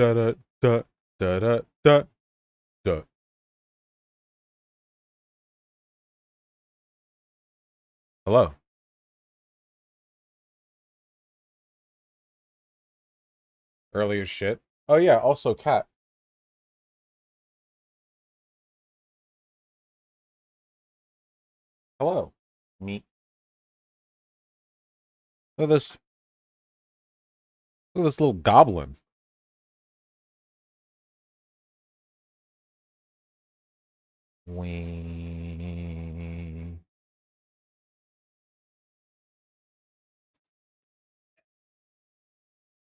da da da da da da da. Hello. Early as shit. Oh yeah, also cat. Hello. Me. Look at this little goblin. Wee.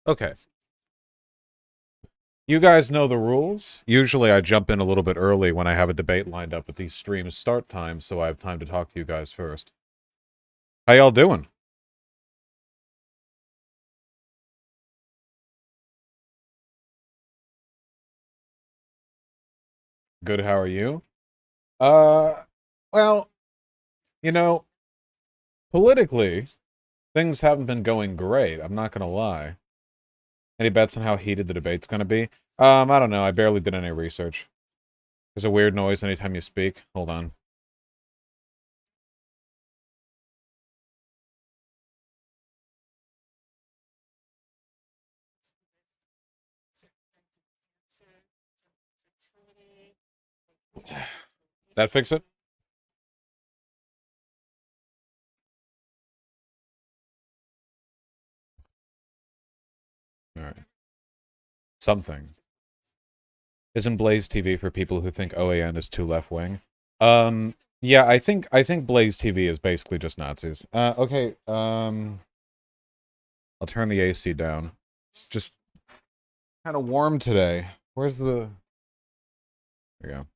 Okay. You guys know the rules. Usually I jump in a little bit early when I have a debate lined up with these streams start times, so I have time to talk to you guys first. How y'all doing? Good, how are you? Uh, well, you know, politically, things haven't been going great. I'm not gonna lie. Any bets on how heated the debate's gonna be? I don't know. I barely did any research. There's a weird noise anytime you speak. Hold on. That fix it? All right. Something. Isn't Blaze TV for people who think OAN is too left wing? Yeah, I think Blaze TV is basically just Nazis. Okay. I'll turn the AC down. It's just kind of warm today. Where's the? There you go.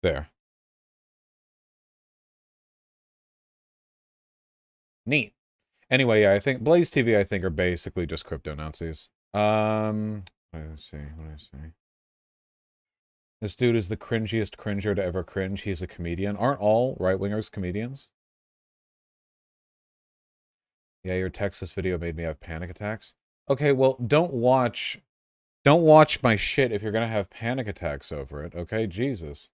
There. Neat. Anyway, yeah, I think Blaze TV, I think, are basically just crypto Nazis. Let's see. What do I say? This dude is the cringiest cringer to ever cringe. He's a comedian. Aren't all right-wingers comedians? Yeah, your Texas video made me have panic attacks. Okay, well, don't watch my shit if you're gonna have panic attacks over it, okay? Jesus.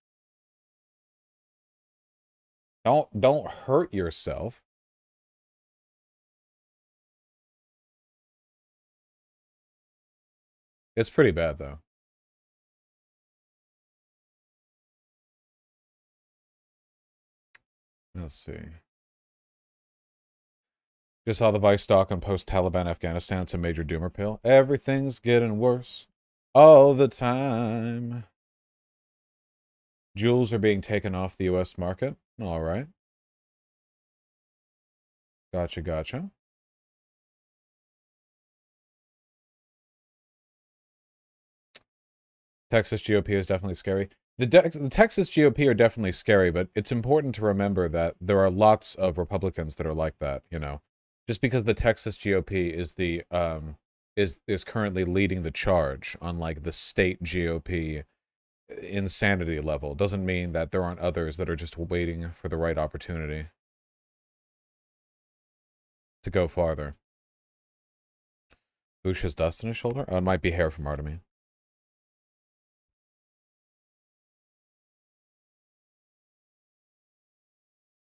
Don't hurt yourself. It's pretty bad though. Let's see. Just saw the Vice stock on post-Taliban Afghanistan. It's a major doomer pill. Everything's getting worse all the time. Jewels are being taken off the U.S. market. All right. Gotcha, gotcha. Texas GOP is definitely scary. The Texas GOP are definitely scary, but it's important to remember that there are lots of Republicans that are like that, you know. Just because the Texas GOP is the is currently leading the charge on like the state GOP insanity level doesn't mean that there aren't others that are just waiting for the right opportunity to go farther. Bush has dust in his shoulder? Oh, it might be hair from Artemy.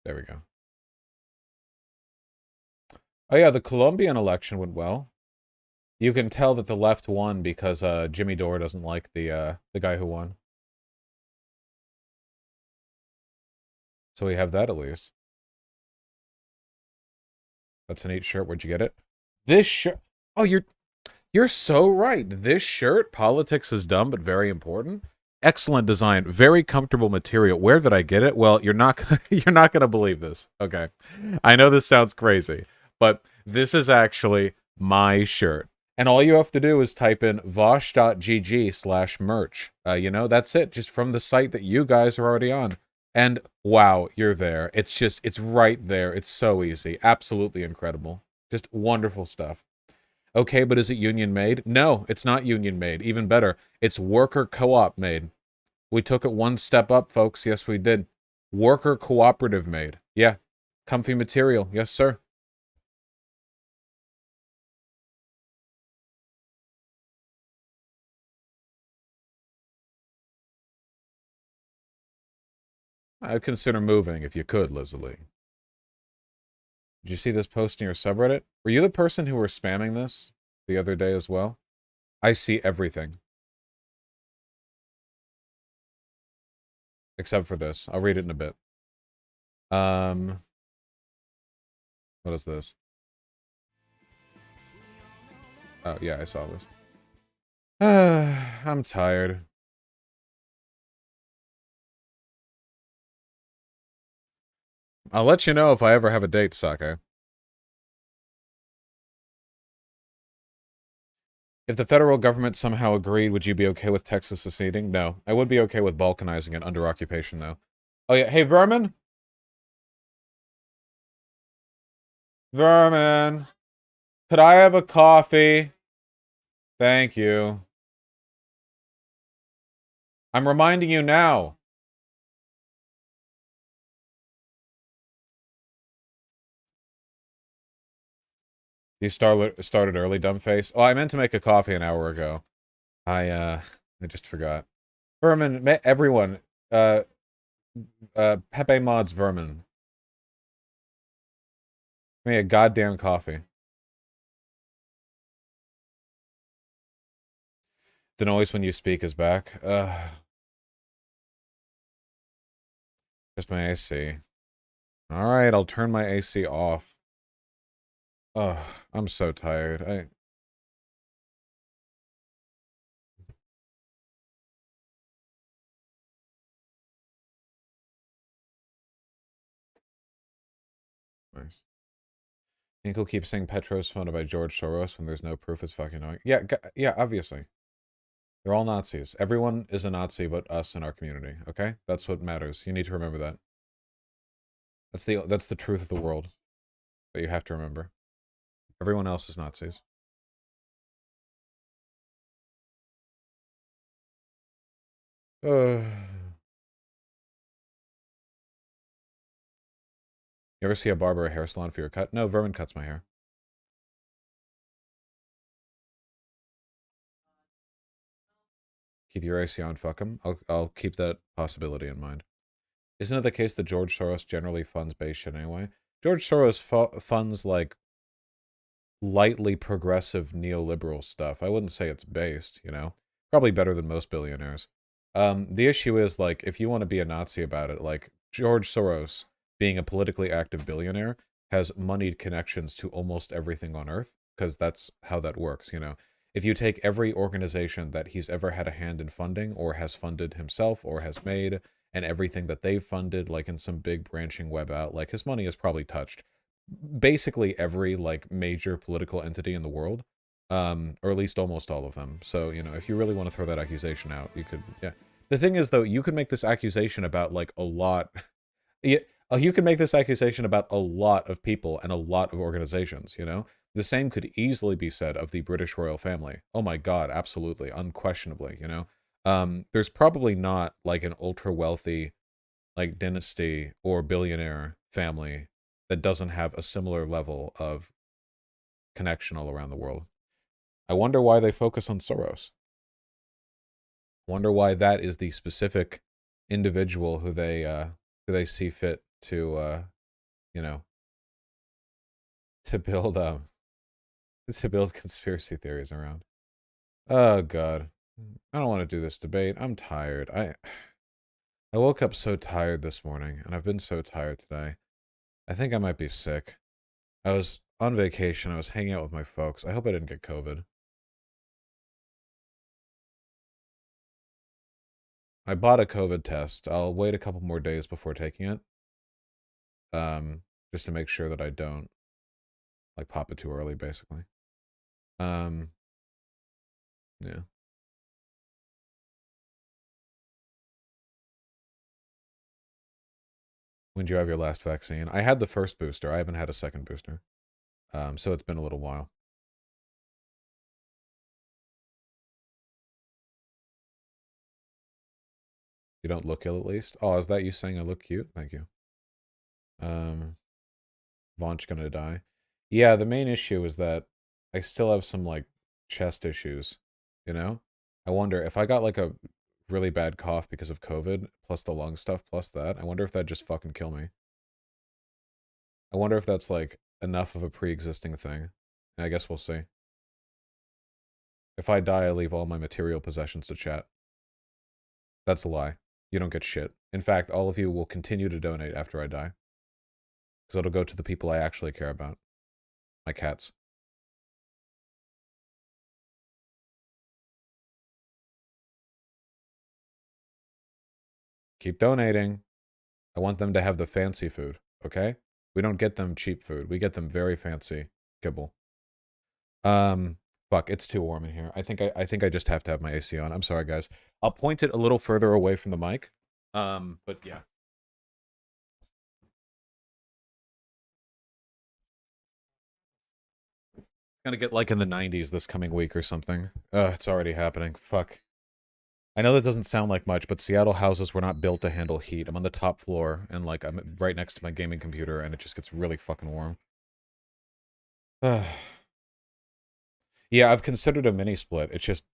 There we go. Oh yeah, the Colombian election went well. You can tell that the left won because Jimmy Dore doesn't like the guy who won. So we have that at least. That's a neat shirt. Where'd you get it? This shirt. Oh, you're so right. This shirt, politics is dumb but very important. Excellent design, very comfortable material. Where did I get it? Well, you're not gonna believe this. Okay, I know this sounds crazy, but this is actually my shirt. And all you have to do is type in vosh.gg/merch. You know, that's it. Just from the site that you guys are already on. And wow, you're there. It's right there. It's so easy. Absolutely incredible. Just wonderful stuff. Okay, but is it union made? No, it's not union made. Even better, it's worker co-op made. We took it one step up, folks. Yes, we did. Worker cooperative made. Yeah. Comfy material. Yes, sir. I'd consider moving if you could, Lizzie. Did you see this post in your subreddit? Were you the person who were spamming this the other day as well? I see everything. Except for this. I'll read it in a bit. What is this? Oh, yeah, I saw this. I'm tired. I'll let you know if I ever have a date, Sake. If the federal government somehow agreed, would you be okay with Texas seceding? No. I would be okay with balkanizing it under occupation, though. Oh, yeah. Hey, Vermin? Vermin. Could I have a coffee? Thank you. I'm reminding you now. You started early, dumb face. Oh, I meant to make a coffee an hour ago. I just forgot. Vermin, everyone, Pepe Mods Vermin. Give me a goddamn coffee. The noise when you speak is back. Just my AC. Alright, I'll turn my AC off. Ugh, I'm so tired. Nice. Nico keeps saying Petro's funded by George Soros when there's no proof it's fucking annoying. Yeah, obviously. They're all Nazis. Everyone is a Nazi but us in our community, okay? That's what matters. You need to remember that. That's the truth of the world that you have to remember. Everyone else is Nazis. You ever see a barber or hair salon for your cut? No, Vermin cuts my hair. Keep your AC on, fuck him. I'll keep that possibility in mind. Isn't it the case that George Soros generally funds base shit anyway? George Soros funds, like, lightly progressive neoliberal stuff. I wouldn't say it's based, you know? Probably better than most billionaires. The issue is, like, if you want to be a Nazi about it, like, George Soros, being a politically active billionaire, has moneyed connections to almost everything on Earth, because that's how that works, you know? If you take every organization that he's ever had a hand in funding, or has funded himself, or has made, and everything that they've funded, like in some big branching web out, like, his money has probably touched basically every, like, major political entity in the world, or at least almost all of them. So, you know, if you really want to throw that accusation out, you could, yeah. The thing is, though, you could make this accusation about, like, a lot. Yeah, you could make this accusation about a lot of people and a lot of organizations, you know? The same could easily be said of the British royal family. Oh my god, absolutely, unquestionably, you know? There's probably not, like, an ultra-wealthy, like, dynasty or billionaire family that doesn't have a similar level of connection all around the world. I wonder why they focus on Soros. Wonder why that is the specific individual who they see fit to you know, to build conspiracy theories around. Oh god. I don't want to do this debate. I'm tired. I woke up so tired this morning, and I've been so tired today. I think I might be sick. I was on vacation. I was hanging out with my folks. I hope I didn't get COVID. I bought a COVID test. I'll wait a couple more days before taking it. Just to make sure that I don't, like, pop it too early, basically. Yeah. When did you have your last vaccine? I had the first booster. I haven't had a second booster. So it's been a little while. You don't look ill, at least? Oh, is that you saying I look cute? Thank you. Vaughn's gonna die. Yeah, the main issue is that I still have some, like, chest issues, you know? I wonder if I got, like, a really bad cough because of COVID, plus the lung stuff, plus that. I wonder if that'd just fucking kill me. I wonder if that's, like, enough of a pre-existing thing. I guess we'll see. If I die, I leave all my material possessions to chat. That's a lie. You don't get shit. In fact, all of you will continue to donate after I die. Because it'll go to the people I actually care about. My cats. Keep donating. I want them to have the fancy food, okay? We don't get them cheap food. We get them very fancy kibble. Fuck, it's too warm in here. I think I just have to have my AC on. I'm sorry, guys. I'll point it a little further away from the mic. But yeah. It's gonna get like in the 90s this coming week or something. It's already happening. Fuck. I know that doesn't sound like much, but Seattle houses were not built to handle heat. I'm on the top floor, and like I'm right next to my gaming computer, and it just gets really fucking warm. Yeah, I've considered a mini split. It's just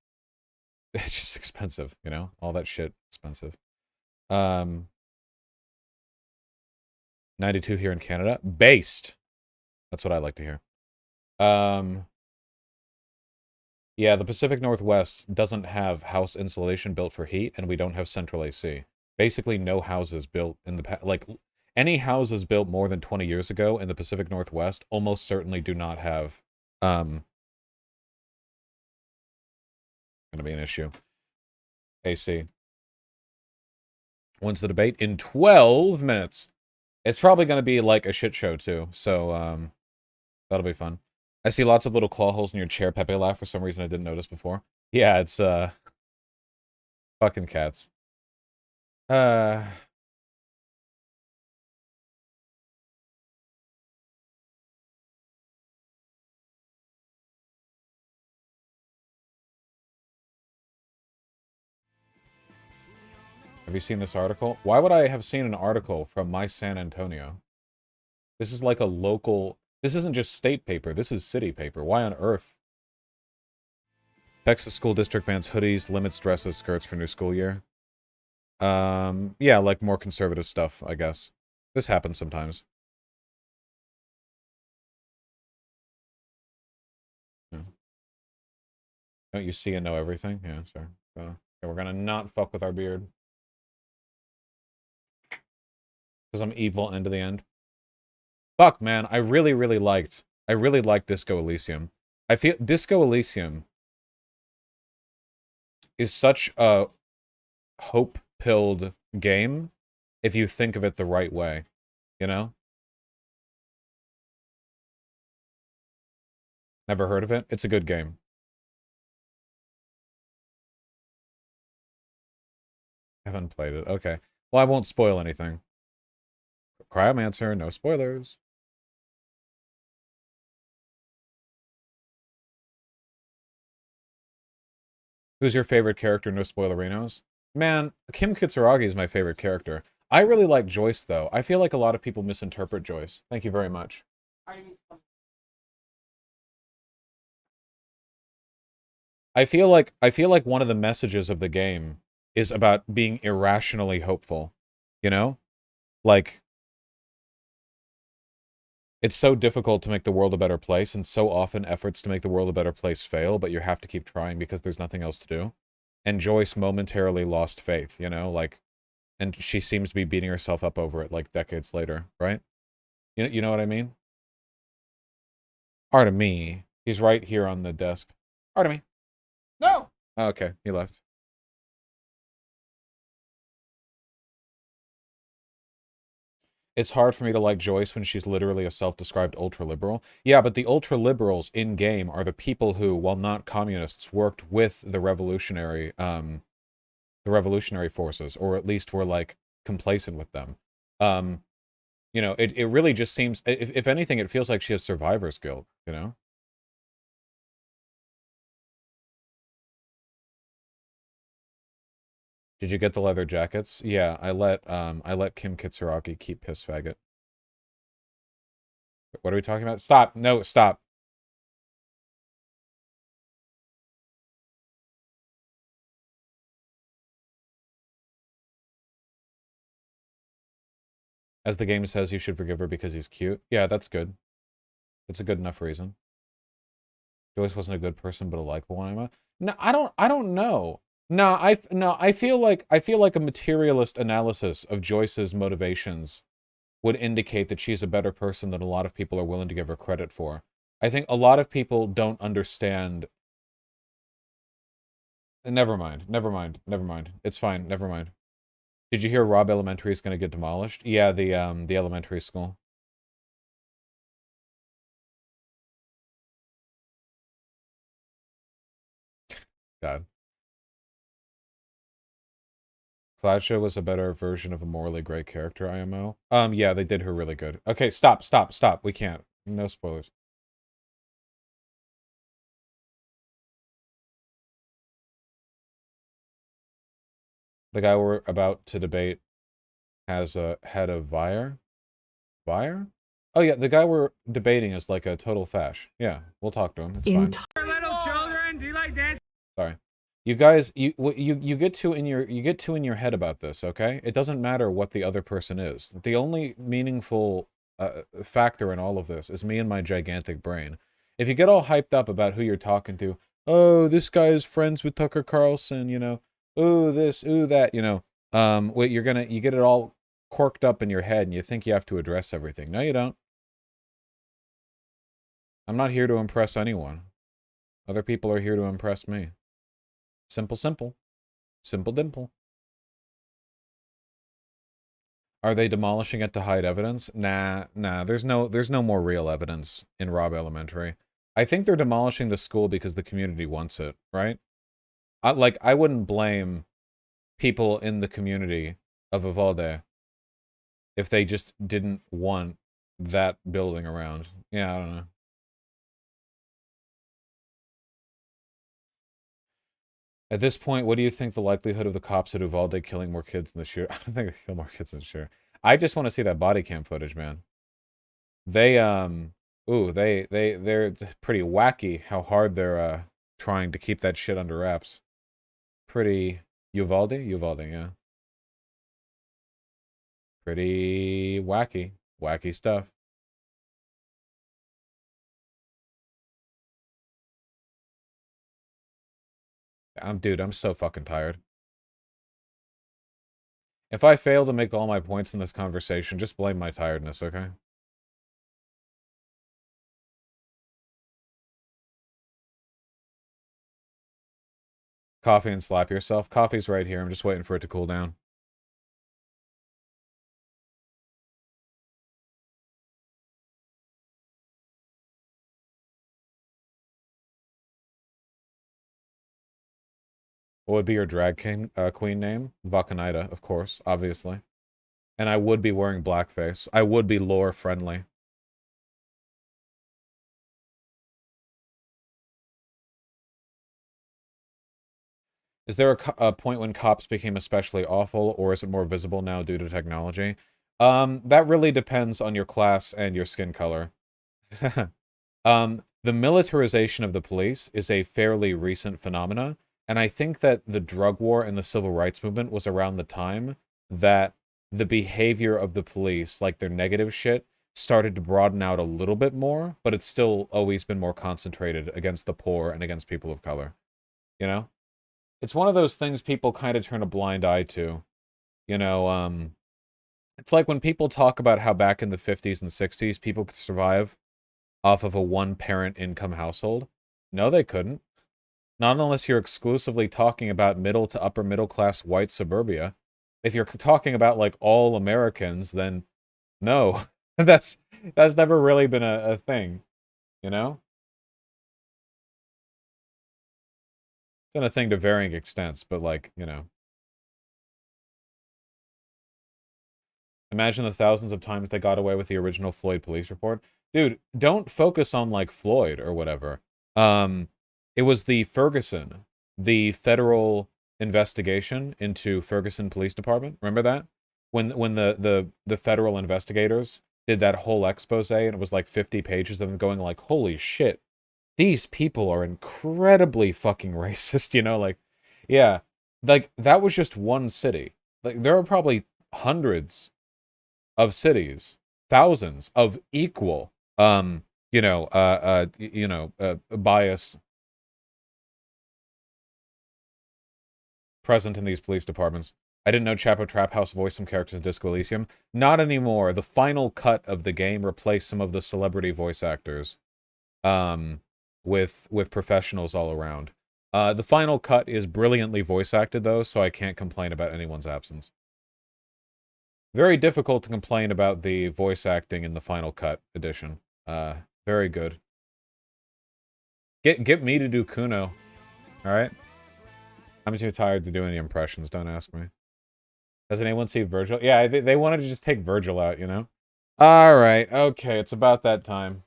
expensive, you know? All that shit expensive. 92 here in Canada. Based. That's what I like to hear. Yeah, the Pacific Northwest doesn't have house insulation built for heat, and we don't have central AC. Basically, no houses built in the past, like, any houses built more than 20 years ago in the Pacific Northwest almost certainly do not have, gonna be an issue. AC. When's the debate? In 12 minutes. It's probably gonna be, like, a shit show, too, so, that'll be fun. I see lots of little claw holes in your chair, Pepe laugh, for some reason I didn't notice before. Yeah, it's, fucking cats. Have you seen this article? Why would I have seen an article from my San Antonio? This is like a local... This isn't just state paper, this is city paper. Why on earth? Texas school district bans hoodies, limits dresses, skirts for new school year. Yeah, like more conservative stuff, I guess. This happens sometimes. Yeah. Don't you see and know everything? Yeah, sorry. Okay, we're gonna not fuck with our beard. Because I'm evil end to the end. Fuck, man, I really liked Disco Elysium. I feel Disco Elysium is such a hope-pilled game if you think of it the right way, you know? Never heard of it? It's a good game. Haven't played it. Okay. Well, I won't spoil anything. Cryomancer, no spoilers. Who's your favorite character? No spoilerinos. Man, Kim Kitsuragi is my favorite character. I really like Joyce, though. I feel like a lot of people misinterpret Joyce. Thank you very much. I feel like one of the messages of the game is about being irrationally hopeful. You know? Like, it's so difficult to make the world a better place, and so often efforts to make the world a better place fail, but you have to keep trying because there's nothing else to do. And Joyce momentarily lost faith, you know? Like, and she seems to be beating herself up over it, like, decades later, right? You know what I mean? Artemy. He's right here on the desk. Artemy. No! Oh, okay, he left. It's hard for me to like Joyce when she's literally a self-described ultra-liberal. Yeah, but the ultra-liberals in-game are the people who, while not communists, worked with the revolutionary forces, or at least were, like, complacent with them. You know, it really just seems, if anything, it feels like she has survivor's guilt, you know? Did you get the leather jackets? Yeah, I let Kim Kitsuragi keep Piss Faggot. What are we talking about? Stop! No, stop! As the game says, you should forgive her because he's cute. Yeah, that's good. That's a good enough reason. Joyce wasn't a good person, but a likable one. No, I don't know. No, I feel like a materialist analysis of Joyce's motivations would indicate that she's a better person than a lot of people are willing to give her credit for. I think a lot of people don't understand. Never mind. Never mind. Never mind. It's fine. Never mind. Did you hear Robb Elementary is going to get demolished? Yeah, the elementary school. God. Cloudshow was a better version of a morally gray character, IMO. Yeah, they did her really good. Okay, stop. We can't. No spoilers. The guy we're about to debate has a head of Vire? Vire? Oh yeah, the guy we're debating is like a total fash. Yeah, we'll talk to him. It's fine. Little children, do you like dancing? Sorry. You guys, you get too in your head about this, okay? It doesn't matter what the other person is. The only meaningful factor in all of this is me and my gigantic brain. If you get all hyped up about who you're talking to, oh, this guy is friends with Tucker Carlson, you know, ooh this, ooh that, you know, wait, you get it all corked up in your head and you think you have to address everything. No, you don't. I'm not here to impress anyone. Other people are here to impress me. Simple, simple. Simple dimple. Are they demolishing it to hide evidence? Nah. There's no more real evidence in Robb Elementary. I think they're demolishing the school because the community wants it, right? I wouldn't blame people in the community of Uvalde if they just didn't want that building around. Yeah, I don't know. At this point, what do you think the likelihood of the cops at Uvalde killing more kids than the shooter? I don't think they kill more kids than the shooter. I just want to see that body cam footage, man. They they're pretty wacky how hard they're trying to keep that shit under wraps. Pretty Uvalde, yeah. Pretty wacky stuff. Dude, I'm so fucking tired. If I fail to make all my points in this conversation, just blame my tiredness, okay? Coffee and slap yourself. Coffee's right here. I'm just waiting for it to cool down. What would be your drag queen name? Valkanita, of course, obviously. And I would be wearing blackface. I would be lore friendly. Is there a point when cops became especially awful, or is it more visible now due to technology? That really depends on your class and your skin color. The militarization of the police is a fairly recent phenomena, and I think that the drug war and the civil rights movement was around the time that the behavior of the police, like their negative shit, started to broaden out a little bit more, but it's still always been more concentrated against the poor and against people of color. You know? It's one of those things people kind of turn a blind eye to. You know, it's like when people talk about how back in the 50s and 60s people could survive off of a one-parent income household. No, they couldn't. Not unless you're exclusively talking about middle to upper middle class white suburbia. If you're talking about like all Americans, then no. that's never really been a thing, you know? It's been a thing to varying extents, but like, you know. Imagine the thousands of times they got away with the original Floyd police report. Dude, don't focus on like Floyd or whatever. It was the Ferguson, the federal investigation into Ferguson Police Department. Remember that? When the federal investigators did that whole expose and it was like 50 pages of them going like, holy shit, these people are incredibly fucking racist, you know? Like, yeah, like that was just one city. Like there are probably hundreds of cities, thousands of equal, bias present in these police departments. I didn't know Chapo Trap House voiced some characters in Disco Elysium. Not anymore. The final cut of the game replaced some of the celebrity voice actors with professionals all around. The final cut is brilliantly voice acted, though, so I can't complain about anyone's absence. Very difficult to complain about the voice acting in the final cut edition. Very good. Get me to do Kuno. Alright? I'm too tired to do any impressions, don't ask me. Does anyone see Virgil? Yeah, they wanted to just take Virgil out, you know? Alright, okay, it's about that time.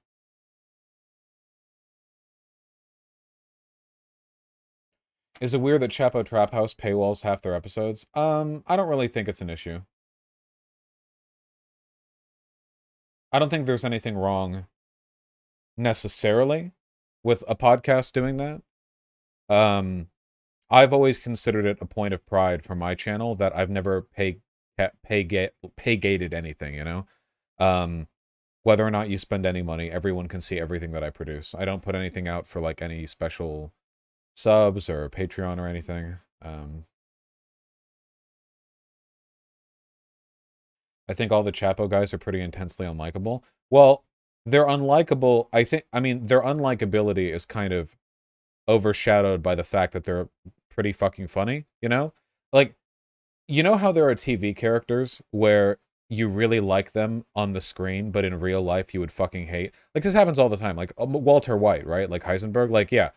Is it weird that Chapo Trap House paywalls half their episodes? I don't really think it's an issue. I don't think there's anything wrong necessarily with a podcast doing that. I've always considered it a point of pride for my channel that I've never pay gated anything, you know? Whether or not you spend any money, everyone can see everything that I produce. I don't put anything out for like any special subs or Patreon or anything. I think all the Chapo guys are pretty intensely unlikable. Well, they're unlikable. I mean, their unlikability is kind of overshadowed by the fact that they're pretty fucking funny, you know? Like, you know how there are TV characters where you really like them on the screen, but in real life you would fucking hate? Like, this happens all the time. Like, Walter White, right? Like, Heisenberg. Like, yeah,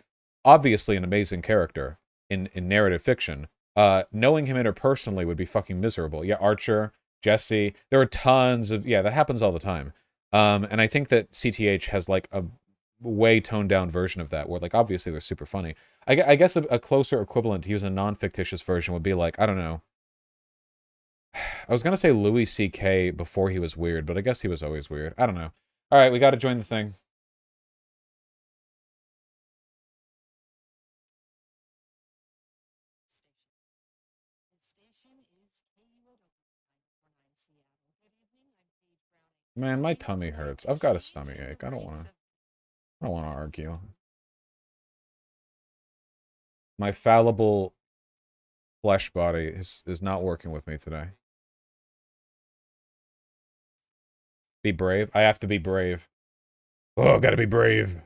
obviously an amazing character in narrative fiction. Knowing him interpersonally would be fucking miserable. Yeah, Archer, Jesse, there are tons of... Yeah, that happens all the time. And I think that CTH has, like, a way toned down version of that, where, like, obviously they're super funny. I guess a closer equivalent to use a non-fictitious version would be, like, I don't know. I was gonna say Louis C.K. before he was weird, but I guess he was always weird. I don't know. Alright, we gotta join the thing. Man, my tummy hurts. I've got a stomach ache. I don't wanna argue. My fallible flesh body is not working with me today. Be brave? I have to be brave. Oh, gotta be brave.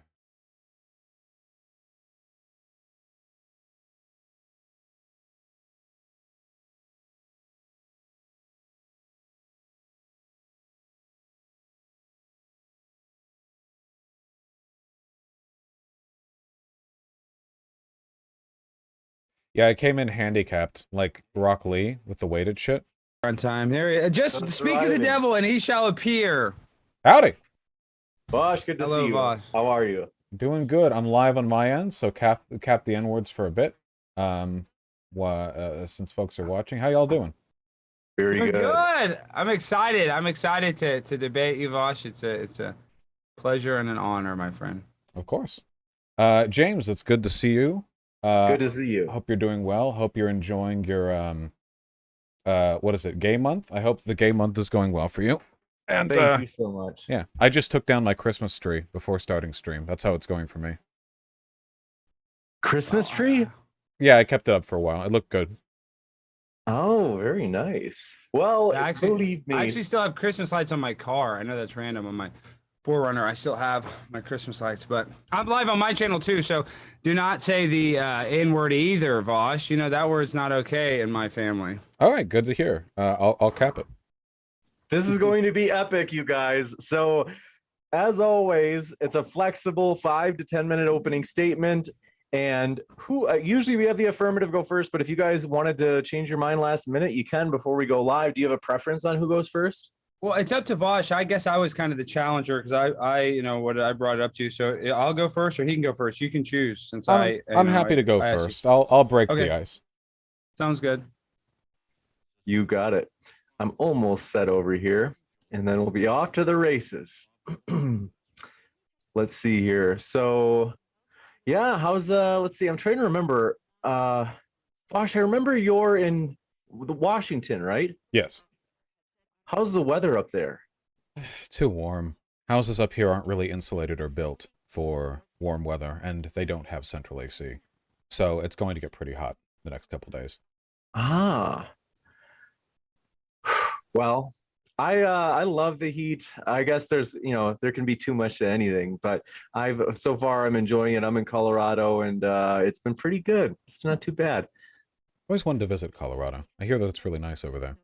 Yeah, I came in handicapped, like Rock Lee with the weighted shit. On time. There, just speak to the devil and he shall appear. Howdy. Bosh, good to see you. Bosh. How are you? Doing good. I'm live on my end, so cap the N-words for a bit. Since folks are watching. How y'all doing? Very good. Good. I'm excited. I'm excited to debate you, Vosh. It's a pleasure and an honor, my friend. Of course. James, it's good to see you. Good to see you. Hope you're doing well. Hope you're enjoying your what is it, gay month? I hope the gay month is going well for you. And thank you so much. Yeah, I just took down my Christmas tree before starting stream. That's how it's going for me. Christmas tree? Yeah, I kept it up for a while. It looked good. Oh, very nice. Well, believe me. I actually still have Christmas lights on my car. I know that's random. On my Forerunner, I still have my Christmas lights, but I'm live on my channel too, so do not say the N-word either, Vosh. You know, that word's not okay in my family. All right, good to hear. I'll cap it. This is going to be epic, you guys. So, as always, it's a flexible 5 to 10 minute opening statement. And usually we have the affirmative go first, but if you guys wanted to change your mind last minute, you can before we go live. Do you have a preference on who goes first? Well, it's up to Vosh. I guess I was kind of the challenger because I you know what I brought it up to. So I'll go first, or he can go first. You can choose. Since I'm happy to go first. I'll break the ice. Sounds good. You got it. I'm almost set over here, and then we'll be off to the races. Let's see here. So, yeah, how's let's see. I'm trying to remember. Vosh, I remember you're in Washington, right? Yes. How's the weather up there? Too warm. Houses up here aren't really insulated or built for warm weather, and they don't have central AC. So it's going to get pretty hot the next couple days. Ah, well, I love the heat. I guess there's, there can be too much to anything, but so far I'm enjoying it. I'm in Colorado and it's been pretty good. It's not too bad. Always wanted to visit Colorado. I hear that it's really nice over there.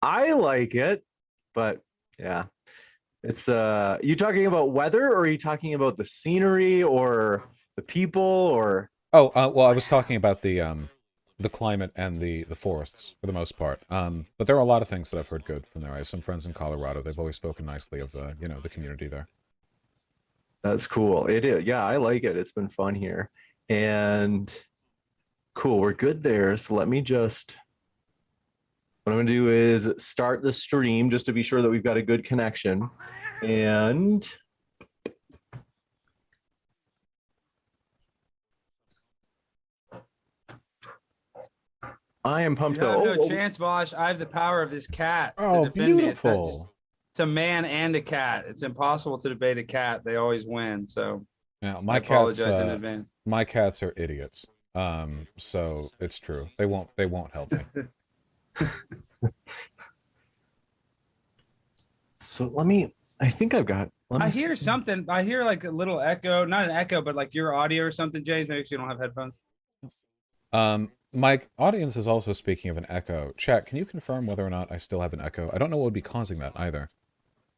I like it, but yeah. It's you talking about weather or are you talking about the scenery or the people or Oh, well, I was talking about the climate and the forests for the most part. But there are a lot of things that I've heard good from there. I have some friends in Colorado. They've always spoken nicely of the community there. That's cool. It is. Yeah, I like it. It's been fun here. And cool, we're good there. So let me just what I'm gonna do is start the stream just to be sure that we've got a good connection. And I am pumped You have though. no chance, Vosh. I have the power of this cat to Oh, defend me. beautiful. It's a man and a cat. It's impossible to debate a cat. They always win. So Yeah, I my cats. apologize in advance. My cats are idiots. So it's true. They won't help me. So I think I've got. I hear something. I hear like a little echo, not an echo, but like your audio or something, James. Maybe because you don't have headphones. My audience is also speaking of an echo. Chat, can you confirm whether or not I still have an echo? I don't know what would be causing that either.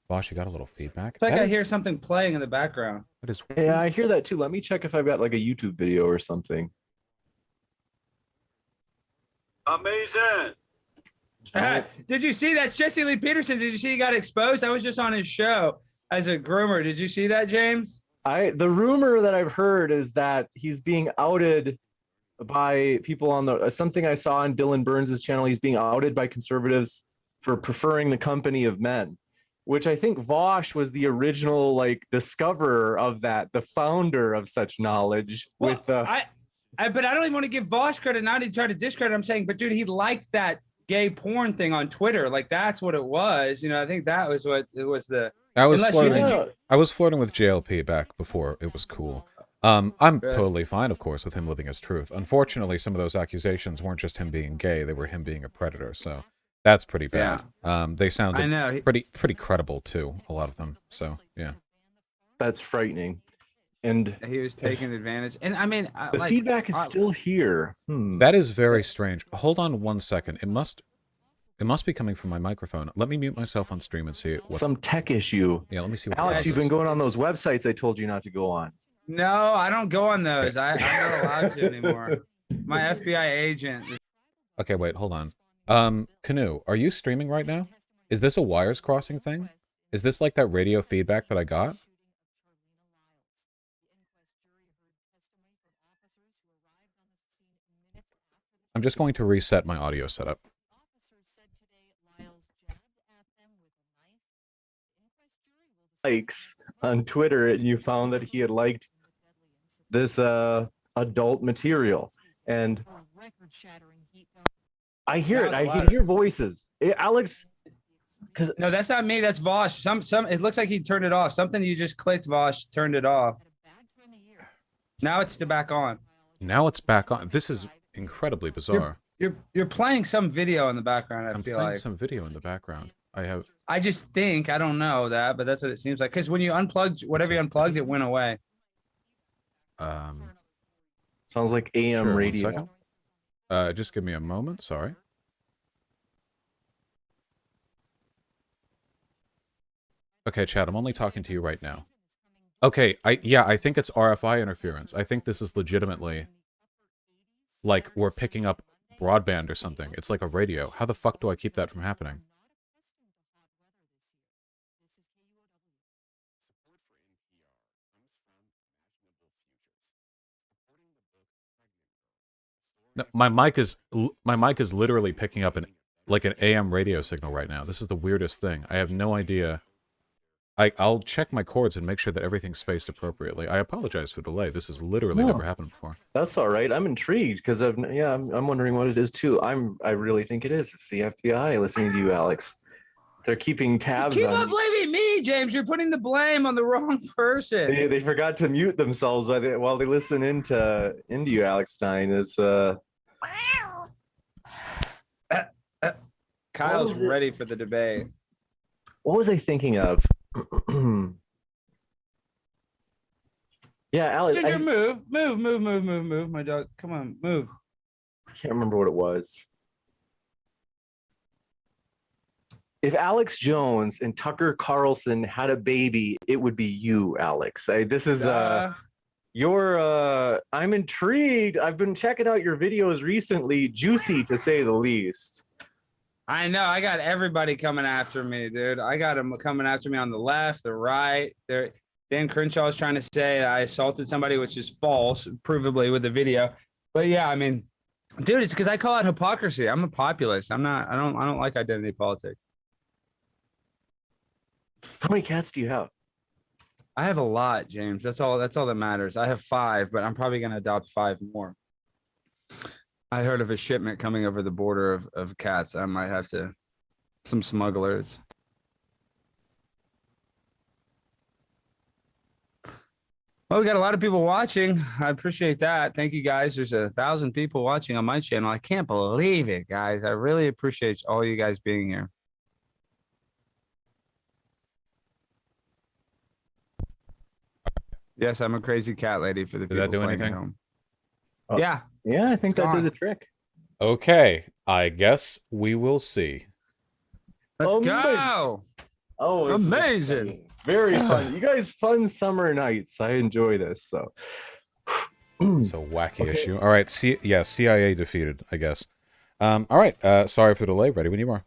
Bosh, you got a little feedback? It's like I hear something playing in the background. That is Yeah, I hear that too. Let me check if I've got like a YouTube video or something. Amazing. Did you see that? Jesse Lee Peterson, did you see he got exposed? I was just on his show as a groomer. Did you see that, James? The rumor that I've heard is that he's being outed by people on the something I saw on Dylan Burns's channel. He's being outed by conservatives for preferring the company of men, which I think Vosh was the original like discoverer of that, the founder of such knowledge. Well, but I don't even want to give Vosh credit. Not to try to discredit. I'm saying, but dude, he liked that gay porn thing on Twitter. Like that's what it was. I think that was what it was. I was Unless flirting. I was flirting with JLP back before it was cool. I'm totally fine, of course, with him living his truth. Unfortunately, some of those accusations weren't just him being gay; they were him being a predator. So that's pretty bad. Yeah. They sounded I know. pretty credible too, a lot of them. So yeah, that's frightening. And he was taking advantage. And I mean, the feedback is still here. That is very strange. Hold on 1 second. It must be coming from my microphone. Let me mute myself on stream and see what. Some tech issue. Yeah, let me see. What Alex, you've been going on those websites I told you not to go on. No, I don't go on those. I'm not allowed to anymore. My FBI agent. Okay, wait, hold on. Canoe, are you streaming right now? Is this a wires crossing thing? Is this like that radio feedback that I got? I'm just going to reset my audio setup. Likes on Twitter, and you found that he had liked this adult material, and I hear it. I can hear voices. Alex, because no, that's not me. That's Vosh. It looks like he turned it off. Something you just clicked, Vosh, turned it off. Now it's back on. Now it's back on. This is incredibly bizarre. You're playing some video in the background. I'm playing some video in the background. I just think I don't know that, but that's what it seems like. Because when you unplugged whatever you unplugged, it went away. Sounds like AM radio. Just give me a moment. Sorry. Okay, Chad, I'm only talking to you right now. Okay, I think it's RFI interference. I think this is legitimately like we're picking up broadband or something. It's like a radio. How the fuck do I keep that from happening? No, my mic is literally picking up an AM radio signal right now. This is the weirdest thing. I have no idea. I'll check my cords and make sure that everything's spaced appropriately. I apologize for the delay. This has literally never happened before. That's all right. I'm intrigued because I'm wondering what it is too. I really think it is. It's the FBI listening to you, Alex. They're keeping tabs Keep on on you. blaming me, James. You're putting the blame on the wrong person. They forgot to mute themselves while they listen into you, Alex Stein. Kyle's was it? ready for the debate. What was I thinking of? Yeah, Alex. Ginger, move, my dog. Come on, move. I can't remember what it was. If Alex Jones and Tucker Carlson had a baby, it would be you, Alex. I'm intrigued. I've been checking out your videos recently. Juicy, to say the least. I know. I got everybody coming after me, dude. I got them coming after me on the left, the right. Dan Crenshaw is trying to say I assaulted somebody, which is false, provably with the video. But yeah, I mean, dude, it's because I call it hypocrisy. I'm a populist. I don't like identity politics. How many cats do you have? I have a lot, James. That's all that matters. I have 5, but I'm probably gonna adopt 5 more. I heard of a shipment coming over the border of cats. I might have to, some smugglers. Well, we got a lot of people watching. I appreciate that. Thank you, guys. There's 1,000 people watching on my channel. I can't believe it, guys. I really appreciate all you guys being here. Yes, I'm a crazy cat lady for the people. Did that do playing at anything? home. Oh. Yeah. Yeah, I think It's that gone. did the trick. Okay, I guess we will see. Let's Amazing. go. Oh, this is Amazing. exciting. Very fun. You guys, fun summer nights. I enjoy this. So, It's a wacky Okay. issue. All right, CIA defeated, I guess. All right, sorry for the delay. Ready when you are.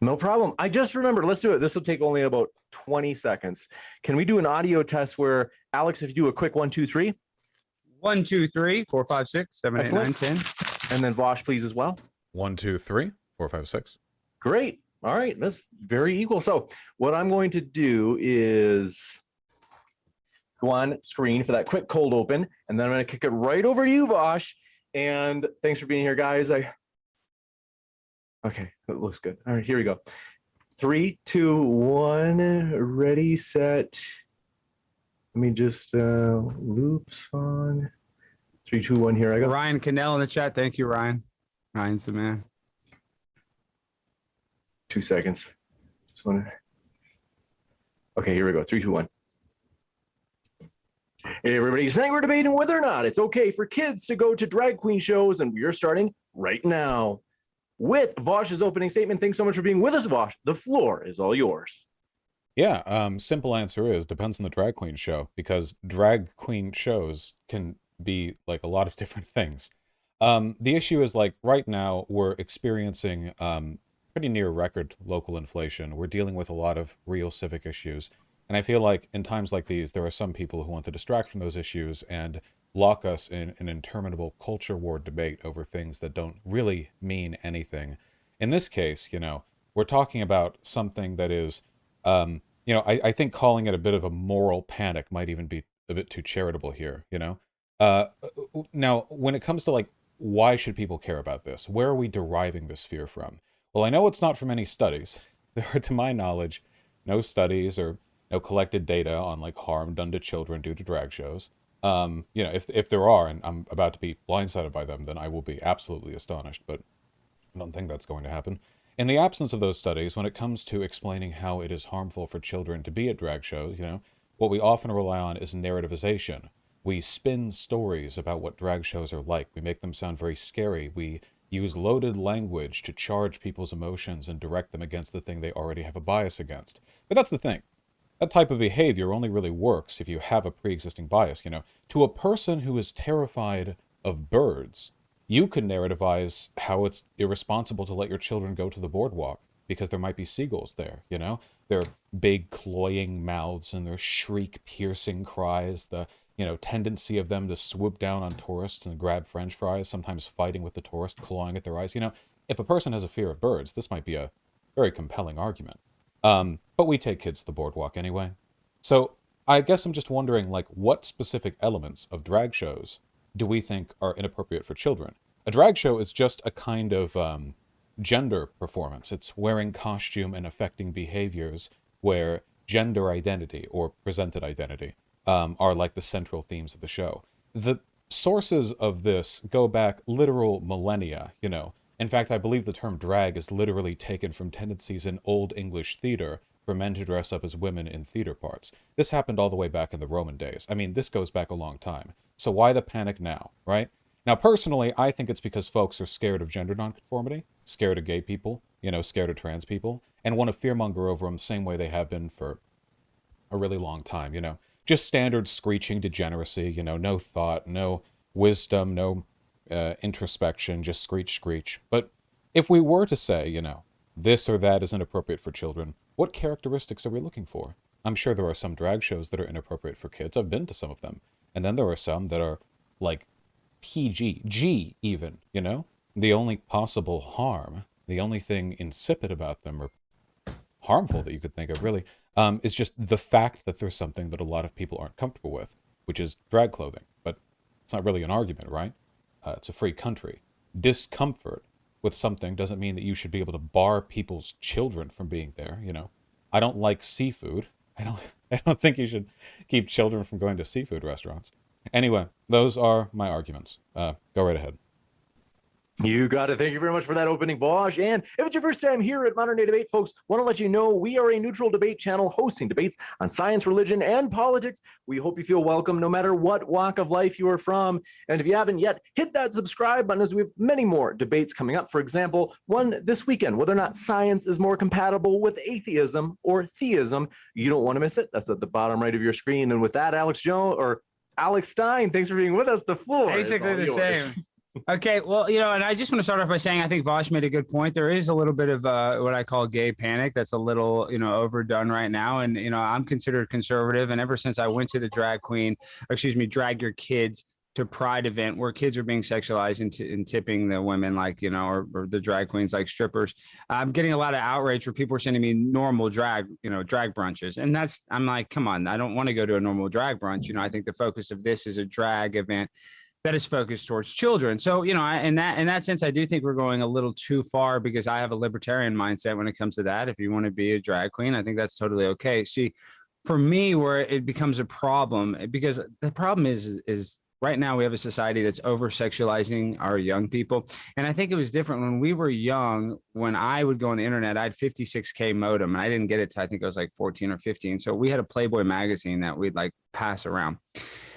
no problem. I just remembered. Let's do it. This will take only about 20 seconds. Can we do an audio test where, Alex, if you do a quick 1, 2, 3, 1, 2, 3, 4, 5, 6, 7, 8, 9, 10. and then Vosh, please, as well. 1, 2, 3, 4, 5, 6. Great. All right. That's very equal. So what I'm going to do is go on screen for that quick cold open, and then I'm going to kick it right over to you, Vosh. And thanks for being here, guys. Okay, that looks good. All right, here we go. 3, 2, 1, ready, set. Let me just loops on. 3, 2, 1, here I go. Ryan Cannell in the chat. Thank you, Ryan. Ryan's the man. 2 seconds. Just want to. Okay, here we go. 3, 2, 1. Hey, everybody. Tonight we're debating whether or not it's okay for kids to go to drag queen shows, and we are starting right now with Vosh's opening statement. Thanks so much for being with us, Vosh. The floor is all yours. Yeah, simple answer is depends on the drag queen show, because drag queen shows can be like a lot of different things. The issue is, like, right now we're experiencing pretty near record local inflation. We're dealing with a lot of real civic issues. And I feel like in times like these, there are some people who want to distract from those issues and lock us in an interminable culture war debate over things that don't really mean anything. In this case, you know, we're talking about something that is, you know, I think calling it a bit of a moral panic might even be a bit too charitable here, you know? Now, when it comes to, like, why should people care about this? Where are we deriving this fear from? Well, I know it's not from any studies. There are, to my knowledge, no studies or no collected data on, like, harm done to children due to drag shows. You know, if there are, and I'm about to be blindsided by them, then I will be absolutely astonished, but I don't think that's going to happen. In the absence of those studies, when it comes to explaining how it is harmful for children to be at drag shows, you know, what we often rely on is narrativization. We spin stories about what drag shows are like. We make them sound very scary. We use loaded language to charge people's emotions and direct them against the thing they already have a bias against. But that's the thing. That type of behavior only really works if you have a pre-existing bias, you know. To a person who is terrified of birds, you could narrativize how it's irresponsible to let your children go to the boardwalk because there might be seagulls there, you know? Their big cloying mouths and their shriek-piercing cries, the, you know, tendency of them to swoop down on tourists and grab french fries, sometimes fighting with the tourist, clawing at their eyes. You know, if a person has a fear of birds, this might be a very compelling argument. But we take kids to the boardwalk anyway. So I guess I'm just wondering, like, what specific elements of drag shows do we think are inappropriate for children? A drag show is just a kind of gender performance. It's wearing costume and affecting behaviors where gender identity or presented identity are like the central themes of the show. The sources of this go back literal millennia, you know. In fact, I believe the term drag is literally taken from tendencies in Old English theater for men to dress up as women in theater parts. This happened all the way back in the Roman days. I mean, this goes back a long time. So why the panic now, right? Now, personally, I think it's because folks are scared of gender nonconformity, scared of gay people, you know, scared of trans people, and want to fearmonger over them the same way they have been for a really long time, you know. Just standard screeching degeneracy, you know, no thought, no wisdom, no introspection, just screech, screech. But if we were to say, you know, this or that is inappropriate for children, what characteristics are we looking for? I'm sure there are some drag shows that are inappropriate for kids. I've been to some of them. And then there are some that are like PG, G even, you know? The only possible harm, the only thing insipid about them or harmful that you could think of really, is just the fact that there's something that a lot of people aren't comfortable with, which is drag clothing. But it's not really an argument, right? It's a free country. Discomfort with something doesn't mean that you should be able to bar people's children from being there, you know? I don't like seafood. I don't think you should keep children from going to seafood restaurants. Anyway, those are my arguments. Go right ahead. You got it. Thank you very much for that opening, Bosch. And if it's your first time here at Modern Day Debate, folks, want to let you know we are a neutral debate channel hosting debates on science, religion, and politics. We hope you feel welcome no matter what walk of life you are from. And if you haven't yet, hit that subscribe button as we have many more debates coming up. For example, one this weekend, whether or not science is more compatible with atheism or theism. You don't want to miss it. That's at the bottom right of your screen. And with that, Alex Stein, thanks for being with us. The floor Basically the yours. same. Okay, well, you know, and I just want to start off by saying I think Vosh made a good point. There is a little bit of what I call gay panic that's a little, you know, overdone right now. And, you know, I'm considered conservative. And ever since I went to the Drag Your Kids to Pride event where kids are being sexualized and tipping the women like, you know, or the drag queens like strippers, I'm getting a lot of outrage where people are sending me normal drag brunches. And I'm like, come on, I don't want to go to a normal drag brunch. You know, I think the focus of this is a drag event that is focused towards children. So, you know, in that sense, I do think we're going a little too far because I have a libertarian mindset when it comes to that. If you want to be a drag queen, I think that's totally okay. See, for me, where it becomes a problem, because the problem is right now we have a society that's over sexualizing our young people. And I think it was different when we were young. When I would go on the internet, I had 56K modem and I didn't get it till I think I was like 14 or 15. So we had a Playboy magazine that we'd like pass around.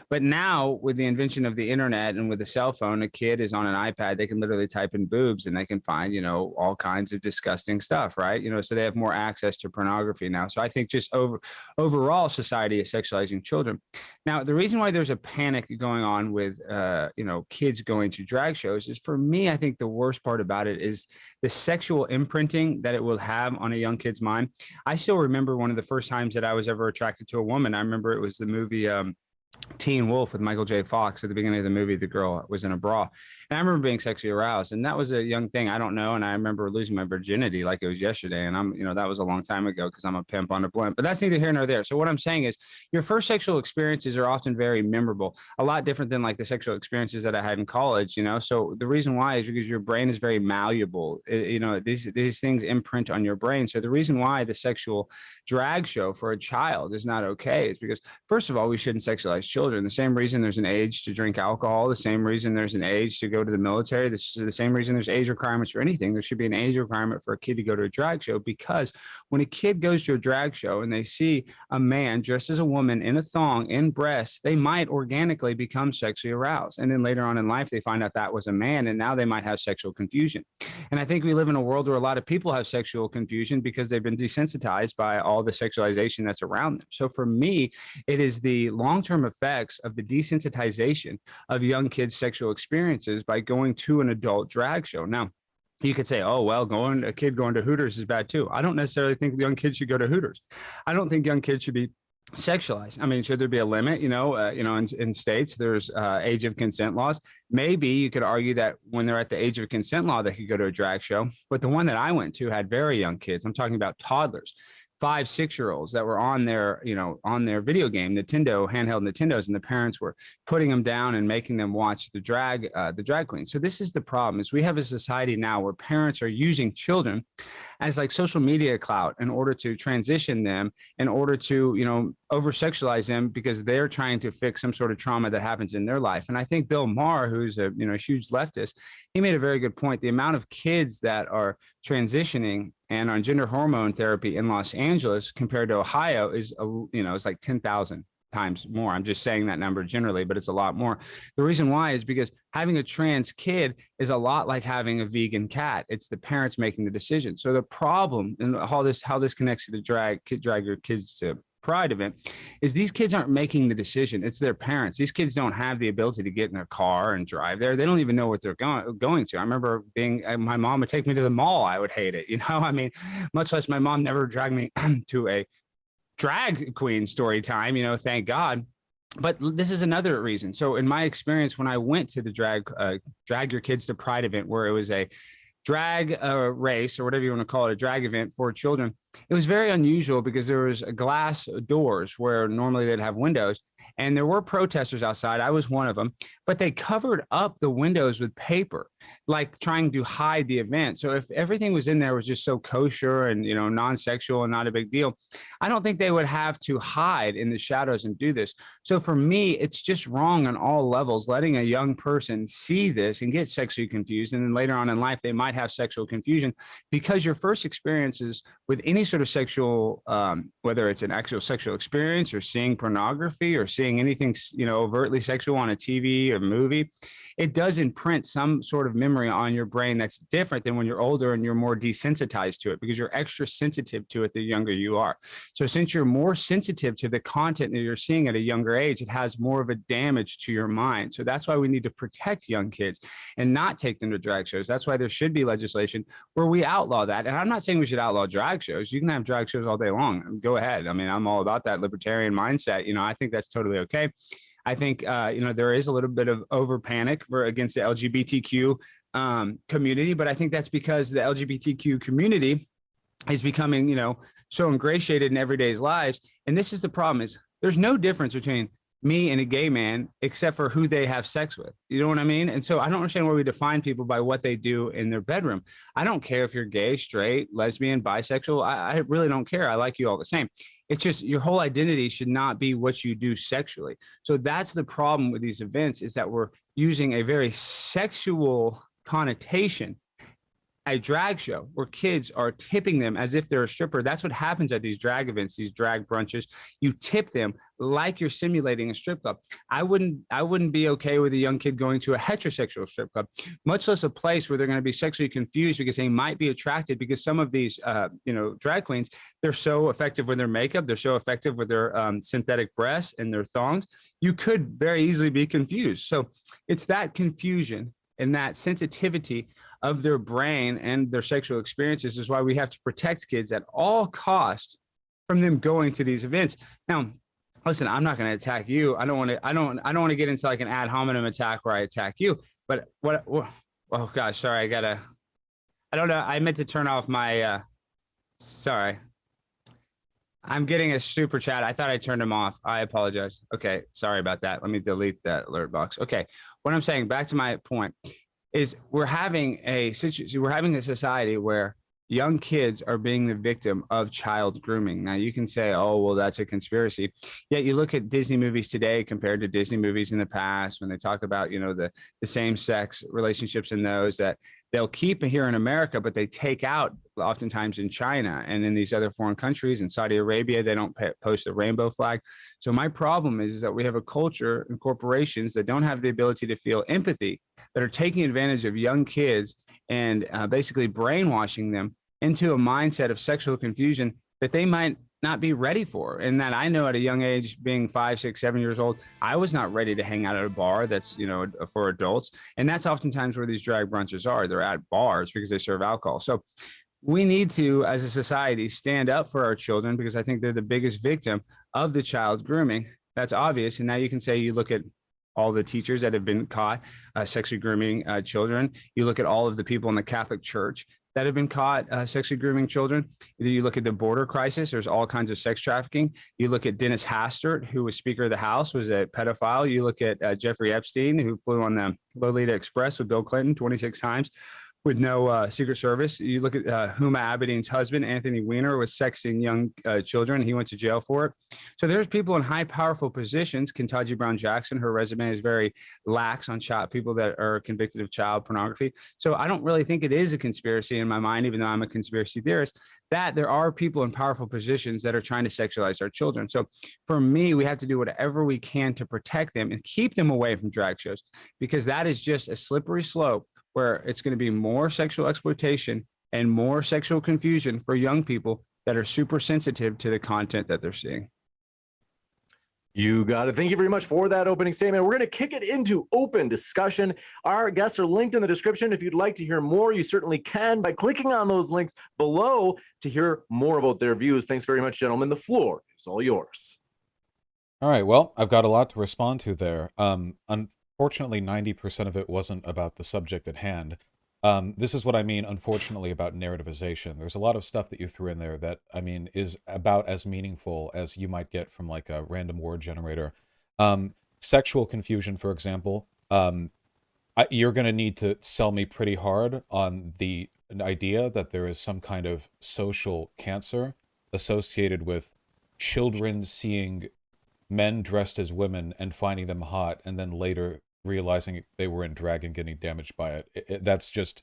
But now with the invention of the internet and with a cell phone, a kid is on an iPad, they can literally type in boobs and they can find, you know, all kinds of disgusting stuff, right? You know, so they have more access to pornography now. So I think just overall society is sexualizing children. Now, the reason why there's a panic going on with, you know, kids going to drag shows is, for me, I think the worst part about it is the sexual imprinting that it will have on a young kid's mind. I still remember one of the first times that I was ever attracted to a woman. I remember it was the movie, Teen Wolf with Michael J. Fox. At the beginning of the movie, the girl was in a bra. And I remember being sexually aroused. And that was a young thing. I don't know. And I remember losing my virginity like it was yesterday. And that was a long time ago because I'm a pimp on a blimp. But that's neither here nor there. So what I'm saying is your first sexual experiences are often very memorable, a lot different than like the sexual experiences that I had in college, you know. So the reason why is because your brain is very malleable. These things imprint on your brain. So the reason why the sexual drag show for a child is not okay is because, first of all, we shouldn't sexualize children. The same reason there's an age to drink alcohol, the same reason there's an age to go to the military, this is the same reason there's age requirements for anything. There should be an age requirement for a kid to go to a drag show, because when a kid goes to a drag show and they see a man dressed as a woman in a thong, in breasts, they might organically become sexually aroused. And then later on in life, they find out that was a man, and now they might have sexual confusion. And I think we live in a world where a lot of people have sexual confusion because they've been desensitized by all the sexualization that's around them. So for me, it is the long-term effects of the desensitization of young kids' sexual experiences by going to an adult drag show. Now, you could say, oh, well, a kid going to Hooters is bad too. I don't necessarily think young kids should go to Hooters. I don't think young kids should be sexualized. I mean, should there be a limit? In states, there's age of consent laws. Maybe you could argue that when they're at the age of consent law, they could go to a drag show. But the one that I went to had very young kids. I'm talking about toddlers. 5, 6-year-olds that were on their, on their video game, Nintendo, handheld Nintendos, and the parents were putting them down and making them watch the drag queen. So this is the problem: is we have a society now where parents are using children as like social media clout in order to transition them, in order to, over sexualize them because they're trying to fix some sort of trauma that happens in their life. And I think Bill Maher, who's a huge leftist, he made a very good point. The amount of kids that are transitioning and on gender hormone therapy in Los Angeles compared to Ohio is, it's like 10,000 times more. I'm just saying that number generally, but it's a lot more. The reason why is because having a trans kid is a lot like having a vegan cat. It's the parents making the decision. So the problem, and how this connects to the drag your kids to Pride event, is these kids aren't making the decision. It's their parents. These kids don't have the ability to get in their car and drive there. They don't even know what they're going to. I remember my mom would take me to the mall. I would hate it. I mean, much less my mom never dragged me to a drag queen story time, thank God. But this is another reason. So in my experience, when I went to the drag your kids to Pride event, where it was a drag race, or whatever you want to call it, a drag event for children, it was very unusual because there was glass doors where normally they'd have windows, and there were protesters outside. I was one of them, but they covered up the windows with paper, like trying to hide the event. So if everything was in there was just so kosher and, non-sexual and not a big deal, I don't think they would have to hide in the shadows and do this. So for me, it's just wrong on all levels, letting a young person see this and get sexually confused. And then later on in life, they might have sexual confusion because your first experiences with any sort of sexual, whether it's an actual sexual experience or seeing pornography or seeing anything, overtly sexual on a TV or movie, it does imprint some sort of memory on your brain that's different than when you're older and you're more desensitized to it, because you're extra sensitive to it the younger you are. So since you're more sensitive to the content that you're seeing at a younger age, it has more of a damage to your mind. So that's why we need to protect young kids and not take them to drag shows. That's why there should be legislation where we outlaw that. And I'm not saying we should outlaw drag shows. You can have drag shows all day long. Go ahead. I mean, I'm all about that libertarian mindset. I think that's totally okay. I think, there is a little bit of over panic against the LGBTQ community, but I think that's because the LGBTQ community is becoming, so ingratiated in everyday's lives. And this is the problem: is there's no difference between me and a gay man except for who they have sex with. You know what I mean? And so I don't understand why we define people by what they do in their bedroom. I don't care if you're gay, straight, lesbian, bisexual. I really don't care. I like you all the same. It's just your whole identity should not be what you do sexually. So that's the problem with these events, is that we're using a very sexual connotation, a drag show where kids are tipping them as if they're a stripper. That's what happens at these drag events, these drag brunches. You tip them like you're simulating a strip club. I wouldn't be okay with a young kid going to a heterosexual strip club, much less a place where they're going to be sexually confused because they might be attracted, because some of these, drag queens, they're so effective with their makeup. They're so effective with their synthetic breasts and their thongs. You could very easily be confused. So it's that confusion and that sensitivity of their brain and their sexual experiences is why we have to protect kids at all costs from them going to these events. Now, listen, I'm not going to attack you. I don't want to get into like an ad hominem attack where I attack you. But oh gosh, sorry, I don't know. I meant to turn off my, sorry. I'm getting a super chat. I thought I turned him off. I apologize. Okay, sorry about that. Let me delete that alert box. Okay, what I'm saying, back to my point, is we're having a society where young kids are being the victim of child grooming. Now you can say, oh, well, that's a conspiracy. Yet you look at Disney movies today compared to Disney movies in the past, when they talk about, the same sex relationships in those, that they'll keep here in America, but they take out oftentimes in China and in these other foreign countries. In Saudi Arabia, they don't post a rainbow flag. So my problem is that we have a culture and corporations that don't have the ability to feel empathy, that are taking advantage of young kids and basically brainwashing them into a mindset of sexual confusion that they might not be ready for. And that I know at a young age, being 5, 6, 7 years old, I was not ready to hang out at a bar that's, for adults. And that's oftentimes where these drag brunches are. They're at bars because they serve alcohol. So we need to, as a society, stand up for our children, because I think they're the biggest victim of the child grooming. That's obvious. And now you can say, you look at all the teachers that have been caught sexually grooming children. You look at all of the people in the Catholic Church that have been caught sexually grooming children. Either you look at the border crisis, there's all kinds of sex trafficking. You look at Dennis Hastert, who was Speaker of the House, was a pedophile. You look at Jeffrey Epstein, who flew on the Lolita Express with Bill Clinton 26 times with no Secret Service. You look at Huma Abedin's husband, Anthony Weiner, was sexing young children. He went to jail for it. So there's people in high, powerful positions. Ketanji Brown Jackson, her resume is very lax on people that are convicted of child pornography. So I don't really think it is a conspiracy in my mind, even though I'm a conspiracy theorist, that there are people in powerful positions that are trying to sexualize our children. So for me, we have to do whatever we can to protect them and keep them away from drag shows, because that is just a slippery slope where it's going to be more sexual exploitation and more sexual confusion for young people that are super sensitive to the content that they're seeing. You got it. Thank you very much for that opening statement. We're going to kick it into open discussion. Our guests are linked in the description. If you'd like to hear more, you certainly can by clicking on those links below to hear more about their views. Thanks very much, gentlemen. The floor is all yours. All right, well, I've got a lot to respond to there. Unfortunately, 90% of it wasn't about the subject at hand. This is what I mean, unfortunately, about narrativization. There's a lot of stuff that you threw in there that, I mean, is about as meaningful as you might get from like a random word generator. Sexual confusion, for example. You're going to need to sell me pretty hard on the idea that there is some kind of social cancer associated with children seeing men dressed as women and finding them hot, and then later realizing they were in drag and getting damaged by it. That's just,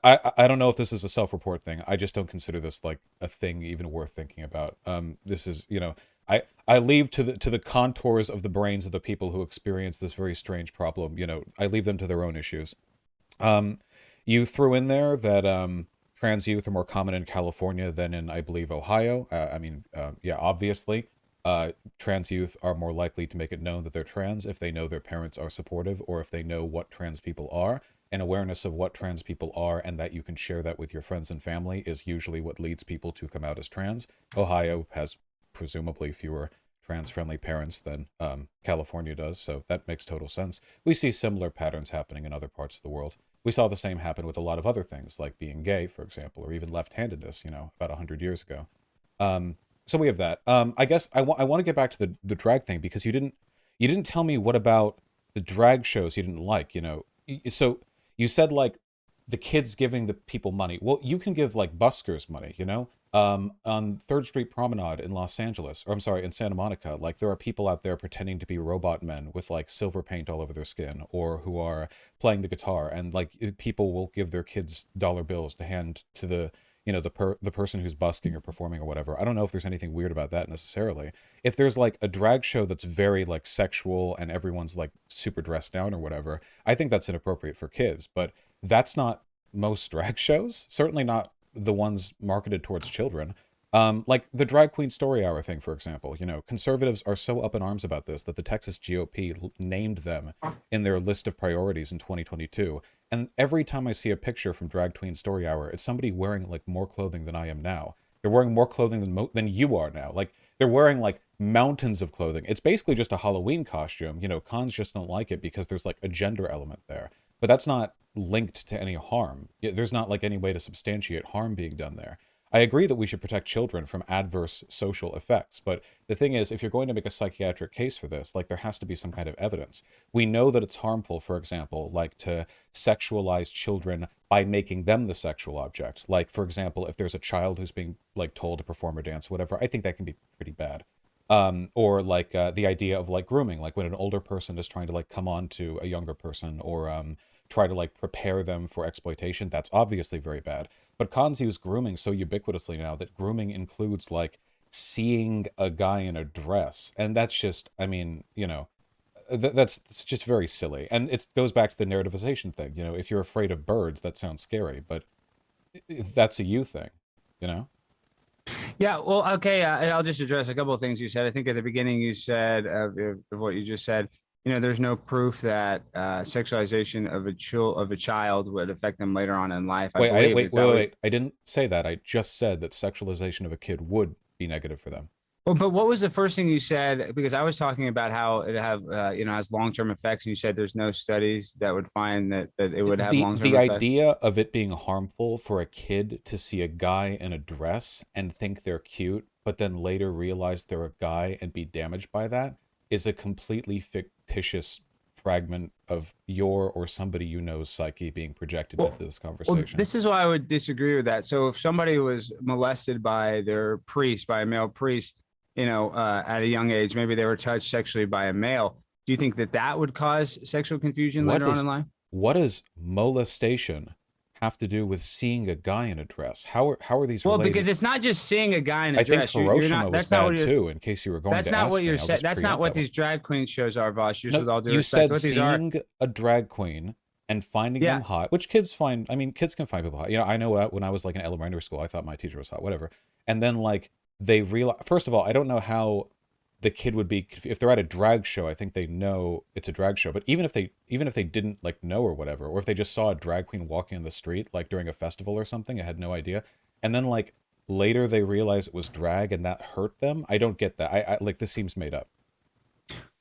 I don't know if this is a self-report thing. I just don't consider this like a thing even worth thinking about. This is, you know, I leave to the contours of the brains of the people who experience this very strange problem. You know, I leave them to their own issues. You threw in there that trans youth are more common in California than in, I believe, Ohio. Yeah, obviously. Trans youth are more likely to make it known that they're trans if they know their parents are supportive, or if they know what trans people are. And awareness of what trans people are and that you can share that with your friends and family is usually what leads people to come out as trans. Ohio has presumably fewer trans-friendly parents than California does, so that makes total sense. We see similar patterns happening in other parts of the world. We saw the same happen with a lot of other things, like being gay, for example, or even left-handedness, you know, about 100 years ago. So we have that. I guess I want to get back to the drag thing, because you didn't tell me what about the drag shows you didn't like, you know. So you said like the kids giving the people money. Well, you can give like buskers money, you know. On 3rd Street Promenade in Los Angeles, or I'm sorry, in Santa Monica, like there are people out there pretending to be robot men with like silver paint all over their skin, or who are playing the guitar, and like people will give their kids dollar bills to hand to the, you know, the person who's busking or performing or whatever. I don't know if there's anything weird about that necessarily. If there's like a drag show that's very like sexual and everyone's like super dressed down or whatever, I think that's inappropriate for kids. But that's not most drag shows. Certainly not the ones marketed towards children. Like the Drag Queen Story Hour thing, for example. You know, conservatives are so up in arms about this that the Texas GOP named them in their list of priorities in 2022. And every time I see a picture from Drag Queen Story Hour, it's somebody wearing like more clothing than I am now. They're wearing more clothing than you are now. Like they're wearing like mountains of clothing. It's basically just a Halloween costume. You know, cons just don't like it because there's like a gender element there. But that's not linked to any harm. There's not like any way to substantiate harm being done there. I agree that we should protect children from adverse social effects, but the thing is, if you're going to make a psychiatric case for this, like there has to be some kind of evidence. We know that it's harmful, for example, like to sexualize children by making them the sexual object. Like, for example, if there's a child who's being like told to perform or dance, whatever, I think that can be pretty bad. Or like the idea of like grooming, like when an older person is trying to like come on to a younger person, or try to like prepare them for exploitation, that's obviously very bad. But cons use grooming so ubiquitously now that grooming includes like seeing a guy in a dress, and that's just, I mean, you know, that's just very silly. And it goes back to the narrativization thing. You know, if you're afraid of birds, that sounds scary, but that's a you thing, you know. Yeah, well, okay, I'll just address a couple of things you said. I think at the beginning you said of what you just said, you know, there's no proof that sexualization of a child would affect them later on in life. Wait. I didn't say that. I just said that sexualization of a kid would be negative for them. Well, but what was the first thing you said? Because I was talking about how it have has long term effects, and you said there's no studies that would find that it would have the long term the effects. idea of it being harmful for a kid to see a guy in a dress and think they're cute, but then later realize they're a guy and be damaged by that is a completely fictitious fragment of your or somebody you know's psyche being projected Well, into this well, conversation. this is why I would disagree with that. So if somebody was molested by their priest, by a male priest, at a young age, maybe they were touched sexually by a male. Do you think that that would cause sexual confusion What later on is in life? what does molestation have to do with seeing a guy in a dress? How are these Well, related? because it's not just seeing a guy in a I think dress. You're Hiroshima not. was That's not what bad you're. too. In case you were going That's to not ask what me, you're I'll saying. just That's not preempt what that one. these drag queen shows are, boss. Just with No, all due you respect, said what these are. seeing a drag queen and finding Yeah, them hot, which kids find. I mean, kids can find people hot. I know when I was like in elementary school, I thought my teacher was hot, whatever. And then like they realize. First of all, I don't know how the kid would be if they're at a drag show. I think they know it's a drag show. But even if they didn't like know or whatever, or if they just saw a drag queen walking in the street like during a festival or something, I had no idea. And then like later they realize it was drag and that hurt them. I don't get that. I like this seems made up.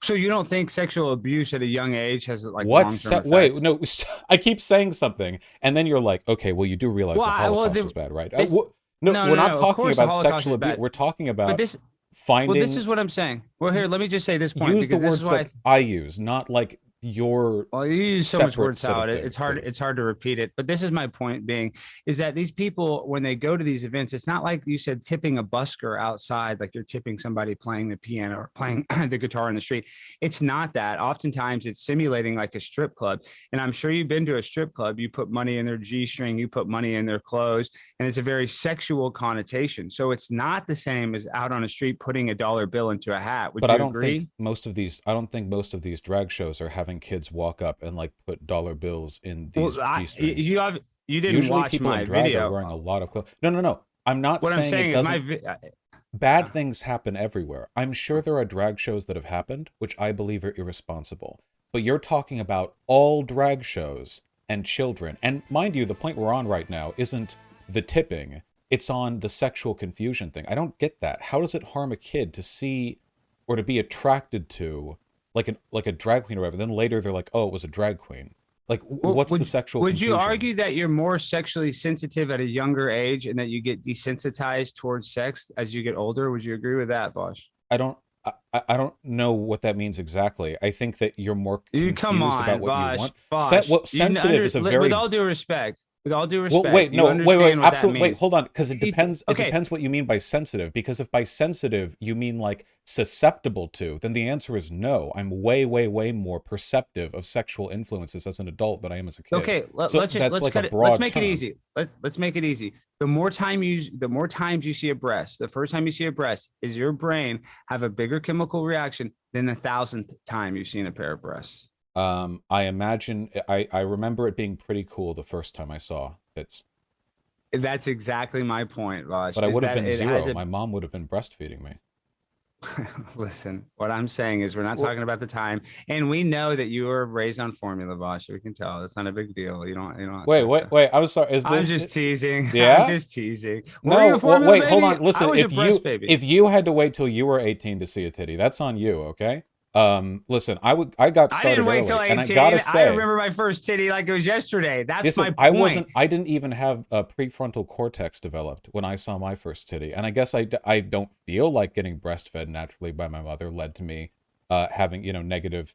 so you don't think sexual abuse at a young age has like What? long term Wait, effects? no. I keep saying something, and then you're like, okay, well, you do realize Well, the well, Holocaust was bad, right? this No, no, we're no, not no. Of talking course, the about Holocaust sexual is abuse. bad, We're talking but about this finding. is what I'm saying. Well, here, let me just say this point Use the because this is words why. that I use, not like your Well, you use so much separate word set of salad. things, It's hard. please. It's hard to repeat it. But this is my point being, is that these people, when they go to these events, it's not like you said tipping a busker outside, like you're tipping somebody playing the piano or playing the guitar in the street. It's not that. Oftentimes, it's simulating like a strip club. And I'm sure you've been to a strip club. You put money in their G-string. You put money in their clothes, and it's a very sexual connotation. So it's not the same as out on a street putting a dollar bill into a hat. Would But I you don't think agree? I don't think most of these drag shows are having kids walk up and like put dollar bills in Well, these G-strings. you didn't Usually watch people in my drag are video. wearing a lot of clothes. No, no, no. I'm not What I'm saying it saying is doesn't. Bad things happen everywhere. I'm sure there are drag shows that have happened, which I believe are irresponsible. But you're talking about all drag shows and children. And mind you, the point we're on right now isn't the tipping. It's on the sexual confusion thing. I don't get that. How does it harm a kid to see or to be attracted to like a drag queen or whatever? Then later they're like, oh, it was a drag queen. Like, Well, what's the sexual would you confusion? argue that you're more sexually sensitive at a younger age and that you get desensitized towards sex as you get older? Would you agree with that, Bosch? I don't I don't know what that means exactly. I think that you're more You come confused about on, what you Bosch. want. Bosch. Well, sensitive is a very with all due respect, well, wait, you no, understand what that absolutely, wait, means. hold on, because it He's- depends. It okay, depends what you mean by sensitive. Because if by sensitive you mean like susceptible to, then the answer is no. I'm way, way, way more perceptive of sexual influences as an adult than I am as a kid. okay. So Let's just that's let's like cut a it. Let's broad make it term. easy. Let's make it easy. The more times you see a breast, the first time you see a breast, is your brain have a bigger chemical reaction than the thousandth time you've seen a pair of breasts. I imagine I remember it being pretty cool the first time I saw it, That's exactly my point, Raj. but I Is would have that been it has zero. a My mom would have been breastfeeding me. listen, what I'm saying is we're not Well, talking about the time. And we know that you were raised on formula, Bosch. We can tell. That's not a big deal. You don't have wait, to- wait, wait. I'm sorry. Is I'm this? just teasing. Yeah? I'm just teasing. Were No, you a well, formula wait, hold baby? on. Listen, I was if a breast you baby. if you had to wait till you were 18 to see a titty, that's on you, okay? Listen, I got I started didn't wait till early, and 18. I gotta I say, remember my first titty like it was yesterday. That's listen, my point. I didn't even have a prefrontal cortex developed when I saw my first titty, and I guess I don't feel like getting breastfed naturally by my mother led to me having negative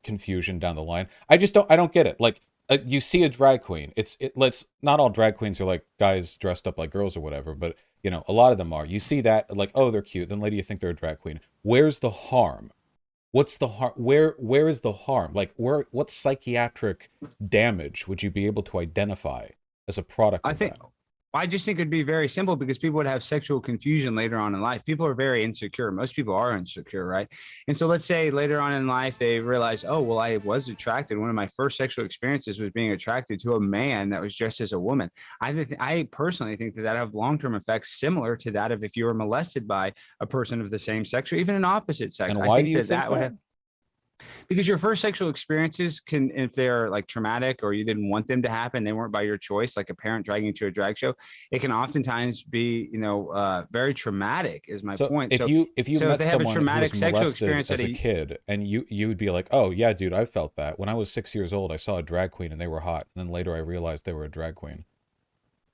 confusion down the line. I don't get it. Like you see a drag queen, let's not all drag queens are like guys dressed up like girls or whatever, but a lot of them are. You see that like, oh, they're cute, then later you think they're a drag queen. Where's the harm? What's the harm? Where is the harm? Like what psychiatric damage would you be able to identify as a product I of think that? I just think it'd be very simple because people would have sexual confusion later on in life. People are very insecure. Most people are insecure, right? And so let's say later on in life they realize, oh, well, I was attracted. One of my first sexual experiences was being attracted to a man that was dressed as a woman. I personally think that have long-term effects similar to that of if you were molested by a person of the same sex or even an opposite sex. And I why think do you that think that would that? have Because your first sexual experiences can, if they're like traumatic or you didn't want them to happen, they weren't by your choice, like a parent dragging you to a drag show, it can oftentimes be, very traumatic is my point. If So you so met if they have a someone who traumatic was sexual molested experience as at a kid, and you would be like, oh yeah, dude, I felt that. When I was 6 years old, I saw a drag queen and they were hot. And then later I realized they were a drag queen.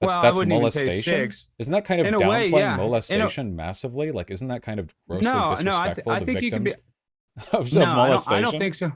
well, I That's wouldn't even say molestation. 6. Isn't that kind of In a way, downplaying yeah. molestation massively? Like, isn't that kind of grossly No, I disrespectful to think you could be. victims of No, molestation? I don't think so.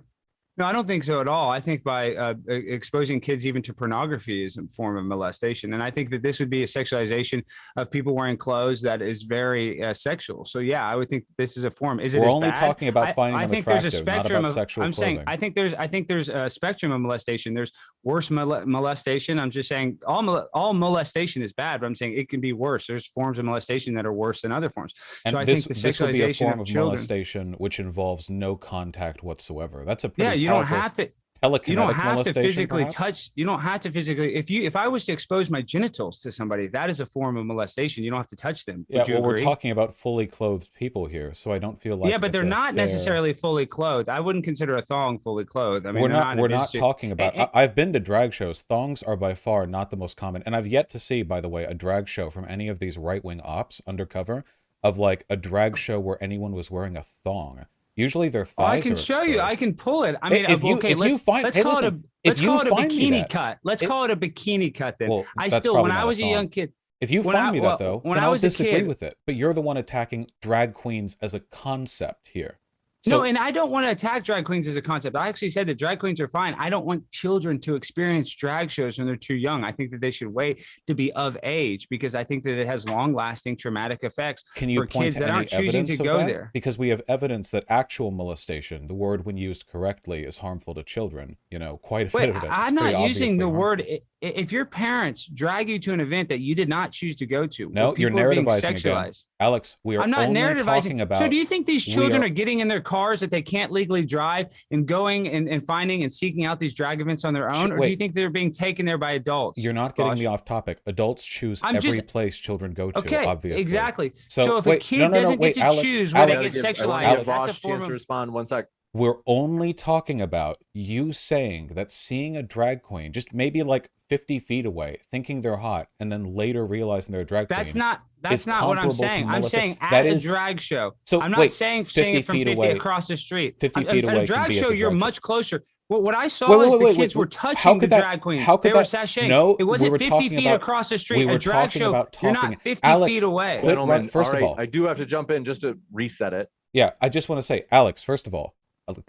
No, I don't think so at all. I think by exposing kids even to pornography is a form of molestation. And I think that this would be a sexualization of people wearing clothes that is very sexual. So, yeah, I would think this is a form. Is it We're as only bad? talking about finding I them think there's a attractive, not spectrum about of, sexual I'm saying, clothing. I think there's a spectrum of molestation. There's worse molestation. I'm just saying all molestation is bad, but I'm saying it can be worse. There's forms of molestation that are worse than other forms. And So I this, think the this would be a sexualization form of of children. molestation which involves no contact whatsoever. That's a pretty Yeah, you don't powerful have to. telekinetic You don't have to molestation, physically perhaps? touch. You don't have to physically. If I was to expose my genitals to somebody, that is a form of molestation. You don't have to touch them. Yeah, Would you well, we're agree? talking about fully clothed people here, so I don't feel like Yeah, but it's they're a not fair- necessarily fully clothed. I wouldn't consider a thong fully clothed. I mean, we're they're not. in a We're not business suit. talking about. And- I've been to drag shows. Thongs are by far not the most common, and I've yet to see, by the way, a drag show from any of these right-wing ops undercover of like a drag show where anyone was wearing a thong. Usually their thighs. Oh, I can are show you. I exposed. can pull it. I Hey, mean, if you- okay, if you let's find- let's hey, call listen, it if you a find me bikini that- cut. Let's it- call it a bikini cut then. Well, I that's still, probably when I not a was a young thong. kid, If you when find I- me well, that though, when then I I'll was a disagree kid- with it. But you're the one attacking drag queens as a concept here. no, and I don't want to attack drag queens as a concept. I actually said that drag queens are fine. I don't want children to experience drag shows when they're too young. I think that they should wait to be of age because I think that it has long-lasting traumatic effects Can you for point kids to that any aren't choosing evidence to of go that? there. Because we have evidence that actual molestation, the word when used correctly, is harmful to children. You know, quite a Wait, bit of it. I'm It's not pretty using the obviously word. harmful. If your parents drag you to an event that you did not choose to go to, No, where you're people are being narrativizing again. sexualized. Alex, we are I'm not only narrativizing. talking about. So do you think these we children are- are getting in their cars that they can't legally drive and going and finding and seeking out these drag events on their own? Or do you wait. think they're being taken there by adults? You're not getting Bosh? me off topic. Adults choose I'm every just- place children go to, Okay, obviously. exactly. So, So if wait, a kid no, doesn't wait, get to Alex, choose where Alex, they get I sexualized, want to give that's a Vosh form chance to of. respond. One sec. We're only talking about you saying that seeing a drag queen, just maybe like 50 feet away, thinking they're hot, and then later realizing they're a drag That's queen. not. That's is not what I'm comparable to saying. I'm molestation. saying at That a is- drag show. So, I'm not wait, saying 50 seeing it from feet 50 away- across the street. 50 At feet away a can drag be at show, the you're drag show. much closer. Well, what I saw Wait, is wait, the wait, kids wait. were How touching the could that- drag queens. how could They were that- sashaying. No, it we wasn't were 50 talking feet about- across the street. we were A drag talking show, about you're talking- not 50 Alex, feet away. quit Gentlemen, run- first all of right, all- I do have to jump in just to reset it. Yeah, I just want to say, Alex, first of all,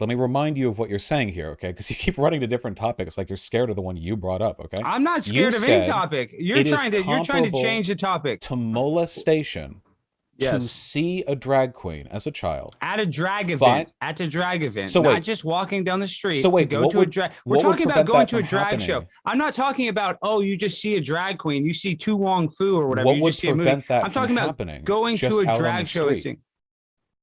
let me remind you of what you're saying here, okay? Because you keep running to different topics like you're scared of the one you brought up, okay? I'm not You scared of any said topic. You're it is trying to comparable change the topic. To molestation, to Yes. see a drag queen as a child. At a drag Fine. event, at a drag event, So not wait. just walking down the street So wait, to go what to would- a drag. We're what would talking about prevent going that to a from drag show. happening? I'm not talking about, oh, you just see a drag queen, you see Tu Wong Fu or whatever. What you would just see a movie. prevent that I'm from talking about happening? going just to a out on drag the show. And street? seeing,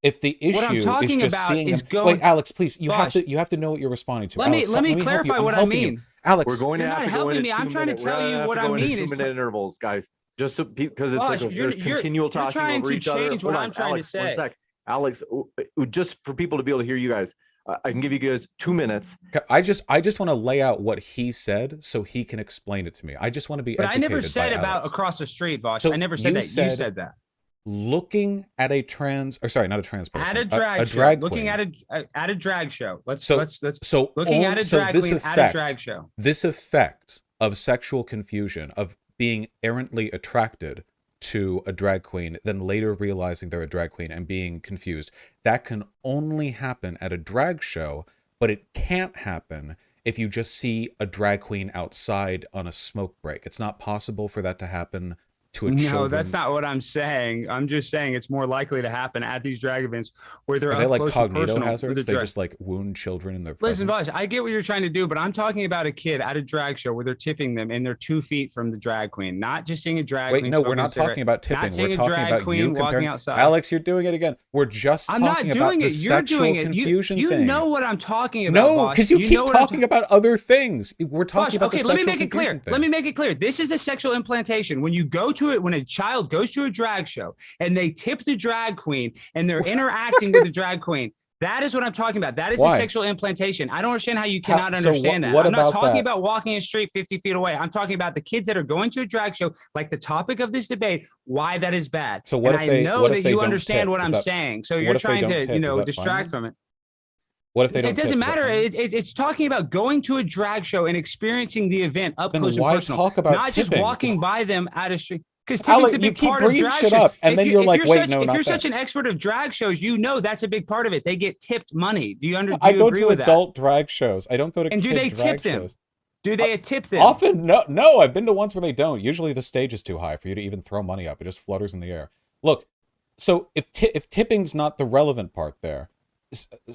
If the issue What I'm talking is just about seeing is them, going- wait, Alex, please, you have Bosh. to know what you're responding to. Let me Alex, let me help you. clarify I'm what I helping you. mean. Alex, We're going to You're have not to go helping into me. I'm 2 trying to minute- tell we're you gonna have what to I go into mean is 2 minute intervals, guys. Just so because it's Bosh, like you're- there's you're- continual you're talking trying over to each other. change what Hold I'm on, trying to Alex, one say. sec. Alex, just for people to be able to hear you guys, I can give you guys 2 minutes. I just want to lay out what he said so he can explain it to me. I just want to be But I educated never said by about Alex. across the street, Vosh. So I never said you that. You said- said that. Looking at a trans, or sorry, not a trans person, At a drag show. drag Looking queen. at a drag show. Let's So- let's So looking at a so drag this queen effect, at a drag show. This effect of sexual confusion, of being errantly attracted to a drag queen, then later realizing they're a drag queen and being confused, that can only happen at a drag show, but it can't happen if you just see a drag queen outside on a smoke break. It's not possible for that to happen to a No, children. that's not what I'm saying. I'm just saying it's more likely to happen at these drag events where they're Are they up like close and cognito personal with hazards? the They drag. just like wound children in their Listen, presence? Vosh, I get what you're trying to do, but I'm talking about a kid at a drag show where they're tipping them and they're 2 feet from the drag queen, not just seeing a drag Wait, queen. no, we're smoking a not cigarette, talking about tipping. not seeing We're a talking drag about queen you walking comparing. outside. Alex, you're doing it again. We're just I'm talking not about doing the it. You're sexual doing it. confusion You thing. know what I'm talking about. No, Vosh. because you know keep what I'm talking about other things. We're talking Vosh, about okay, the let me sexual make it clear. confusion thing. Let me make it clear. This is a sexual implantation. When you go to it, when a child goes to a drag show and they tip the drag queen and they're interacting with the drag queen, That is what I'm talking about. That is Why? a sexual implantation. I don't understand how you cannot so understand that. what I'm not about talking that? about walking in the street 50 feet away. I'm talking about the kids that are going to a drag show, like the topic of this debate, why that is bad. So what and if they? I know What that if they you don't understand tip? what Is I'm that, saying. So what you're if they trying don't to, tip? Is that fine distract then? from it. What if they don't? It doesn't tip? Is that matter. fine? It's talking about going to a drag show and experiencing the event up Then close and why personal, talk about not just tipping? walking by them at a street. Because tipping's Alex, a you big keep part of bringing drag shit shows. up, and then you're like, "Wait, no, if not you're that." such an expert of drag shows, you know that's a big part of it. They get tipped money. Do you I do you go agree to with that? adult drag shows. I don't go to And do kid they drag tip them? shows. Do they tip them? Often, no, no. I've been to ones where they don't. Usually, the stage is too high for you to even throw money up. It just flutters in the air. Look, so if tipping's not the relevant part there,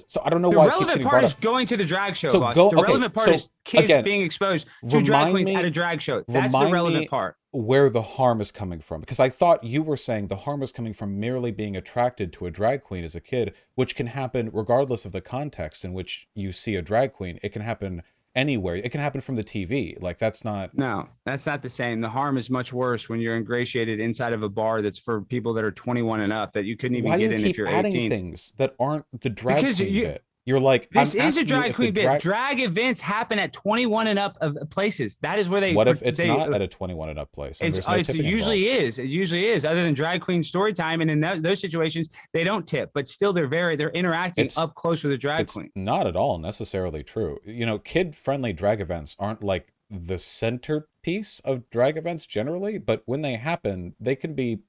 so I don't know The why it keeps relevant getting part brought is up. going to the drag show. So Boss. go- The okay, relevant part so is kids again, being exposed to drag remind queens me- at a drag show. That's the remind relevant me part. where the harm is coming from, because I thought you were saying the harm is coming from merely being attracted to a drag queen as a kid, which can happen regardless of the context in which you see a drag queen. It can happen anywhere. It can happen from the TV. Like, that's not. No, that's not the same. The harm is much worse when you're ingratiated inside of a bar that's for people that are 21 and up that you couldn't even Why do get you in keep if you're adding 18. thing that aren't the drag Because queen you- bit? You're like, This I'm is a asking you drag if the queen bit. Drag events happen at 21 and up of places. That is where they. What if it's they, not at a 21 and up place? And It's, there's no it tipping usually involved? is. It usually is. Other than drag queen story time, and in those situations, they don't tip, but still they're interacting It's- up close with a drag It's queen. not at all necessarily true. You know, kid-friendly drag events aren't like the centerpiece of drag events generally, but when they happen, they can be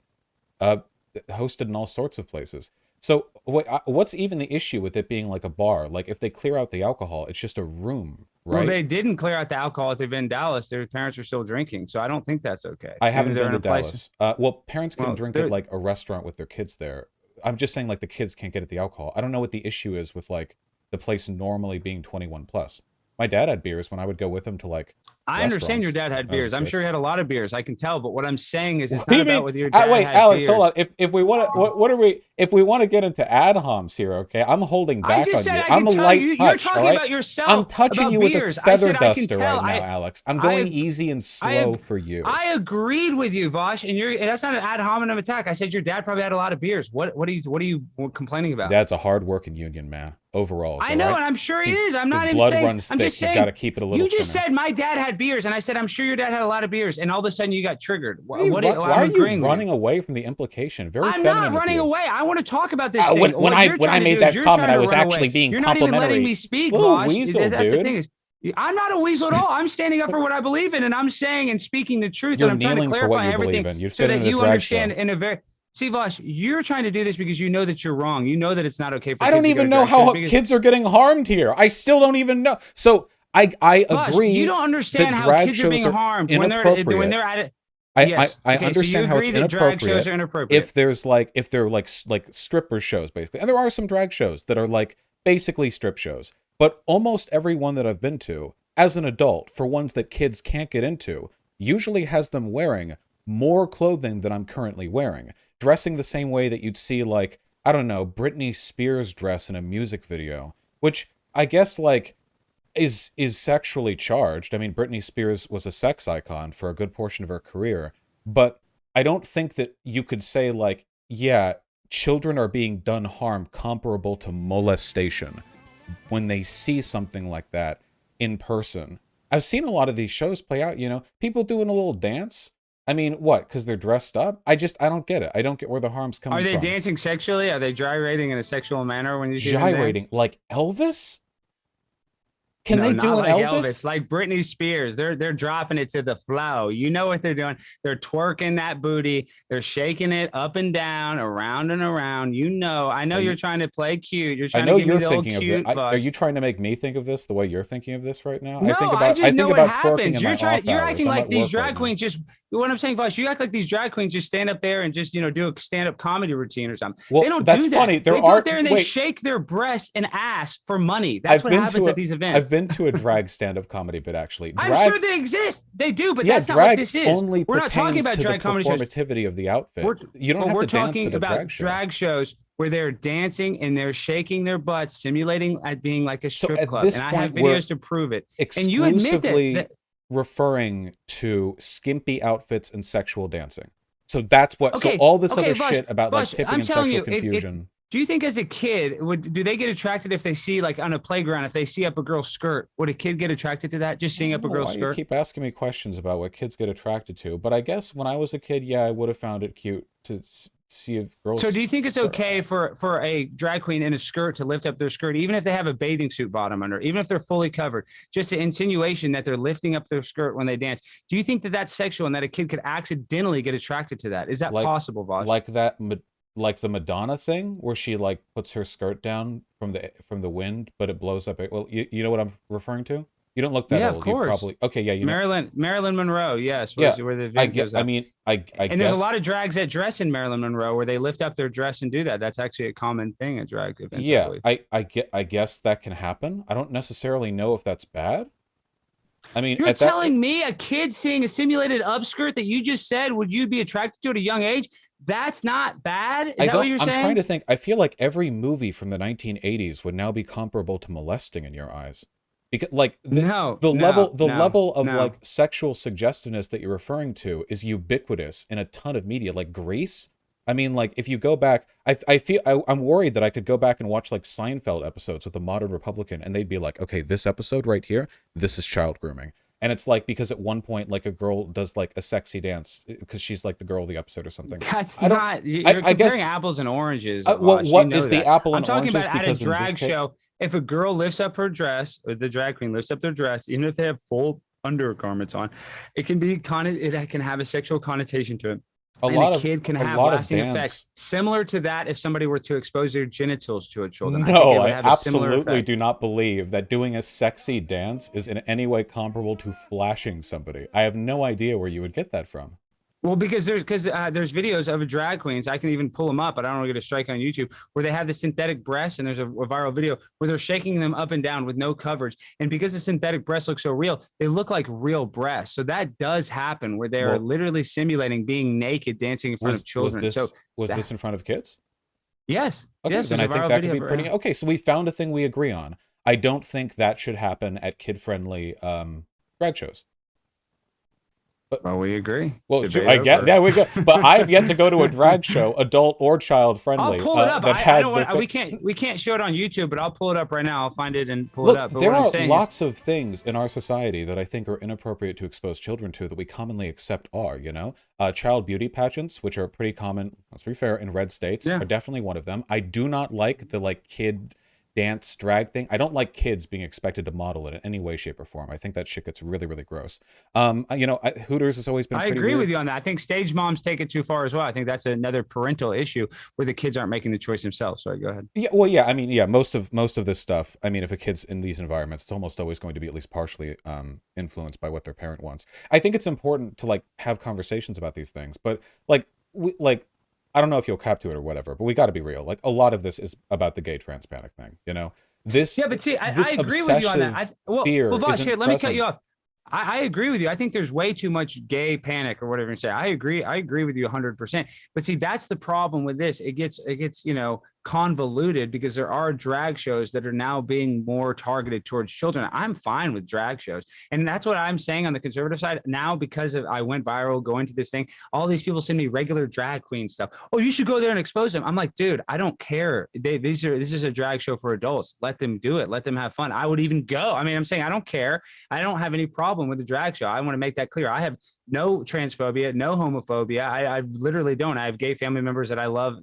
hosted in all sorts of places. So what's even the issue with it being like a bar? Like, if they clear out the alcohol, it's just a room, right? Well, they didn't clear out the alcohol if they've been in Dallas. Their parents are still drinking, so I don't think that's okay. I Maybe haven't they're been in to a place- Dallas. Well, parents can Well, drink they're- at like a restaurant with their kids there. I'm just saying, like, the kids can't get at the alcohol. I don't know what the issue is with like the place normally being 21 plus. My dad had beers when I would go with him to like. I understand your restaurants dad had when I was a beers. I'm kid. sure he had a lot of beers. I can tell, but what I'm saying is, it's What do not you about mean? whether your dad Wait, had Alex, beers. hold on. If we want to, what are we? If we want to get into ad homs here, okay? I'm holding back I just on said you. I can I'm a tell light you. You're touch, talking all right? about yourself. I'm touching about you beers. with a I feather said I can duster tell. right now, Alex. I'm going easy and slow for you. I agreed with you, Vosh, and that's not an ad hominem attack. I said your dad probably had a lot of beers. What are you complaining about? Dad's a hard-working union man overall. I so, know, right? and I'm sure he His- is. I'm his not even blood saying. runs I'm thick. just He's saying. got to keep it a little. You just thinner. said my dad had beers, and I said I'm sure your dad had a lot of beers, and all of a sudden you got triggered. Why are you running away from the implication? Very I'm feminine not of running you. away. I want to talk about this When- thing. when What I- you're when I trying to made do that is you're comment, trying I to was run actually away. being You're not even letting complimentary. me speak, Little Vosh. weasel, That's the dude. thing is, I'm not a weasel at all. I'm standing up for what I believe in, and I'm saying and speaking the truth, You're and I'm trying to kneeling for what clarify you everything believe in. You've so said that it in a you drag understand show. in a very. See, Vosh, you're trying to do this because you know that you're wrong. You know that it's not okay for I kids don't to go even to know drag shows how because- kids are getting harmed here. I still don't even know. So I Vosh, agree. you don't understand that how drag kids are being shows harmed when they're inappropriate. at it. I Yes. I Okay, understand so how you it's agree that drag shows inappropriate are inappropriate. if there's like stripper shows basically, and there are some drag shows that are like basically strip shows, but almost every one that I've been to as an adult, for ones that kids can't get into, usually has them wearing more clothing than I'm currently wearing, dressing the same way that you'd see like, I don't know, Britney Spears dress in a music video, which I guess like is sexually charged. I mean, Britney Spears was a sex icon for a good portion of her career, but I don't think that you could say like, yeah, children are being done harm comparable to molestation when they see something like that in person. I've seen a lot of these shows play out, you know, people doing a little dance. I mean, what? Because they're dressed up? I don't get it. I don't get where the harm's coming Are they from. dancing sexually? Are they gyrating in a sexual manner when you see them Gyrating dance? like Elvis? Can No, they not do an like Elvis? Like Britney Spears. They're dropping it to the flow. You know what they're doing. They're twerking that booty. They're shaking it up and down, around and around. You know, I know you're trying to play cute. You're I trying know to give you're me the old thinking of cute this. Are buzz. you trying to make me think of this the way you're thinking of this right now? No, I just think know about what twerking happens. in You're my trying. off You're hours. acting I'm like at these work drag right now. queens just. What I'm saying, Vosh, you act like these drag queens just stand up there and just do a stand-up comedy routine or something. Well, They don't that's do that. funny. There they go are- out there and they wait. shake their breasts and ass for money. That's I've what been happens to at these events. I've been to a drag stand-up comedy bit actually. I'm Drag, sure they exist. They do, but yeah, that's not what drag this is. only We're not talking pertains about to drag the comedy shows. performativity of the outfit. We're- You don't But have we're to dance talking at a about drag show. drag shows where they're dancing and they're shaking their butts, simulating at being like a So strip at club. this And I have point, we're videos to prove it. And exclusively you admit that referring to skimpy outfits and sexual dancing. So that's what. Okay, so all this okay, other Vosh, shit about like Vosh, tipping I'm and telling sexual you, if- confusion. Do you think as a kid, do they get attracted if they see like on a playground, if they see up a girl's skirt, would a kid get attracted to that? Just seeing up a girl's Why you skirt? keep asking me questions about what kids get attracted to? But I guess when I was a kid, yeah, I would have found it cute to see a girl's. So do you think it's skirt. okay for a drag queen in a skirt to lift up their skirt, even if they have a bathing suit bottom under, even if they're fully covered, just an insinuation that they're lifting up their skirt when they dance? Do you think that that's sexual and that a kid could accidentally get attracted to that? Is that possible, Vosh? Like that, like the Madonna thing where she like puts her skirt down from the wind, but it blows up. Well, you know what I'm referring to? You don't look that old. Of course. You probably okay. Yeah, you know. Marilyn Monroe. Yes. Yeah, Where the I vid get. goes I up. mean, I And guess. there's a lot of drags that dress in Marilyn Monroe where they lift up their dress and do that. That's actually a common thing at drag events. Yeah, I guess that can happen. I don't necessarily know if that's bad. I mean, You're telling me a kid seeing a simulated upskirt that you just said would you be attracted to at a young age? That's not bad. Is that what you're saying? I'm trying to think. I feel like every movie from the 1980s would now be comparable to molesting in your eyes. Because like the level of like sexual suggestiveness that you're referring to is ubiquitous in a ton of media, like Grease. I mean, like if you go back, I'm worried that I could go back and watch like Seinfeld episodes with a modern Republican, and they'd be like, okay, this episode right here, this is child grooming. And it's like because at one point, like a girl does like a sexy dance because she's like the girl of the episode or something. That's not. You're comparing apples and oranges. Well, what is the apple and oranges? I'm talking about at a because drag show. If a girl lifts up her dress, or the drag queen lifts up their dress, even if they have full undergarments on, it can be it can have a sexual connotation to it. A kid can have lasting effects similar to that if somebody were to expose their genitals to a child. No, I absolutely do not believe that doing a sexy dance is in any way comparable to flashing somebody. I have no idea where you would get that from. Well, because there's videos of drag queens. I can even pull them up. I don't want to get a strike on YouTube where they have the synthetic breasts, and there's a viral video where they're shaking them up and down with no coverage. And because the synthetic breasts look so real, they look like real breasts. So that does happen where they are literally simulating being naked, dancing in front of children. Was this in front of kids? Yes. Okay, yes. then I think that could be pretty. Okay, so we found a thing we agree on. I don't think that should happen at kid-friendly drag shows. Well, we agree. Well, I get there we go. But I've yet to go to a drag show, adult or child friendly. I'll pull it up. I don't want. We can't show it on YouTube, but I'll pull it up right now. I'll find it and pull it up. But there are lots of things in our society that I think are inappropriate to expose children to that we commonly accept are, child beauty pageants, which are pretty common. Let's be fair, in red states, are definitely one of them. I do not like the kid dance drag thing. I don't like kids being expected to model it in any way, shape, or form. I think that shit gets really, really gross. Hooters has always been. I agree with you on that. I think stage moms take it too far as well. I think that's another parental issue where the kids aren't making the choice themselves. Sorry, go ahead. Yeah, well, yeah. I mean, yeah. Most of this stuff. I mean, if a kid's in these environments, it's almost always going to be at least partially influenced by what their parent wants. I think it's important to have conversations about these things, but I don't know if you'll cap to it or whatever, but we got to be real. A lot of this is about the gay trans panic thing, This but see, I agree with you on that. Well, Vosh, here, let me cut you off. I agree with you. I think there's way too much gay panic or whatever you say. I agree with you 100%. But see, that's the problem with this. It gets convoluted because there are drag shows that are now being more targeted towards children. I'm fine with drag shows. And that's what I'm saying on the conservative side now, because I went viral going to this thing. All these people send me regular drag queen stuff. Oh, you should go there and expose them. I'm like, dude, I don't care. This is a drag show for adults. Let them do it. Let them have fun. I would even go. I mean, I'm saying I don't care. I don't have any problem with the drag show. I want to make that clear. I have no transphobia, no homophobia. I literally don't. I have gay family members that I love,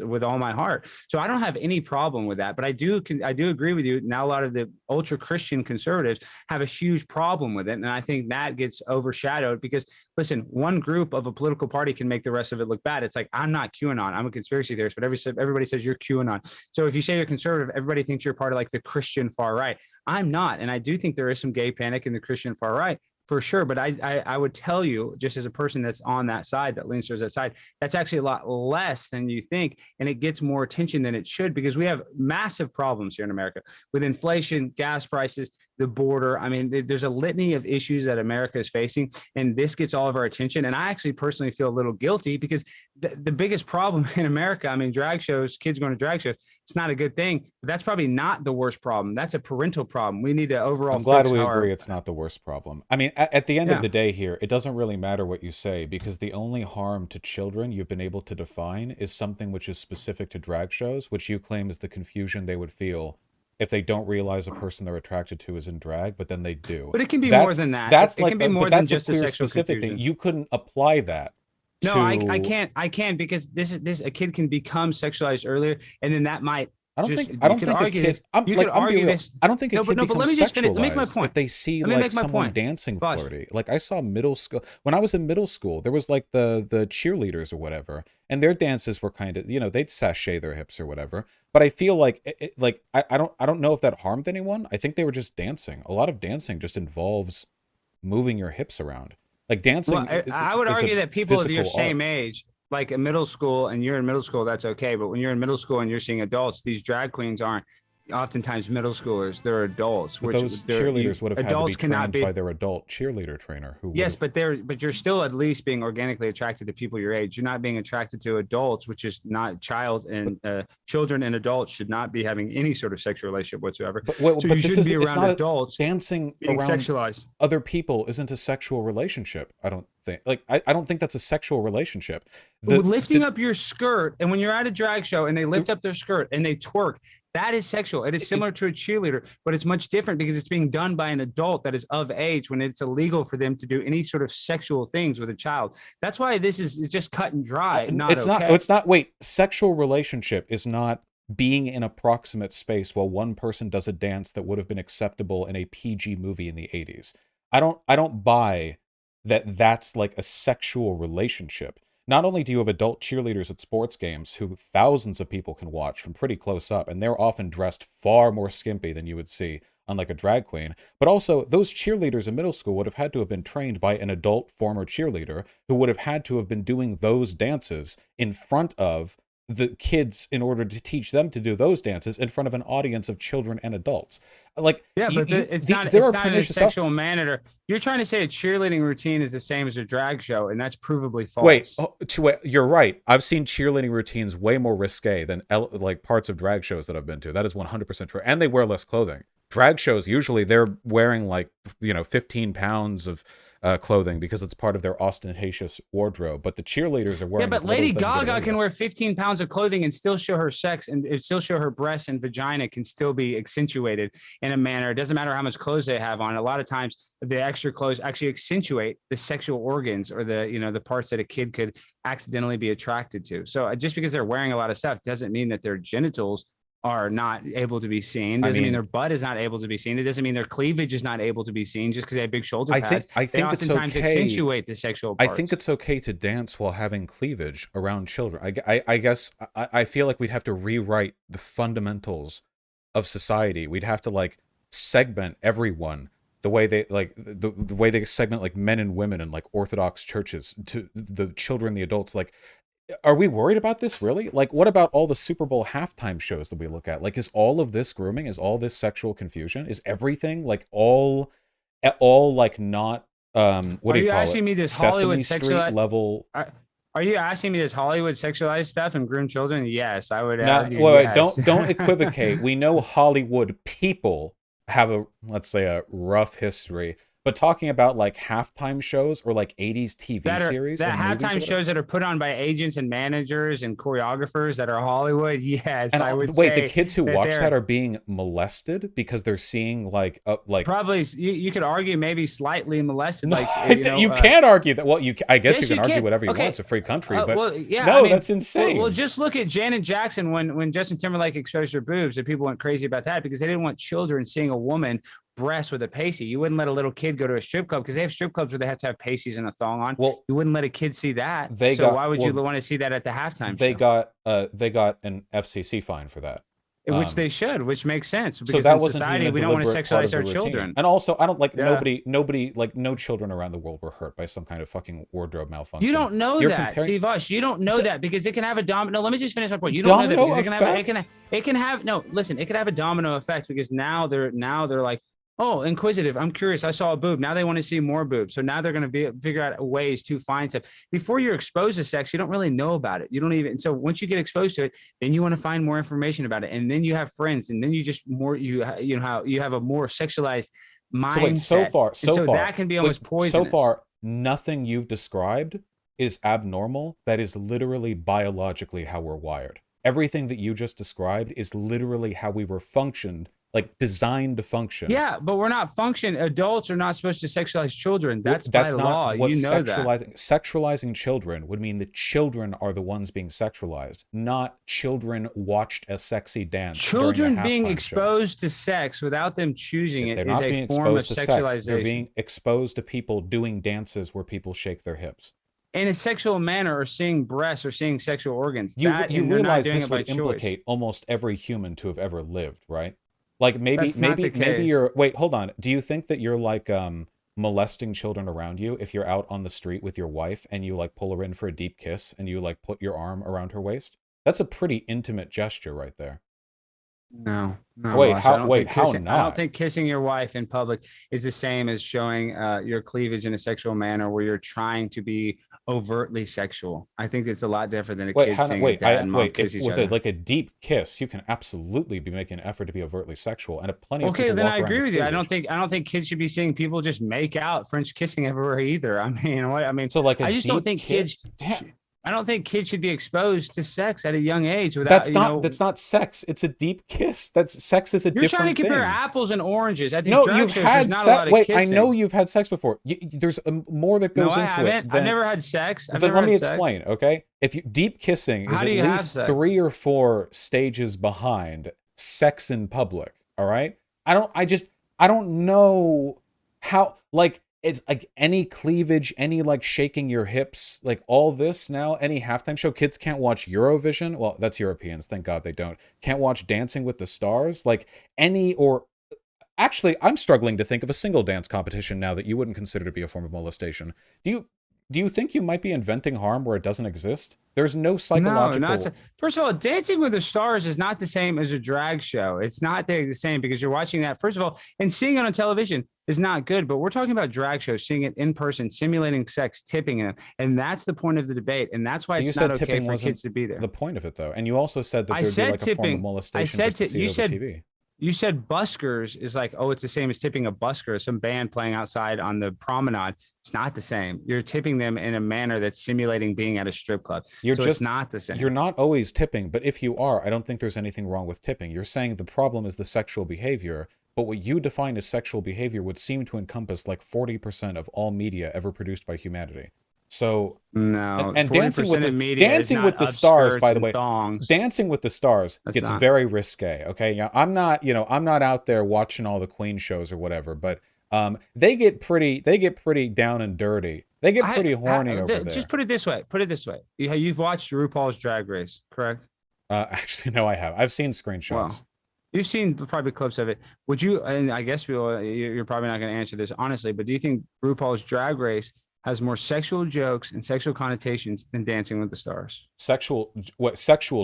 with all my heart. So I don't have any problem with that. But I do agree with you. Now, a lot of the ultra Christian conservatives have a huge problem with it. And I think that gets overshadowed because, listen, one group of a political party can make the rest of it look bad. It's like, I'm not QAnon. I'm a conspiracy theorist, but everybody says you're QAnon. So if you say you're conservative, everybody thinks you're part of the Christian far right. I'm not. And I do think there is some gay panic in the Christian far right. For sure. But I would tell you, just as a person that's on that side, that leans towards that side, that's actually a lot less than you think. And it gets more attention than it should because we have massive problems here in America with inflation, gas prices, the border. I mean, there's a litany of issues that America is facing, and this gets all of our attention. And I actually personally feel a little guilty because the biggest problem in America, I mean, drag shows, kids going to drag shows, it's not a good thing. But that's probably not the worst problem. That's a parental problem. We need to overall. I'm glad fix we how agree it's not the worst problem. I mean, at the end of the day here, it doesn't really matter what you say, because the only harm to children you've been able to define is something which is specific to drag shows, which you claim is the confusion they would feel if they don't realize a person they're attracted to is in drag, but then they do. But it can be more than that. That's it like can be more than that's just a clear sexual specific confusion. thing. You couldn't apply that. No, I can't. I can, because this a kid can become sexualized earlier, and then that might. I don't just, think a kid. I don't think a kid becomes let me just finish. sexualized Let me make my point. if they see Let me like make my someone point. dancing Bosh. flirty. Like I saw middle school when I was in middle school, there was like the cheerleaders or whatever, and their dances were kind of, you know, they'd sashay their hips or whatever. But I feel like I don't know if that harmed anyone. I think they were just dancing. A lot of dancing just involves moving your hips around. Like dancing. Well, I would is a argue that people of your physical same art. age, like in middle school, and you're in middle school, that's okay. But when you're in middle school and you're seeing adults, these drag queens aren't oftentimes middle schoolers. They're adults. But those cheerleaders would have had to be trained by their adult cheerleader trainer. Who yes, but you're still at least being organically attracted to people your age. You're not being attracted to adults, which is not children and adults should not be having any sort of sexual relationship whatsoever. So you shouldn't be around adults dancing being around sexualized. Other people isn't a sexual relationship. I don't think. Like I don't think that's a sexual relationship. Lifting up your skirt, and when you're at a drag show and they lift up their skirt and they twerk, that is sexual. It is similar to a cheerleader, but it's much different because it's being done by an adult that is of age, when it's illegal for them to do any sort of sexual things with a child. That's why this is just cut and dry. It's not. Wait, sexual relationship is not being in a proximate space while one person does a dance that would have been acceptable in a PG movie in the 80s. I don't buy that that's like a sexual relationship. Not only do you have adult cheerleaders at sports games who thousands of people can watch from pretty close up, and they're often dressed far more skimpy than you would see on like a drag queen, but also those cheerleaders in middle school would have had to have been trained by an adult former cheerleader who would have had to have been doing those dances in front of the kids in order to teach them to do those dances in front of an audience of children and adults. Like, yeah, but it's not in a sexual manner. You're trying to say a cheerleading routine is the same as a drag show, and that's provably false. Wait, you're right. I've seen cheerleading routines way more risque than like parts of drag shows that I've been to. That is 100% true. And they wear less clothing. Drag shows, usually they're wearing like, 15 pounds of clothing because it's part of their ostentatious wardrobe. But the cheerleaders are wearing. Yeah, but Lady Gaga can wear 15 pounds of clothing and still show her sex, and still show her breasts and vagina can still be accentuated in a manner. It doesn't matter how much clothes they have on. A lot of times, the extra clothes actually accentuate the sexual organs or the parts that a kid could accidentally be attracted to. So just because they're wearing a lot of stuff doesn't mean that their genitals are not able to be seen. Doesn't mean their butt is not able to be seen. It doesn't mean their cleavage is not able to be seen just because they have big shoulder pads. I think it's okay. Accentuate the sexual parts. I think it's okay to dance while having cleavage around children. I guess I feel like we'd have to rewrite the fundamentals of society. We'd have to like segment everyone the way they like the way they segment like men and women in like Orthodox churches to the children, the adults. Like, are we worried about this really? Like, what about all the Super Bowl halftime shows that we look at? Like, is all of this grooming? Is all this sexual confusion? Is everything like all like not what do you call asking it? Me this Sesame Hollywood Street level? Are you asking me this Hollywood sexualized stuff and groom children? Yes, I would. Argue, yes. Don't equivocate. We know Hollywood people have let's say a rough history. But talking about like halftime shows or like 80s TV series, that halftime shows that are put on by agents and managers and choreographers that are Hollywood, yes, and I would wait, say the kids who watch that are being molested because they're seeing like probably you could argue maybe slightly molested. No, like you can't argue that. Well, I guess yes, you can argue whatever you want. It's a free country, but no, that's insane. Well, just look at Janet Jackson when Justin Timberlake exposed her boobs, and people went crazy about that because they didn't want children seeing a woman breast with a pasty. You wouldn't let a little kid go to a strip club because they have strip clubs where they have to have pasties and a thong on. Well, you wouldn't let a kid see that. Why would you want to see that at the halftime show? They got an FCC fine for that. Which they should, which makes sense because that in society we don't want to sexualize our children. And also, I don't like nobody like no children around the world were hurt by some kind of fucking wardrobe malfunction. You don't know that, see, Vosh. You don't know that because it can have a domino. Let me just finish my point. You don't know that because it can have a domino effect because now they're like Oh, inquisitive. I'm curious. I saw a boob. Now they want to see more boobs. So now they're going to figure out ways to find stuff. Before you're exposed to sex, you don't really know about it. You don't even. So once you get exposed to it, then you want to find more information about it, and then you have friends, and then you just you know how you have a more sexualized mindset. So wait, so far, that can be almost poisonous. So far, nothing you've described is abnormal. That is literally biologically how we're wired. Everything that you just described is literally how we were functioned, like designed to function. Yeah, but we're not adults are not supposed to sexualize children. That's by law. What you know that. Sexualizing children would mean that children are the ones being sexualized, not children watched a sexy dance. Children being exposed to sex without them choosing it is a form of sexualization. They're being exposed to people doing dances where people shake their hips in a sexual manner, or seeing breasts, or seeing sexual organs. You realize this would implicate almost every human to have ever lived, right? Like maybe you're, wait, hold on. Do you think that you're like molesting children around you if you're out on the street with your wife and you like pull her in for a deep kiss and you like put your arm around her waist? That's a pretty intimate gesture right there. No. Wait, how not? I don't think kissing your wife in public is the same as showing your cleavage in a sexual manner where you're trying to be overtly sexual. I think it's a lot different than a kid seeing dad and mom kiss each other. Like a deep kiss, you can absolutely be making an effort to be overtly sexual, and plenty of okay, then I agree with you. I don't think kids should be seeing people just make out French kissing everywhere either. I mean, so like I just don't think kids. I don't think kids should be exposed to sex at a young age without. That's not sex. It's a deep kiss. Sex is a different thing. You're trying to compare apples and oranges. I think no, you've had sex. Wait, I know you've had sex before. There's more that goes into it. I've never had sex. Let me explain, okay? Deep kissing is at least 3 or 4 stages behind sex in public. All right. I don't know how, like. It's like any cleavage, any like shaking your hips, like all this now, any halftime show. Kids can't watch Eurovision. Well, that's Europeans. Thank God they don't. Can't watch Dancing with the Stars. Like actually, I'm struggling to think of a single dance competition now that you wouldn't consider to be a form of molestation. Do you think you might be inventing harm where it doesn't exist? There's no psychological... No, first of all, Dancing with the Stars is not the same as a drag show. It's not the same because you're watching that, first of all, and seeing it on television is not good, but we're talking about drag shows, seeing it in person, simulating sex, tipping it, and that's the point of the debate, and that's why it's not okay for kids to be there. The point of it, though, and you also said that there'd be like a form of molestation just to see it over TV. You said buskers is like, oh, it's the same as tipping a busker, some band playing outside on the promenade. It's not the same. You're tipping them in a manner that's simulating being at a strip club. It's not the same. You're not always tipping, but if you are, I don't think there's anything wrong with tipping. You're saying the problem is the sexual behavior, but what you define as sexual behavior would seem to encompass like 40% of all media ever produced by humanity. So no, and Dancing with the Stars, by the way, Dancing with the Stars gets very risque. Okay, yeah, I'm not out there watching all the Queen shows or whatever, but they get pretty down and dirty. They get pretty horny over there. Just put it this way. You've watched RuPaul's Drag Race, correct? Actually, no, I have. I've seen screenshots. Well, you've seen probably clips of it. Would you? And I guess you're probably not going to answer this honestly, but do you think RuPaul's Drag Race has more sexual jokes and sexual connotations than Dancing with the Stars? Sexual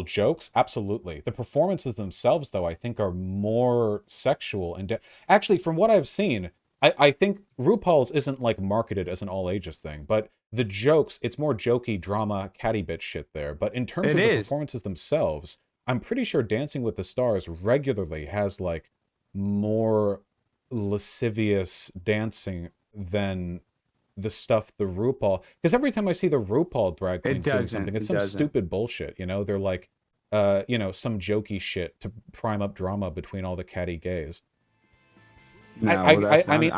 jokes? Absolutely. The performances themselves, though, I think are more sexual. And actually, from what I've seen, I think RuPaul's isn't like marketed as an all ages thing, but the jokes, it's more jokey drama, catty bit shit there. But in terms of the performances themselves, I'm pretty sure Dancing with the Stars regularly has like more lascivious dancing than the stuff the RuPaul, because every time I see the RuPaul drag queens doing something, it's some stupid bullshit, they're like some jokey shit to prime up drama between all the catty gays. No, I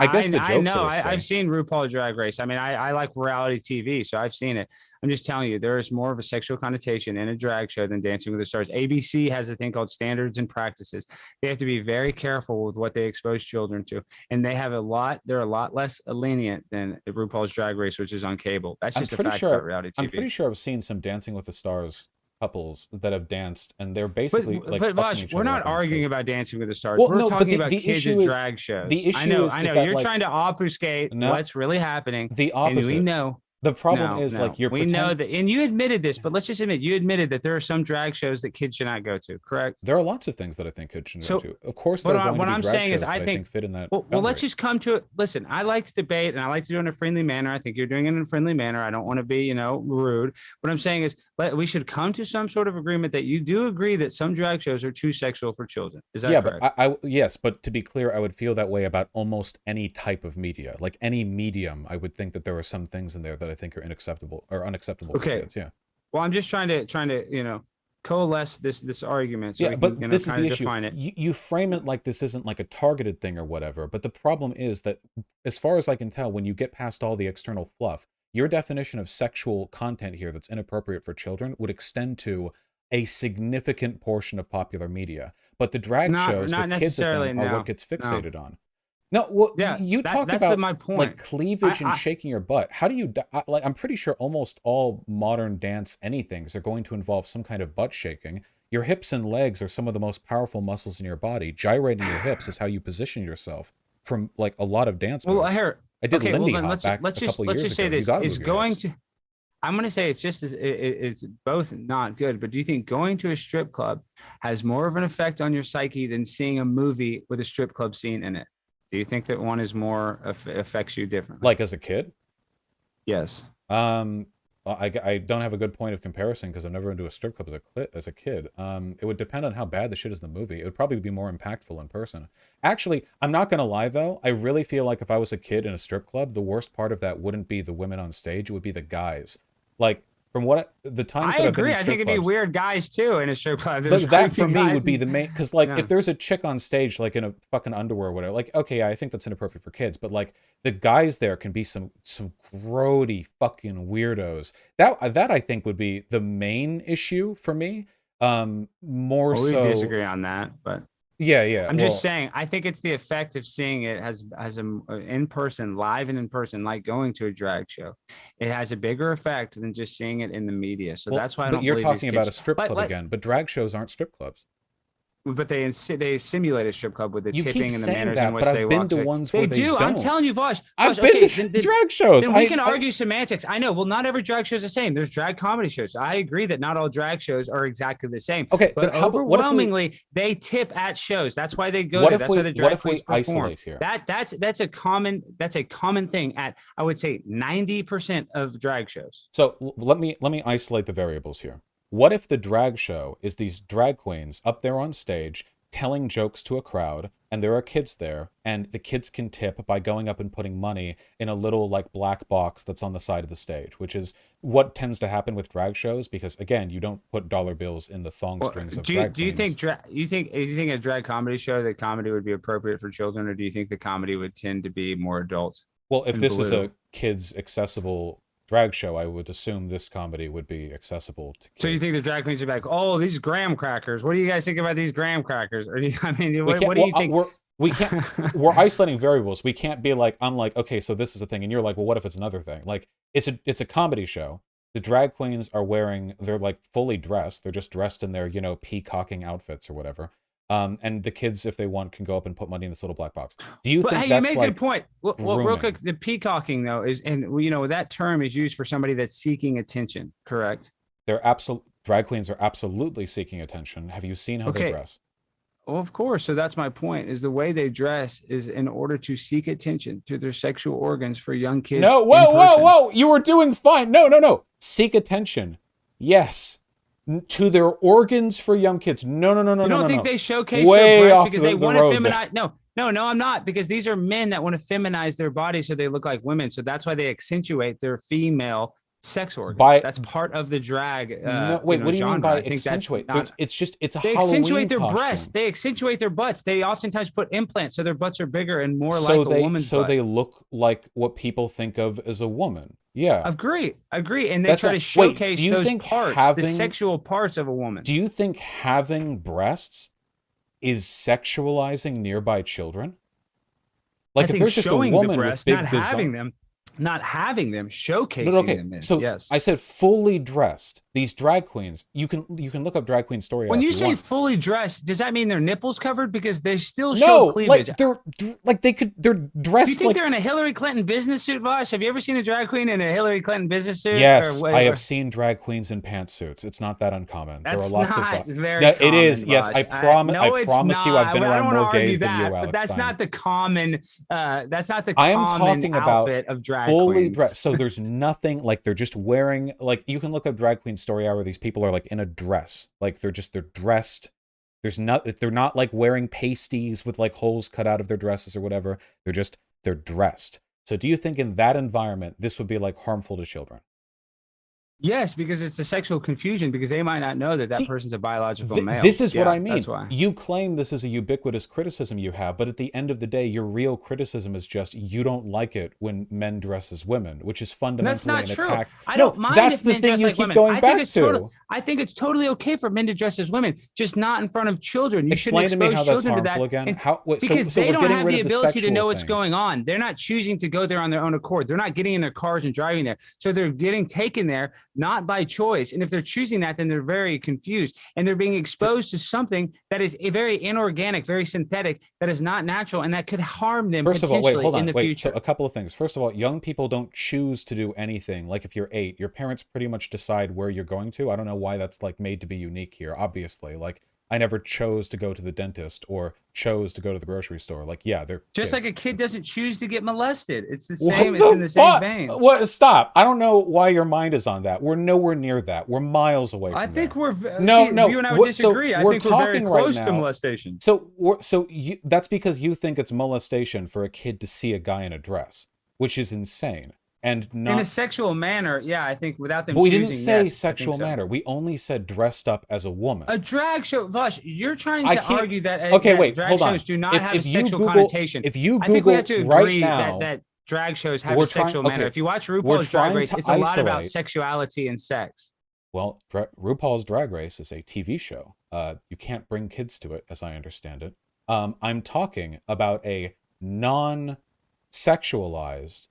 guess the jokes are I've seen RuPaul Drag Race. I mean, I like reality TV, so I've seen it. I'm just telling you, there is more of a sexual connotation in a drag show than Dancing with the Stars. ABC has a thing called standards and practices. They have to be very careful with what they expose children to, and they're a lot less lenient than RuPaul's Drag Race, which is on cable. That's just a fact about reality TV. I'm pretty sure I've seen some Dancing with the Stars couples that have danced, and they're basically but Vosh, we're not arguing about Dancing with the Stars. We're talking about kids in drag shows. The issue I know. You're trying to obfuscate what's really happening. The opposite. And we know The problem No, is, no. like, you're We know that, and you admitted this, but let's just admit you admitted that there are some drag shows that kids should not go to, correct? There are lots of things that I think kids should So, go to. Of course, there are going what to be I'm drag saying shows is, that I think fit in that well, boundary. let's just come to it. Listen, I like to debate and I like to do it in a friendly manner. I think you're doing it in a friendly manner. I don't want to be, rude. What I'm saying is, we should come to some sort of agreement that you do agree that some drag shows are too sexual for children. Is that correct? But yes, but to be clear, I would feel that way about almost any type of media, like any medium. I would think that there are some things in there that I think are unacceptable for kids. Yeah. Well, I'm just trying to coalesce this argument. So But this is the issue. define it. You frame it like this isn't like a targeted thing or whatever. But the problem is that, as far as I can tell, when you get past all the external fluff, your definition of sexual content here that's inappropriate for children would extend to a significant portion of popular media. But the drag shows not with kids at them are no, what gets fixated on. No, well, Yeah, you talk that's about my point. like cleavage and shaking your butt. How do you like? I'm pretty sure almost all modern dance anythings are going to involve some kind of butt shaking. Your hips and legs are some of the most powerful muscles in your body. Gyrating your hips is how you position yourself from like a lot of dance moves. Well, here, I did okay, Lindy well, then Hop back a couple let's years just say ago. You this gotta is move your going hips. to. I'm going to say it's both not good, but do you think going to a strip club has more of an effect on your psyche than seeing a movie with a strip club scene in it? Do you think that one is more affects you differently? Like as a kid? Yes. Well, I don't have a good point of comparison because I've never been to a strip club as a kid. It would depend on how bad the shit is in the movie. It would probably be more impactful in person. Actually, I'm not gonna lie though. I really feel like if I was a kid in a strip club, the worst part of that wouldn't be the women on stage. It would be the guys. Like from the times I that I've been agree. in I strip think it'd be clubs, weird guys too in a strip club. that for me would be the main, because like Yeah. if there's a chick on stage like in a fucking underwear or whatever, like okay, I think that's inappropriate for kids, but like the guys there can be some grody fucking weirdos. That I think would be the main issue for me. More Well, we so disagree on that, but yeah. I'm just saying, I think it's the effect of seeing it as in person, live and in person, like going to a drag show. It has a bigger effect than just seeing it in the media. So that's why I but don't. you're believe these talking about a kids- strip club again, but drag shows aren't strip clubs. But they simulate a strip club with the You keep tipping and the saying manners that, in which but they I've been walk. to ones where they do. I'm don't. telling you, Vosh. I've Vosh, been okay, to drag shows. Then we can argue semantics. I know. Well, not every drag show is the same. There's drag comedy shows. I agree that not all drag shows are exactly the same. Okay, but then what if overwhelmingly they tip at shows. That's why they go What there. if That's we- why the what drag if we queens perform. isolate here? That's a common thing at, I would say, 90% of drag shows. So let me isolate the variables here. What if the drag show is these drag queens up there on stage telling jokes to a crowd, and there are kids there, and the kids can tip by going up and putting money in a little like black box that's on the side of the stage, which is what tends to happen with drag shows because again, you don't put dollar bills in the thong strings of drag do you queens. think you think a drag comedy show, that comedy would be appropriate for children, or do you think the comedy would tend to be more adult? Well, if and this is blue? a kids accessible drag show, I would assume this comedy would be accessible to kids. So you think the drag queens are like, oh, these graham crackers? What do you guys think about these graham crackers? Or do you, I mean, what do you think? We can't. We're isolating variables. We can't be like, I'm like, okay, so this is a thing, and you're like, well, what if it's another thing? Like, it's a comedy show. The drag queens are they're like fully dressed. They're just dressed in their peacocking outfits or whatever. And the kids, if they want, can go up and put money in this little black box. Do you think hey, that's you make like a good point. Well, real grooming? quick, the peacocking though is, and that term is used for somebody that's seeking attention, correct? Drag queens are absolutely seeking attention. Have you seen how they Okay. dress? Well, of course. So that's my point, is the way they dress is in order to seek attention to their sexual organs for young kids. No, in whoa. person. You were doing fine. No. Seek attention. Yes. To their organs for young kids. No. You don't think they showcase Way their breasts off because the they want to road there. feminize? No, I'm not, because these are men that want to feminize their bodies so they look like women. So that's why they accentuate their female sex organs. That's part of the drag. No, wait, what do you genre. mean by I think accentuate? That's not, It's a they Halloween accentuate their costume. breasts. They accentuate their butts. They oftentimes put implants so their butts are bigger and more So like a woman's butt. they look like what people think of as a woman. Yeah. Agree. And they That's try not- to showcase do you those think parts, the having- sexual parts of a woman. Do you think having breasts is sexualizing nearby children? Like I if think there's just a showing the woman breasts, with big not having them. not having them, showcasing But okay, them is, so yes. I said fully dressed. These drag queens, you can look up drag queen story. When if you say want. fully dressed, does that mean their nipples covered? Because they still show No, cleavage. like they're Do dressed you think like. they're in a Hillary Clinton business suit, Vosh? Have you ever seen a drag queen in a Hillary Clinton business suit? Yes, Or, I have seen drag queens in pantsuits. It's not that uncommon. That's there are lots not of. very That, common, it is. Yes, Vosh. I promise. No, I it's promise you, I've not. been I don't around wanna more argue gays than you, that, Alex but that's Stein. not the common. That's not the I am common talking about outfit of drag fully queens. dressed. So there's nothing like they're just wearing like you can look up drag queen story hour. These people are like in a dress, like they're dressed. They're not like wearing pasties with like holes cut out of their dresses or whatever. They're dressed. So do you think in that environment this would be like harmful to children? Yes, because it's a sexual confusion because they might not know that See, person's a biological male. This is what Yeah, I mean. That's why. You claim this is a ubiquitous criticism you have, but at the end of the day, your real criticism is just you don't like it when men dress as women, which is fundamentally That's not an true. attack. I No, don't mind that's if the men thing dress you like keep women. going I back think it's to. I think it's totally okay for men to dress as women, just not in front of children. You Explain to shouldn't me expose how that's children to harmful that. again. And- How? Wait, because so they we're don't getting have rid the of ability to sexual know what's thing. going on. They're not choosing to go there on their own accord. They're not getting in their cars and driving there. So they're getting taken there, not by choice. And if they're choosing that, then they're very confused. And they're being exposed to something that is very inorganic, very synthetic, that is not natural, and that could harm them First of all, potentially wait, hold in on. the Wait, future. so a couple of things. First of all, young people don't choose to do anything. Like if you're 8, your parents pretty much decide where you're going to. I don't know why that's like made to be unique here, obviously. Like I never chose to go to the dentist or chose to go to the grocery store. Like, yeah, they're Just like a kids. kid doesn't choose to get molested. It's the What same. It's in the same fuck? vein. What? Stop. I don't know why your mind is on that. We're nowhere near that. We're miles away from I think there. we're No, see, no. You and I would So disagree. I we're think we're very talking right close to now. molestation. So that's because you think it's molestation for a kid to see a guy in a dress, which is insane. And In not a sexual manner, yeah, I think without them But we choosing. didn't say yes, I think sexual so. manner. We only said dressed up as a woman. A drag show, Vosh, you're trying I to can't- argue that, Okay, that wait, drag hold on. shows do not If- have if a you sexual Google- connotation. if you I think we Google have to right agree now- that drag shows have We're a sexual trying- manner. okay, If you watch we're RuPaul's Drag trying Race, to it's a lot about isolate- sexuality and sex. Well, RuPaul's Drag Race is a TV show. You can't bring kids to it, as I understand it. I'm talking about a non-sexualized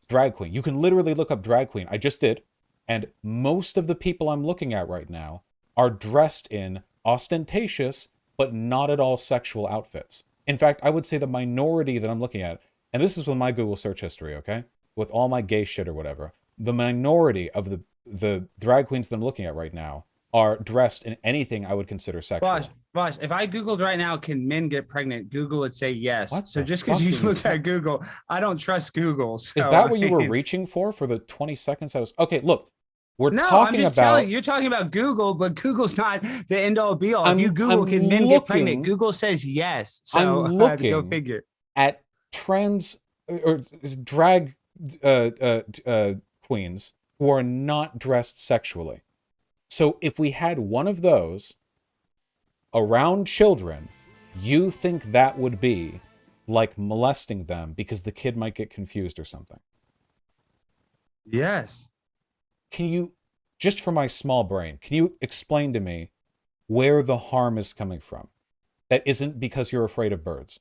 drag queen. You can literally look up drag queen. I just did. And most of the people I'm looking at right now are dressed in ostentatious, but not at all sexual outfits. In fact, I would say the minority that I'm looking at, and this is with my Google search history, okay? With all my gay shit or whatever, the minority of the drag queens that I'm looking at right now are dressed in anything I would consider sexual. Vosh, if I Googled right now, can men get pregnant? Google would say yes. What So the just because you fucking looked at Google, I don't trust Google. So, Is that what you I were mean- reaching for the 20 seconds I was... Okay, look. We're No, I'm talking just about... telling you, you're talking about Google, but Google's not the end all be all. If you I'm Google, can men get pregnant? looking- Google says yes. So I'm go looking figure. at trans or drag queens who are not dressed sexually. So if we had one of those around children, you think that would be like molesting them because the kid might get confused or something? Yes. Can you, just for my small brain, can you explain to me where the harm is coming from that isn't because you're afraid of birds?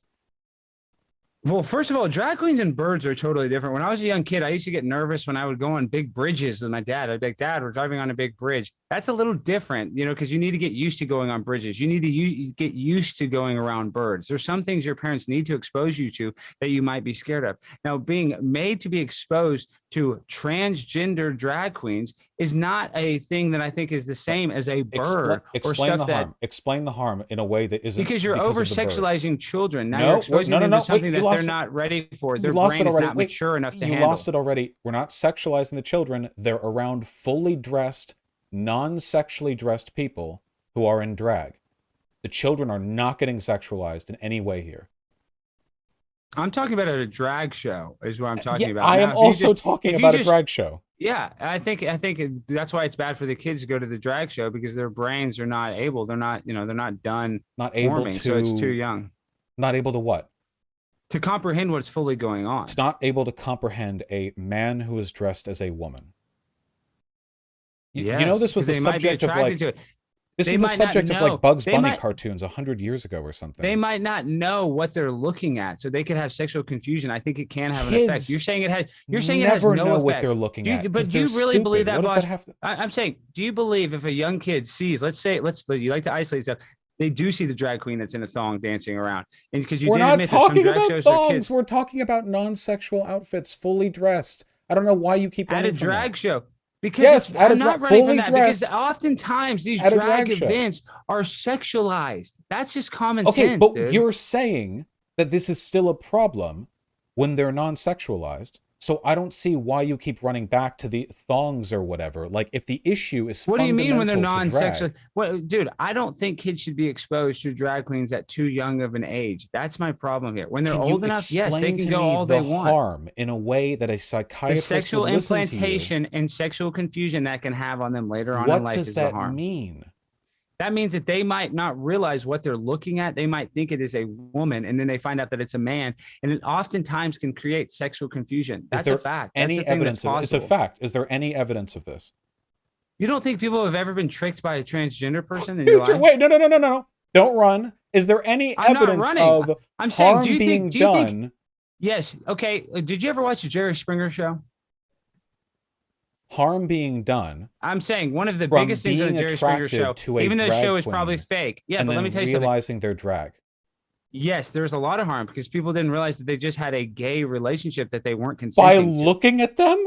Well, first of all, drag queens and birds are totally different. When I was a young kid, I used to get nervous when I would go on big bridges with my dad. I'd be like, Dad, we're driving on a big bridge. That's a little different, because you need to get used to going on bridges. You need to get used to going around birds. There's some things your parents need to expose you to that you might be scared of. Now, being made to be exposed to transgender drag queens is not a thing that I think is the same as a bird or Explain stuff the that. harm. Explain the harm in a way that isn't Because you're because over of the bird. sexualizing children. Now No, you're wait, exposing no, them no, to something wait, that you they're lost it. not ready for. You Their lost it brain is already. not Wait, mature enough to you handle. lost it already. We're not sexualizing the children. They're around fully dressed, non-sexually dressed people who are in drag. The children are not getting sexualized in any way here. I'm talking about a drag show is what I'm talking about. I Now, am if you also just- talking if you about a just- drag show. Yeah, I think that's why it's bad for the kids to go to the drag show because their brains are not able. They're not, they're not done Not able forming, to. so it's too young Not able to what? to comprehend what's fully going on. It's not able to comprehend a man who is dressed as a woman. You know, Yes, this was 'cause the they might be subject of attracted like. to it. This They was the might not subject of know. like Bugs They Bunny might- cartoons 100 years ago or something. They might not know what they're looking at, so they could have sexual confusion. I think it can have an effect. Kids You're saying it has. You're saying it has never no know effect. what they're looking at. But 'cause do you they're really believe stupid. that, What does boss? that have to? I'm saying, do you believe if a young kid sees, let's say, you like to isolate stuff, they do see the drag queen that's in a thong dancing around, and because you We're did not admit there's some talking drag about shows for thongs. kids We're talking about non-sexual outfits, fully dressed. I don't know why you keep at a running from drag that. show. Because Yes, at a I'm not dra- running fully from that because dressed oftentimes these at a drag drag show. events are sexualized. That's just common Okay, sense, but dude. you're saying that this is still a problem when they're non-sexualized. So I don't see why you keep running back to the thongs or whatever. Like, if the issue is What do you mean when they're fundamental to non-sexual? drag, What, dude? I don't think kids should be exposed to drag queens at too young of an age. That's my problem here. When they're can old you enough, yes, they explain can to go me all the they want. harm in a way that a The psychiatrist sexual would listen to you? implantation and sexual confusion that can have on them later on in What life does is the that harm. mean? That means that they might not realize what they're looking at. They might think it is a woman, and then they find out that it's a man, and it oftentimes can create sexual confusion. That's there a fact. That's Any a thing evidence that's of it's a possible. fact. Is there any evidence of this? You don't think people have ever been tricked by a transgender person in your life? Wait, no. Don't run. Is there any I'm not evidence running. of I'm saying, harm do you being think? Do you think? done? Yes. Okay. Did you ever watch the Jerry Springer show? Harm being done I'm saying one of the from biggest things on the being Jerry Springer show, attracted to a even though the drag show is probably queen fake. Yeah, and but let then me tell you something. realizing their drag. Yes, there's a lot of harm because people didn't realize that they just had a gay relationship that they weren't By consenting to. looking at them?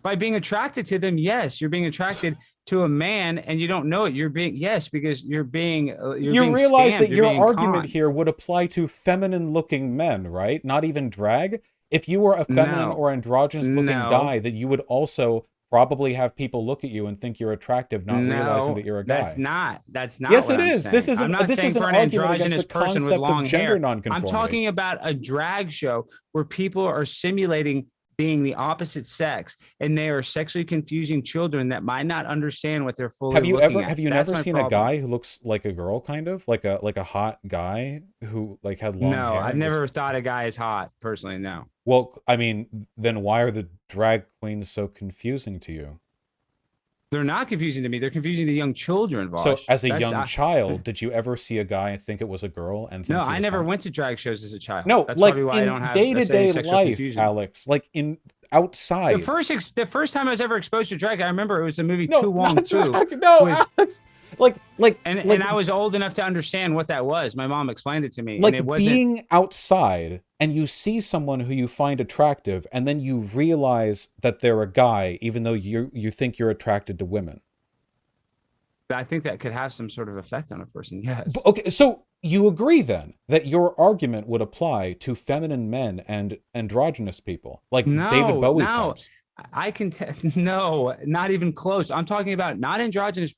By being attracted to them, yes, you're being attracted to a man, and you don't know it. You're being because you're being You being realize scammed, that you're your being argument conned. here would apply to feminine-looking men, right? Not even drag. If you were a feminine No. or androgynous-looking No. guy, that you would also probably have people look at you and think you're attractive, not realizing that you're a guy. That's not. That's not. Yes, what it I'm is. saying. This is I'm not this saying is an for an argument against androgynous the person with concept long of gender hair. nonconformity. I'm talking about a drag show where people are simulating being the opposite sex, and they are sexually confusing children that might not understand what they're fully Have you looking ever at. have you That's never my seen problem. a guy who looks like a girl, kind of like a hot guy who like had long hair? No, I've and was- never thought a guy is hot personally. No. Well, I mean, then why are the drag queens so confusing to you? They're not confusing to me. They're confusing to young children, Vosh. So, as a That's- young I- child, did you ever see a guy and think it was a girl? And think No, he I was never hot? went to drag shows as a child. No, That's like probably why I don't in have day-to-day sexual life, confusion. Alex. Like in outside. The first time I was ever exposed to drag, I remember it was the movie no, Tu Wong not Fu. drag. No, with- Alex. Like, And I was old enough to understand what that was. My mom explained it to me. like and it wasn't being outside and you see someone who you find attractive, and then you realize that they're a guy, even though you think you're attracted to women. I think that could have some sort of effect on a person. Yes. Okay, so you agree then that your argument would apply to feminine men and androgynous people, like David Bowie types. I can no, not even close. I'm talking about not androgynous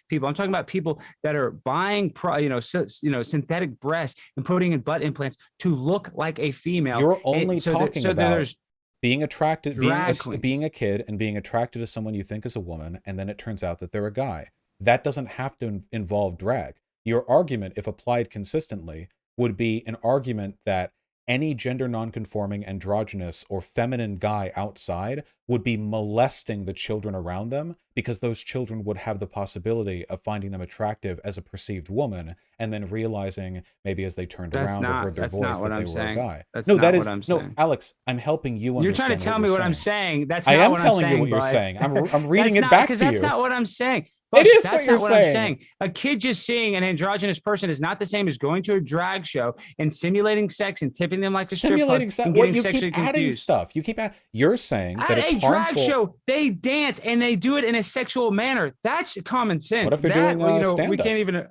people. I'm talking about people that are buying synthetic breasts and putting in butt implants to look like a female. You're only talking about there's being attracted, drag queens. being a kid and being attracted to someone you think is a woman, and then it turns out that they're a guy. That doesn't have to involve drag. Your argument, if applied consistently, would be an argument that any gender nonconforming, androgynous, or feminine guy outside would be molesting the children around them, because those children would have the possibility of finding them attractive as a perceived woman, and then realizing maybe as they turned around or heard their voice that they were a guy. That's No, not that what is I'm no, saying. Alex. I'm helping you understand. You're trying to tell me what I'm saying. That's I not am what I'm telling saying, you what you're bud. saying. I'm reading That's it back because to that's you. not what I'm saying. It is That's what you're not what I'm saying. saying. A kid just seeing an androgynous person is not the same as going to a drag show and simulating sex and tipping them like a strip club Simulating sex. and What getting you sexually keep adding confused. stuff. You keep you're saying that At it's a drag harmful. show, they dance and they do it in a sexual manner. That's common sense. What if they're that, doing we stand-up? can't even.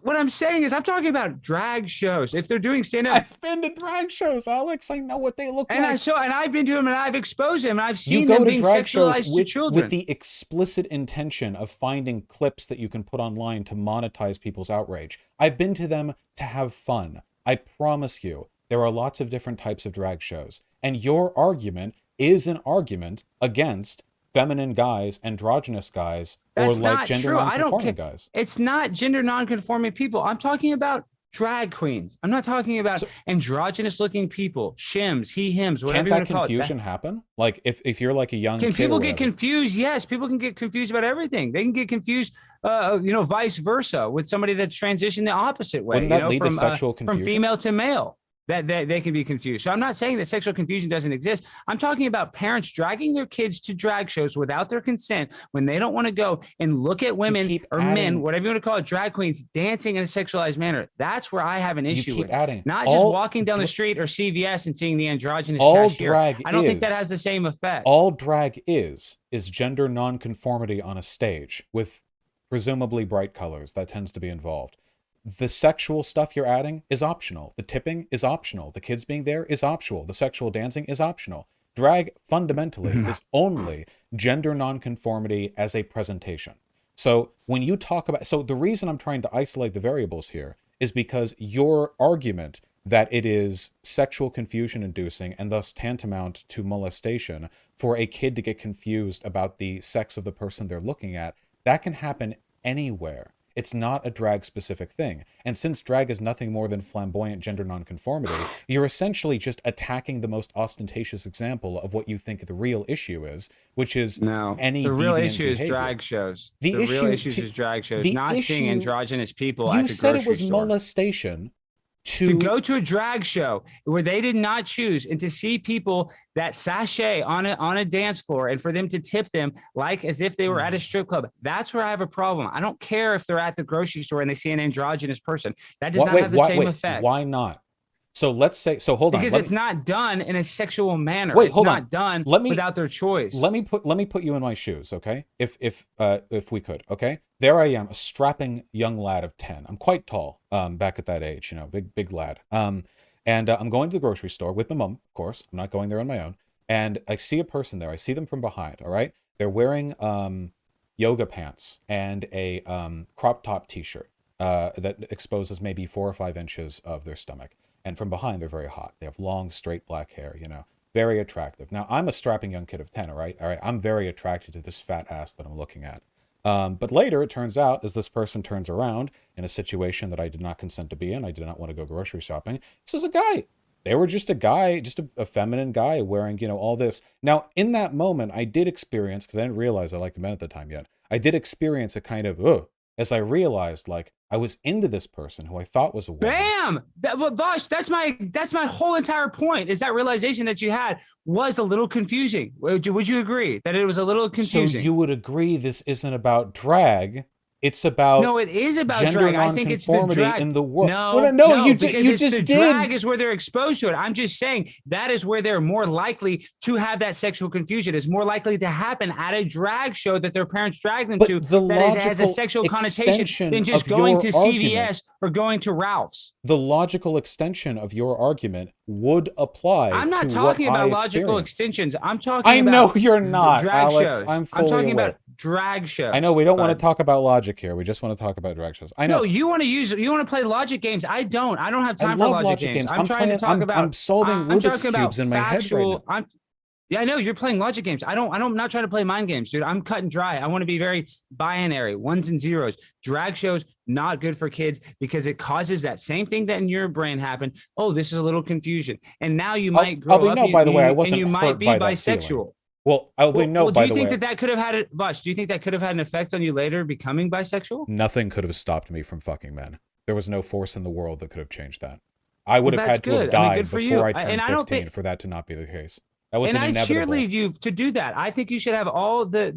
What I'm saying is, I'm talking about drag shows. If they're doing stand-up, I've been to drag shows, Alex. I know what they look and like. I've been to them and I've exposed them and I've You seen go them to being drag shows sexualized to with children. the explicit intention of finding clips that you can put online to monetize people's outrage. I've been to them to have fun. I promise you, there are lots of different types of drag shows. And your argument is an argument against feminine guys, androgynous guys, That's or like not gender true. I don't nonconforming care. guys. It's not gender nonconforming people. I'm talking about drag queens. I'm not talking about androgynous looking people, shims, he, hims, whatever Can't you that want to call it. confusion happen? Like if you're like a young Can kid people or get whatever. confused? Yes, people can get confused about everything. They can get confused, vice versa with somebody that's transitioned the opposite way. Wouldn't that lead to sexual from confusion? female to male? That they can be confused. So I'm not saying that sexual confusion doesn't exist. I'm talking about parents dragging their kids to drag shows without their consent when they don't want to go and look at women or men, whatever you want to call it, drag queens dancing in a sexualized manner. That's where I have an issue with. Not just walking down the street or CVS and seeing the androgynous cashier. I don't think that has the same effect. All drag is gender nonconformity on a stage with presumably bright colors. That tends to be involved. The sexual stuff you're adding is optional. The tipping is optional. The kids being there is optional. The sexual dancing is optional. Drag fundamentally is only gender nonconformity as a presentation. So when you talk about, so the reason I'm trying to isolate the variables here is because your argument that it is sexual confusion inducing and thus tantamount to molestation for a kid to get confused about the sex of the person they're looking at, that can happen anywhere. It's not a drag specific thing. And since drag is nothing more than flamboyant gender nonconformity, you're essentially just attacking the most ostentatious example of what you think the real issue is, which is any the real deviant issue behavior. is drag shows. The real issue issue is drag shows, not seeing androgynous people at the You grocery said it was store. molestation to go to a drag show where they did not choose, and to see people that sashay on a dance floor and for them to tip them like as if they were at a strip club. That's where I have a problem. I don't care if they're at the grocery store and they see an androgynous person. That does not have the same effect. Why not? So let's say, hold on. Because it's not done in a sexual manner. Wait, it's hold not on. done without their choice. Let me put you in my shoes, okay? If we could, okay? There I am, a strapping young lad of 10. I'm quite tall, back at that age, big lad. And I'm going to the grocery store with my mom, of course. I'm not going there on my own. And I see a person there. I see them from behind, all right? They're wearing yoga pants and a crop top t-shirt that exposes maybe 4 or 5 inches of their stomach. And from behind, they're very hot. They have long, straight black hair, very attractive. Now, I'm a strapping young kid of 10, all right? I'm very attracted to this fat ass that I'm looking at. But later, it turns out, as this person turns around in a situation that I did not consent to be in, I did not want to go grocery shopping. This was a guy. They were just a guy, just a feminine guy wearing, all this. Now, in that moment, I did experience, because I didn't realize I liked the men at the time yet, I did experience a kind of, as I realized, like, I was into this person who I thought was a woman. Bam! Bosh, that's my whole entire point, is that realization that you had was a little confusing. Would you agree that it was a little confusing? So you would agree this isn't about drag. It's about it is about gender drag. I think it's the drag in the world. No, you just did. Drag is where they're exposed to it. I'm just saying that is where they're more likely to have that sexual confusion. It's more likely to happen at a drag show that their parents drag them to. That has a sexual connotation than just going to CVS or going to Ralph's. The logical extension of your argument would apply. I'm not talking about logical extensions. I'm talking. I know you're not, drag Alex. shows. I'm talking about drag shows. I know we don't want to talk about logic here. We just want to talk about drag shows. I know. No, you want to play logic games. I don't have time for logic games. I'm trying to talk about. I'm solving Rubik's cubes in my head right now. Yeah, I know you're playing logic games. I'm not trying to play mind games, dude. I'm cut and dry. I want to be very binary, ones and zeros. Drag shows, not good for kids because it causes that same thing that in your brain happened. Oh, this is a little confusion. And now you might grow up. By the way, I wasn't and you hurt might be by that bisexual. Feeling. Well, I will know. Do you think that could have had Vosh? Do you think that could have had an effect on you later becoming bisexual? Nothing could have stopped me from fucking men. There was no force in the world that could have changed that. I would have had to have died before I turned 15 for that to not be the case. That was inevitable. I cheerlead you to do that. I think you should have all the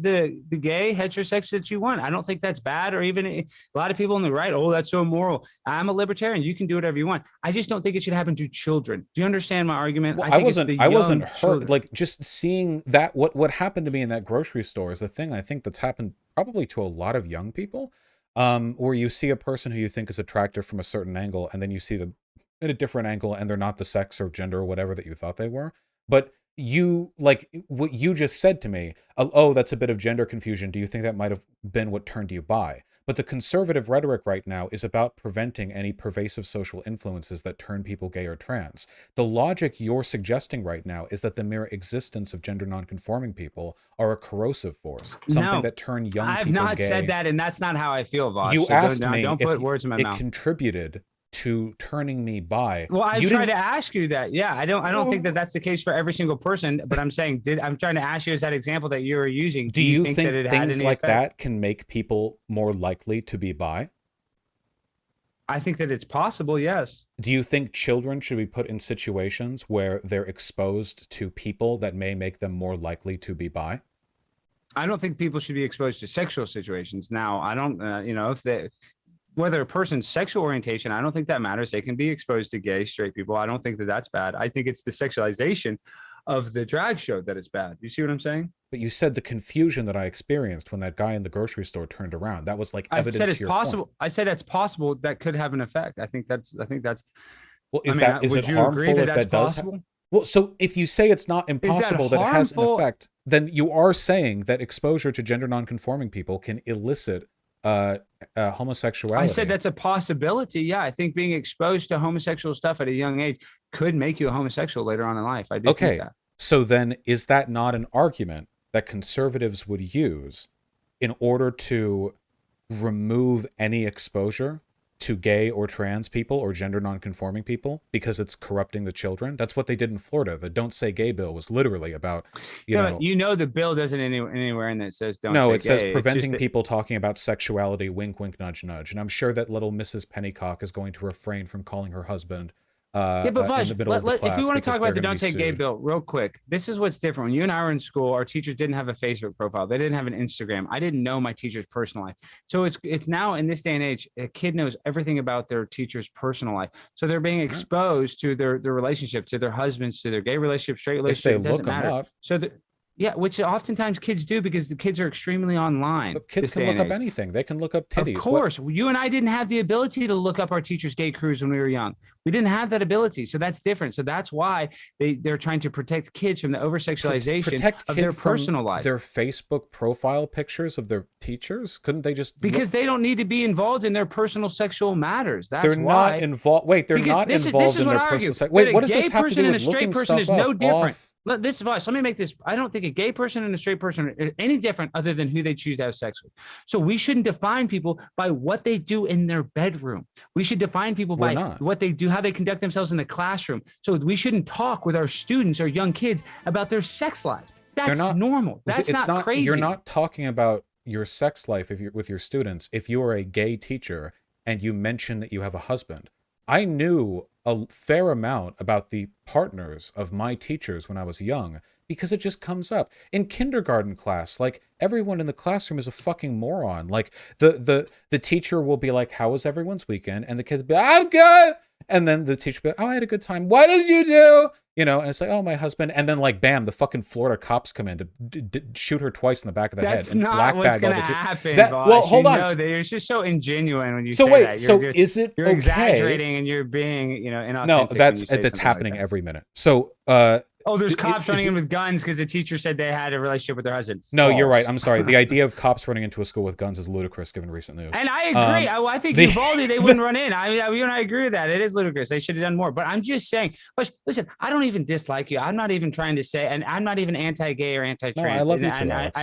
gay heterosexual that you want. I don't think that's bad, or even a lot of people on the right. Oh, that's so immoral. I'm a libertarian. You can do whatever you want. I just don't think it should happen to children. Do you understand my argument? Well, I wasn't hurt. Children. Like just seeing that what happened to me in that grocery store is a thing I think that's happened probably to a lot of young people. Where you see a person who you think is attractive from a certain angle, and then you see them at a different angle, and they're not the sex or gender or whatever that you thought they were. But you, like what you just said to me, oh, that's a bit of gender confusion. Do you think that might have been what turned you bi? But the conservative rhetoric right now is about preventing any pervasive social influences that turn people gay or trans. The logic you're suggesting right now is that the mere existence of gender nonconforming people are a corrosive force, something that turn young people gay. I've not said that, and that's not how I feel, Vosh. You asked me don't put words in my mouth. It contributed to turning me bi. Well, I You tried to didn't- ask you that. Yeah, I don't think that that's the case for every single person. But I'm saying, I'm trying to ask you as that example that you were using. Do you think that it had things any like effect? that can make people more likely to be bi? I think that it's possible. Yes. Do you think children should be put in situations where they're exposed to people that may make them more likely to be bi? I don't think people should be exposed to sexual situations. Now, I don't, if they, whether a person's sexual orientation, I don't think that matters. They can be exposed to gay, straight people. I don't think that that's bad. I think it's the sexualization of the drag show that is bad. You see what I'm saying? But you said the confusion that I experienced when that guy in the grocery store turned around. That was like I evident said to it's your possible. point. I said that's possible. That could have an effect. I think that's. Well, is would it you harmful agree that if that's that does? possible? Well, so if you say it's not impossible that it has an harmful? effect, then you are saying that exposure to gender nonconforming people can elicit homosexuality. I said that's a possibility. Yeah, I think being exposed to homosexual stuff at a young age could make you a homosexual later on in life. I do think that. So then is that not an argument that conservatives would use in order to remove any exposure to gay or trans people or gender nonconforming people because it's corrupting the children? That's what they did in Florida. The Don't Say Gay bill was literally about, the bill doesn't anywhere in that says don't. No, say it says gay. It's preventing just people talking about sexuality, wink, wink, nudge, nudge. And I'm sure that little Mrs. Pennycock is going to refrain from calling her husband yeah, but Vash, in the middle of the class. if you want to talk because about the they're Don't gonna Say be Gay sued. bill, real quick, this is what's different. When you and I were in school, our teachers didn't have a Facebook profile. They didn't have an Instagram. I didn't know my teacher's personal life. So it's now in this day and age, a kid knows everything about their teacher's personal life. So they're being exposed to their relationship, to their husbands, to their gay relationship, straight If relationship. they It doesn't look them matter. up, So yeah, which oftentimes kids do because the kids are extremely online. but kids this can day look and up age. anything. They can look up titties. Of course, you and I didn't have the ability to look up our teacher's gay crews when we were young. We didn't have that ability, so that's different. So that's why they're trying to protect kids from the over sexualization Protect of kids their from personal lives. Their Facebook profile pictures of their teachers? Couldn't they just Because they don't need to be involved in their personal sexual matters. That's they're why. not involved. Wait, they're Because not this involved is in what their I argue. personal sex. That Wait, a what does gay this have to person do and with a straight looking person stuff is no up different. off? This Vosh, let me make this. I don't think a gay person and a straight person are any different other than who they choose to have sex with. So we shouldn't define people by what they do in their bedroom. We should define people We're by not. what they do, how they conduct themselves in the classroom. So we shouldn't talk with our students or young kids about their sex lives. That's not- normal. That's It's not crazy. You're not talking about your sex life with your students if you are a gay teacher and you mention that you have a husband. I knew a fair amount about the partners of my teachers when I was young because it just comes up in kindergarten class. Like, everyone in the classroom is a fucking moron. Like, the teacher will be like, "How was everyone's weekend?" And the kids will be like, "I'm good." And then the teacher will be like, "Oh, I had a good time. What did you do?" And it's like, "Oh, my husband." And then, like, bam, the fucking Florida cops come in to shoot her twice in the back of the That's head. And not what's blackbag all going to the happen, That- well, Vosh. hold You on. know that you're just so ingenuine when you So say wait, that. so is it You're okay? exaggerating and you're being, inauthentic. No, when you that's say something like happening that. every minute. So, Oh, there's It- cops is running it- in with guns because the teacher said they had a relationship with their husband. no, you're right. False. I'm sorry. The idea of cops running into a school with guns is ludicrous given recent news. And I agree. I think the- Uvalde, they wouldn't run in. You and I agree with that. It is ludicrous. They should have done more. But I'm just saying, listen, I don't even dislike you. I'm not even trying to say, and I'm not even anti-gay or anti-trans. No, I love you And too, Alex.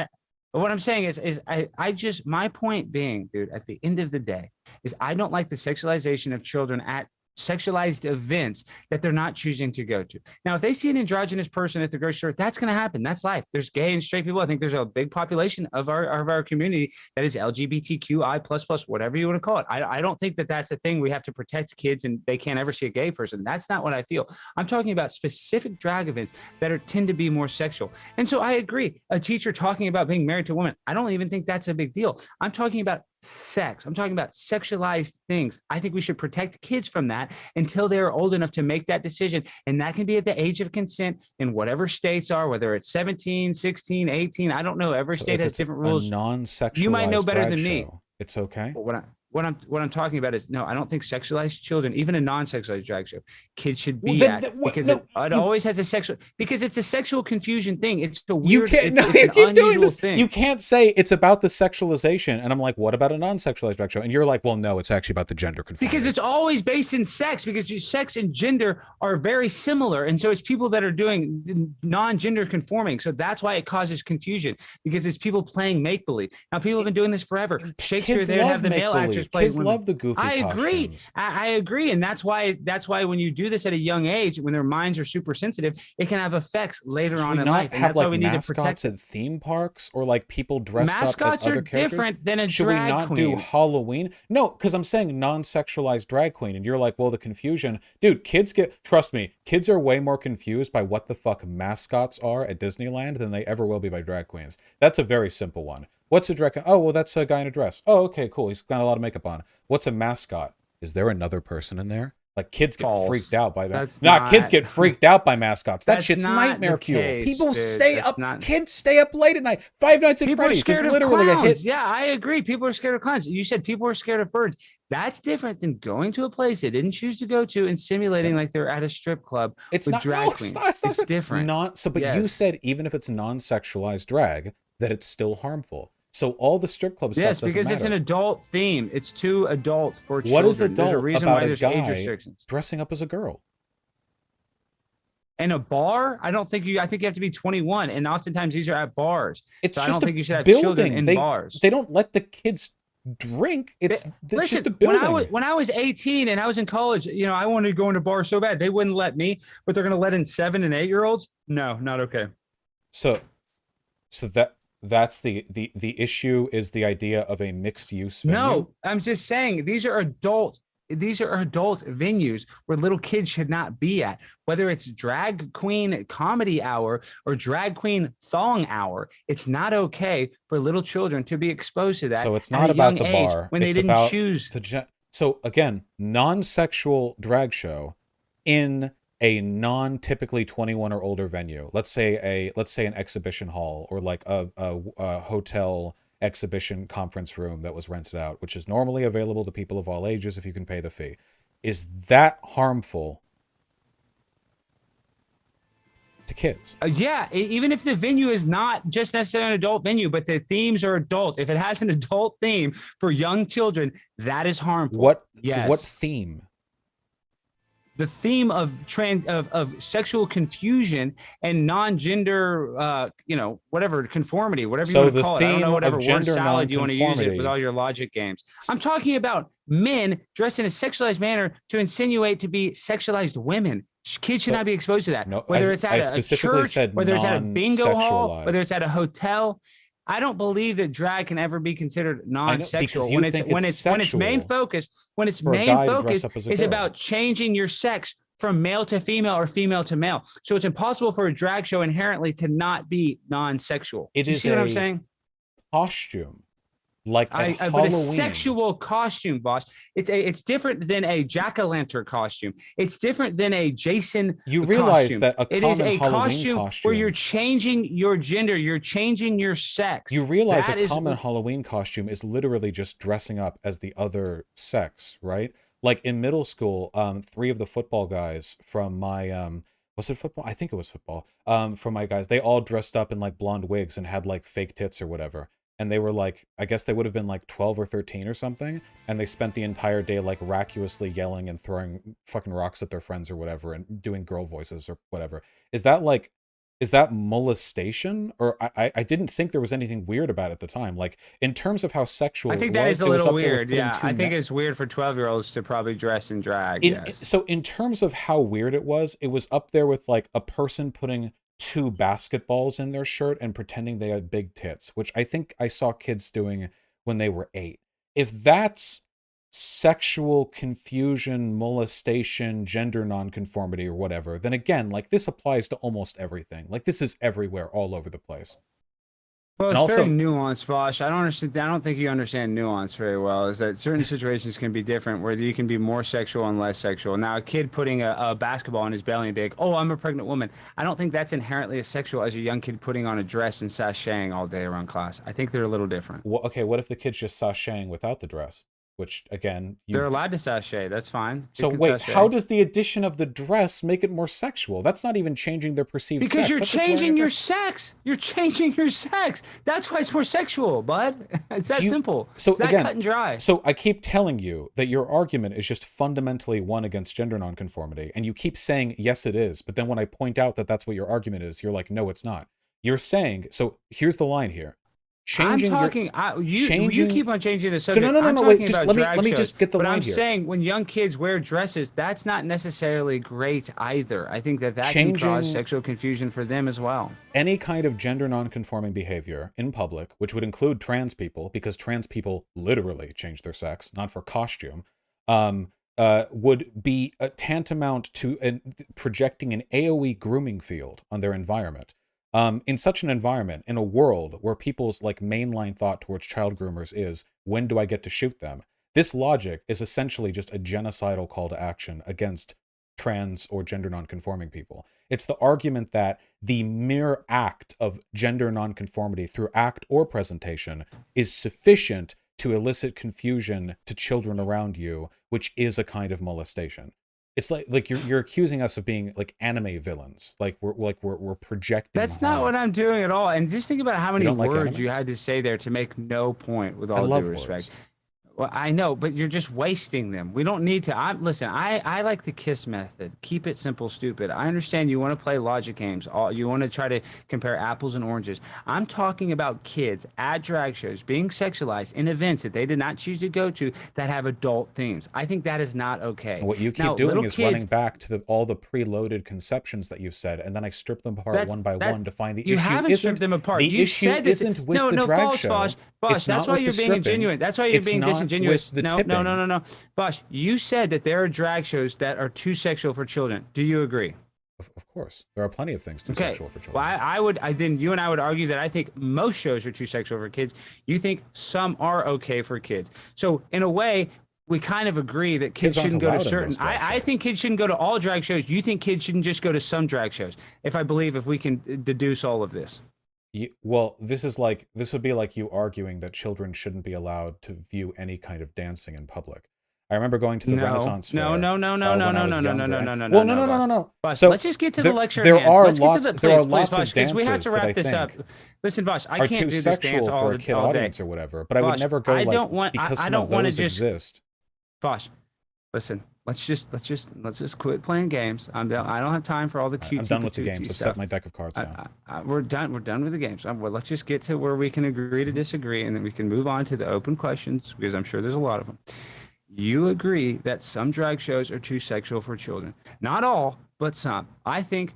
but what I'm saying is I just, my point being, dude, at the end of the day, is I don't like the sexualization of children at sexualized events that they're not choosing to go to. Now, if they see an androgynous person at the grocery store, that's going to happen. That's life. There's gay and straight people. I think there's a big population of our community that is LGBTQI++, whatever you want to call it. I don't think that that's a thing. We have to protect kids and they can't ever see a gay person. That's not what I feel. I'm talking about specific drag events that tend to be more sexual. And so I agree. A teacher talking about being married to a woman, I don't even think that's a big deal. I'm talking about sex. I'm talking about sexualized things. I think we should protect kids from that until they're old enough to make that decision. And that can be at the age of consent in whatever states are, whether it's 17, 16, 18. I don't know. Every So state if has it's different a rules. non-sexualized You might know better drag than me. show, it's okay. But what I'm talking about is no, I don't think sexualized children, even a non-sexualized drag show, kids should be Well, then- at what- because no, it you- always has a sexual because it's a sexual confusion thing. It's a You weird. can't. No, it's you an keep doing unusual this. thing. You can't say it's about the sexualization, and I'm like, what about a non-sexualized drag show? And you're like, well, no, it's actually about the gender conformity. Because it's always based in sex, because sex and gender are very similar. And so it's people that are doing non-gender conforming. So that's why it causes confusion, because it's people playing make-believe. Now, people have been doing this forever. Shakespeare, Kids they love have the male actors actors play Kids women. love the goofy I agree. costumes. I agree, and that's why when you do this at a young age, when their minds are super sensitive, it can have effects later Should on we in not life, and have that's why like we need to protect mascots them. at theme parks or like people dressed up Mascots as other are characters? different than a Should we drag not do queen. Halloween? No, because I'm saying non-sexualized drag queen, and you're like, well, the confusion, dude. Trust me, kids are way more confused by what the fuck mascots are at Disneyland than they ever will be by drag queens. That's a very simple one. What's a drag? Oh, well, that's a guy in a dress. Oh, okay, cool. He's got a lot of makeup on. What's a mascot? Is there another person in there? Like kids get False. freaked out by That's kids not- get freaked out by mascots. That That's shit's not nightmare the fuel. case, People dude. stay That's up. not- Kids stay up late at night. Five Nights at People are Freddy's is scared of literally a clowns. hit. Yeah, I agree. People are scared of clowns. You said people are scared of birds. That's different than going to a place they didn't choose to go to and simulating like they're at a strip club It's with not drag no, queens. it's not different. But you Yes. said even if it's non-sexualized drag, that it's still harmful. So all the strip club stuff Yes, doesn't because it's an matter. adult theme. It's too adult for children. What is There's a adult reason about why a there's age guy restrictions. dressing up as a girl? In a bar, I think you have to be 21, and oftentimes these are at bars. It's So I just don't a think you should have building. children in bars. They don't let the kids drink. It's just a building. When I was 18 and I was in college, I wanted to go into bars so bad. They wouldn't let me, but they're going to let in 7 and 8-year-olds? No, not okay. So that's the issue is the idea of a mixed use venue. No, I'm just saying these are adult venues where little kids should not be at. Whether it's drag queen comedy hour or drag queen thong hour, it's not okay for little children to be exposed to that. So it's at not a about young the age bar. when they It's didn't about choose. So again, non-sexual drag show in a non-typically 21 or older venue. Let's say an exhibition hall or like a hotel exhibition conference room that was rented out, which is normally available to people of all ages if you can pay the fee. Is that harmful to kids? Yeah, even if the venue is not just necessarily an adult venue, but the themes are adult. If it has an adult theme for young children, that is harmful. What Yes. theme? The theme of sexual confusion and non-gender, whatever conformity, whatever you So want to the call it. I don't theme know whatever of word gender salad you want to use it nonconformity. with all your logic games. I'm talking about men dressed in a sexualized manner to insinuate to be sexualized women. Kids should So- not be exposed to that. No, Whether I it's at a specifically church, said whether it's at a bingo hall, whether non-sexualized. it's at a hotel. I don't believe that drag can ever be considered non-sexual because you think it's when its main sexual focus for a guy to dress up as a is girl. about changing your sex from male to female or female to male. So it's impossible for a drag show inherently to not be non-sexual. It Do you is see what I'm a saying? Costume, like at But a Halloween. sexual costume, boss. It's different than a jack-o'-lantern costume. It's different than a Jason. You realize costume. that a It is common a Halloween costume where you're changing your gender, you're changing your sex. You realize That a is- common Halloween costume is literally just dressing up as the other sex, right? Like in middle school, 3 of the football guys from my was it football? I think it was football. From my guys, they all dressed up in like blonde wigs and had like fake tits or whatever. And they were like, I guess they would have been like 12 or 13 or something. And they spent the entire day like raucously yelling and throwing fucking rocks at their friends or whatever and doing girl voices or whatever. Is that molestation? Or I didn't think there was anything weird about it at the time. Like in terms of how sexual I think it that was, is a it was little up there with weird. putting Yeah, two I think men- it's weird for 12-year-olds to probably dress in drag. Yes. So in terms of how weird it was up there with like a person putting 2 basketballs in their shirt and pretending they had big tits, which I think I saw kids doing when they were 8. If that's sexual confusion, molestation, gender nonconformity, or whatever, then again, like this applies to almost everything. Like this is everywhere, all over the place. Well, And it's also- very nuanced, Vosh. I don't think you understand nuance very well. Is that certain situations can be different, where you can be more sexual and less sexual. Now, a kid putting a basketball in his belly and being, "Oh, I'm a pregnant woman." I don't think that's inherently as sexual as a young kid putting on a dress and sashaying all day around class. I think they're a little different. Well, okay, what if the kid's just sashaying without the dress? Which again, They're allowed to sashay. That's fine. They So can wait, sashay. how does the addition of the dress make it more sexual? That's not even changing their perceived Because sex. you're That's just wearing changing a your dress. sex. You're changing your sex. That's why it's more sexual, bud. It's that You- simple. so It's that again, cut and dry. So I keep telling you that your argument is just fundamentally one against gender nonconformity, and you keep saying yes, it is. But then when I point out that that's what your argument is, you're like, no, it's not. You're saying, so here's the line here. Changing I'm talking. You changing- keep on changing the So subject. no, I'm wait. talking Just about let me drag just shows. get the But line I'm here. saying when young kids wear dresses, that's not necessarily great either. I think that can cause Changing- sexual confusion for them as well. Any kind of gender non-conforming behavior in public, which would include trans people, because trans people literally change their sex, not for costume, would be tantamount to projecting an AOE grooming field on their environment. In such an environment, in a world where people's like mainline thought towards child groomers is, when do I get to shoot them? This logic is essentially just a genocidal call to action against trans or gender nonconforming people. It's the argument that the mere act of gender nonconformity through act or presentation is sufficient to elicit confusion to children around you, which is a kind of molestation. It's like you're accusing us of being like anime villains. We're projecting. That's not what I'm doing at all. And just think about how many don't like words anime? you had to say there to make no point. With all love due respect. words. Well, I know, but you're just wasting them. We don't need to. Listen. I like the KISS method. Keep it simple, stupid. I understand you want to play logic games. You want to try to compare apples and oranges. I'm talking about kids at drag shows being sexualized in events that they did not choose to go to that have adult themes. I think that is not okay. What you keep Now, doing little is kids, running back to all the preloaded conceptions that you've said, and then I strip them apart one by one to find the you issue. haven't stripped them apart. The You issue said that isn't with the drag false, show. Bosch. It's That's not why with you're the being stripping. ingenuine. That's why you're It's being not disingenuous. with the No. tipping. Bosch, you said that there are drag shows that are too sexual for children. Do you agree? Of course, there are plenty of things too Okay. sexual for children. Well, then you and I would argue that I think most shows are too sexual for kids. You think some are okay for kids. So in a way, we kind of agree that kids aren't shouldn't go to allowed in certain. most drag I shows. think kids shouldn't go to all drag shows. You think kids shouldn't just go to some drag shows? If we can deduce all of this. Well, this would be like you arguing that children shouldn't be allowed to view any kind of dancing in public. I remember going to the Renaissance Fair. No. when I was younger. Well, no. Bosch, So let's just get to the lecture. There at hand. are Let's lots. get to the, There are please, lots Bosch, of 'cause we have to dances that I wrap this up. think Listen, Bosch, I are can't too do this sexual dance all for a kid all day. audience or whatever. But I would Bosch, never go I don't want- because I some don't of wanna those just- exist. Bosch, listen. Let's just quit playing games. I don't have time for all the cutesy. I'm done with the patootsy games. I've stuff. set my deck of cards down. We're done. We're done with the games. Well, let's just get to where we can agree to disagree, and then we can move on to the open questions because I'm sure there's a lot of them. You agree that some drag shows are too sexual for children. Not all, but some. I think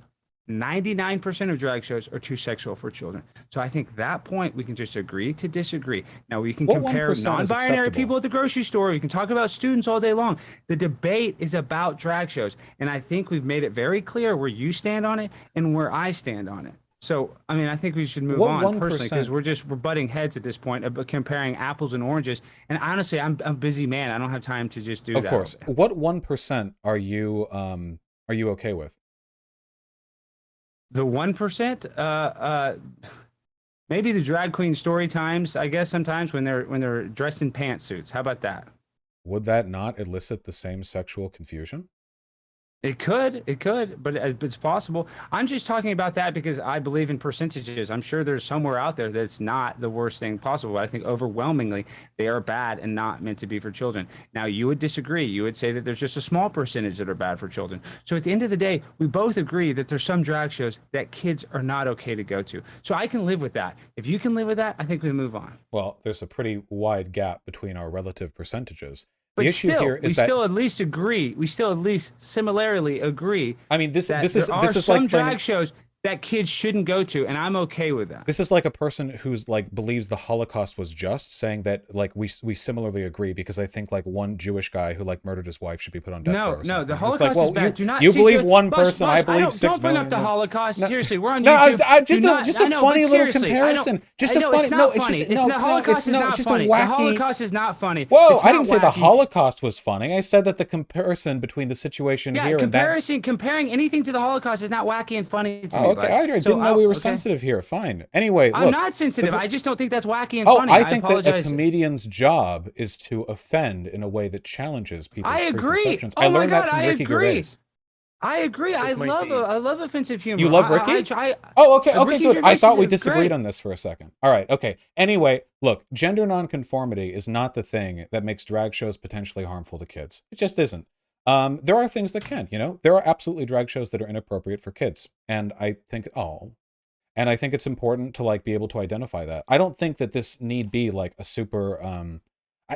99% of drag shows are too sexual for children. So I think that point we can just agree to disagree. Now we can What compare 1% is non-binary acceptable? people at the grocery store. We can talk about students all day long. The debate is about drag shows. And I think we've made it very clear where you stand on it and where I stand on it. So, I mean, I think we should move What on personally 1%? because we're butting heads at this point about comparing apples and oranges. And honestly, I'm a busy man. I don't have time to just do that. Of course. What 1% are you okay with? The 1%, maybe the drag queen story times. I guess sometimes when they're dressed in pantsuits. How about that? Would that not elicit the same sexual confusion? It could, but it's possible. I'm just talking about that because I believe in percentages. I'm sure there's somewhere out there that's not the worst thing possible. I think overwhelmingly they are bad and not meant to be for children. Now, you would disagree. You would say that there's just a small percentage that are bad for children. So at the end of the day, we both agree that there's some drag shows that kids are not okay to go to. So I can live with that. If you can live with that, I think we move on. Well, there's a pretty wide gap between our relative percentages. But The issue still, here we is that still at least agree. We still at least similarly agree. I mean, this that is there are some some like drag shows that kids shouldn't go to, and I'm okay with that. this is like a person who's like believes the Holocaust was just, saying that like we similarly agree because I think like one Jewish guy who like murdered his wife should be put on death row. No, or the something. It's Holocaust like, well, is bad. Do not you see believe Jew- one Bosch, person, Bosch, I believe don't, 6 Don't bring million. up the Holocaust. No. Seriously, we're on No, YouTube. just Do a not- just I a know, funny but little seriously, comparison. Just a I know, funny. It's not No, it's funny. just It's no. the Holocaust It's is no. not Just funny. a The wacky. Holocaust is not funny. Whoa! It's I not didn't say the wacky. Holocaust was funny. I said that the comparison between the situation Yeah, here and that. comparing anything to the Holocaust is not wacky and funny to me. Oh, okay. bud. I didn't So, know we were okay. sensitive here. Fine. Anyway, I'm look. not sensitive. I just don't think that's wacky and Oh, funny. I think that a apologize. comedian's job is to offend in a way that challenges people's I agree. preconceptions. Oh I my learned that God, from I Ricky agree. Gervais. I agree. I might be- love offensive humor. You love Ricky? Oh, okay, okay, Ricky good. Gervais I thought is we a disagreed great- on this for a second. All right, okay. Anyway, look, gender nonconformity is not the thing that makes drag shows potentially harmful to kids. It just isn't. There are things that can, you know? There are absolutely drag shows that are inappropriate for kids. And I think, And I think it's important to like be able to identify that. I don't think that this need be like a super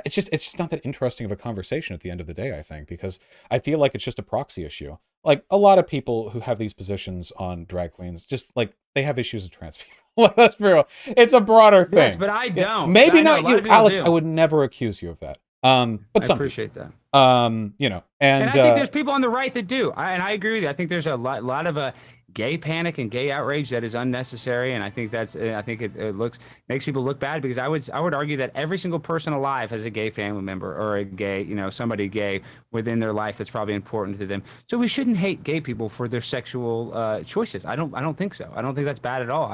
it's just not that interesting of a conversation at the end of the day, I think, because I feel like it's just a proxy issue. Like a lot of people who have these positions on drag queens, just like they have issues with trans people. Let's be real. It's a broader thing. Yes, but I don't. Maybe I know a not lot you, of people Alex. do. I would never accuse you of that. But I some appreciate that. you know, And I think there's people on the right that do. And I agree with you. I think there's a lot of gay panic and gay outrage that is unnecessary. And I think it makes people look bad, because I would argue that every single person alive has a gay family member or a gay, somebody gay within their life that's probably important to them. So we shouldn't hate gay people for their sexual choices. I don't think so. I don't think that's bad at all.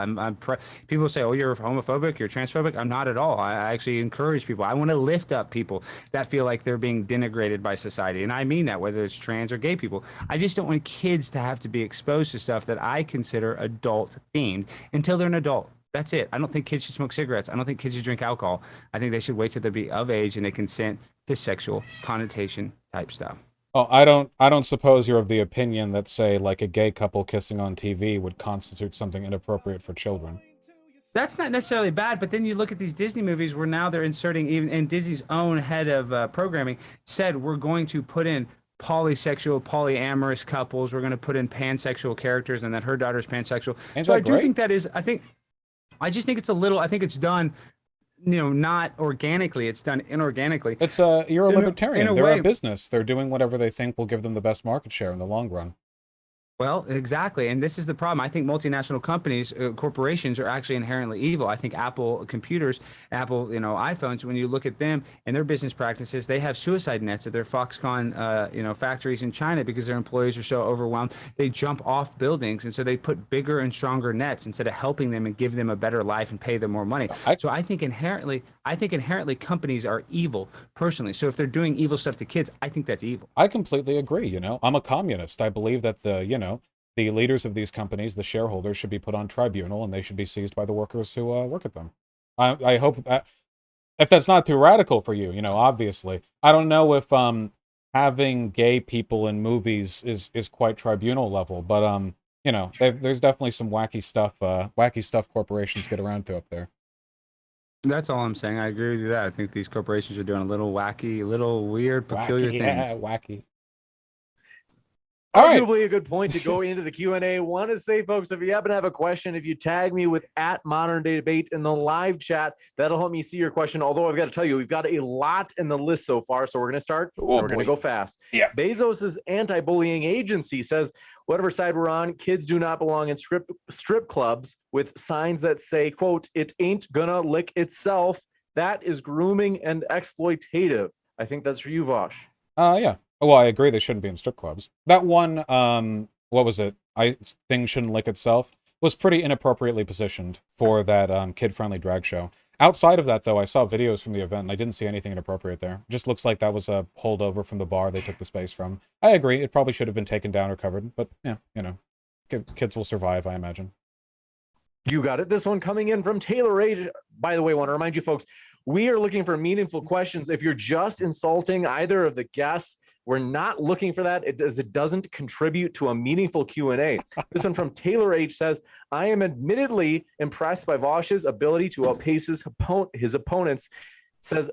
People say, oh, you're homophobic, you're transphobic. I'm not at all. I actually encourage people. I want to lift up people that feel like they're being denigrated by society. And I mean that, whether it's trans or gay people. I just don't want kids to have to be exposed to stuff that I consider adult themed until they're an adult. That's it. I don't think kids should smoke cigarettes. I don't think kids should drink alcohol. I think they should wait till they be of age and they consent to sexual connotation type stuff. Oh, I don't suppose you're of the opinion that, say, like a gay couple kissing on TV would constitute something inappropriate for children. That's not necessarily bad, but then you look at these Disney movies where now they're inserting, even, and Disney's own head of programming said, we're going to put in polysexual, polyamorous couples. We're going to put in pansexual characters, and then her daughter's pansexual. So I do think that is, I just think it's a little, I think it's done, not organically. It's done inorganically. It's you're a libertarian. They're way, a business. They're doing whatever they think will give them the best market share in the long run. Well, exactly. And this is the problem. I think multinational companies, corporations are actually inherently evil. I think Apple computers, Apple, iPhones, when you look at them and their business practices, they have suicide nets at their Foxconn, factories in China because their employees are so overwhelmed. They jump off buildings. And so they put bigger and stronger nets instead of helping them and give them a better life and pay them more money. So I think inherently companies are evil personally. So if they're doing evil stuff to kids, I think that's evil. I completely agree. I'm a communist. I believe that the leaders of these companies, the shareholders, should be put on tribunal and they should be seized by the workers who work at them. I hope that, if that's not too radical for you, obviously. I don't know if having gay people in movies is quite tribunal level, but there's definitely some wacky stuff corporations get around to up there. That's all I'm saying. I agree with you that. I think these corporations are doing a little wacky, a little weird, peculiar things. Yeah, wacky. Arguably a good point to go into the Q&A. Want to say, folks, if you happen to have a question, if you tag me with @ModernDayDebate in the live chat, that'll help me see your question. Although I've got to tell you, we've got a lot in the list so far, so we're going to start. We're going to go fast. Yeah. Bezos's anti-bullying agency says, whatever side we're on, kids do not belong in strip clubs with signs that say, quote, "It ain't gonna lick itself." That is grooming and exploitative. I think that's for you, Vosh. Yeah. Well, I agree they shouldn't be in strip clubs. That one, what was it? Things Shouldn't Lick Itself was pretty inappropriately positioned for that kid-friendly drag show. Outside of that, though, I saw videos from the event, and I didn't see anything inappropriate there. Just looks like that was a holdover from the bar they took the space from. I agree, it probably should have been taken down or covered, but yeah, kids will survive, I imagine. You got it. This one coming in from Taylor Age. By the way, I want to remind you folks, we are looking for meaningful questions. If you're just insulting either of the guests, we're not looking for that. It doesn't contribute to a meaningful Q&A. This one from Taylor H says, I am admittedly impressed by Vosh's ability to outpace his opponents. Says,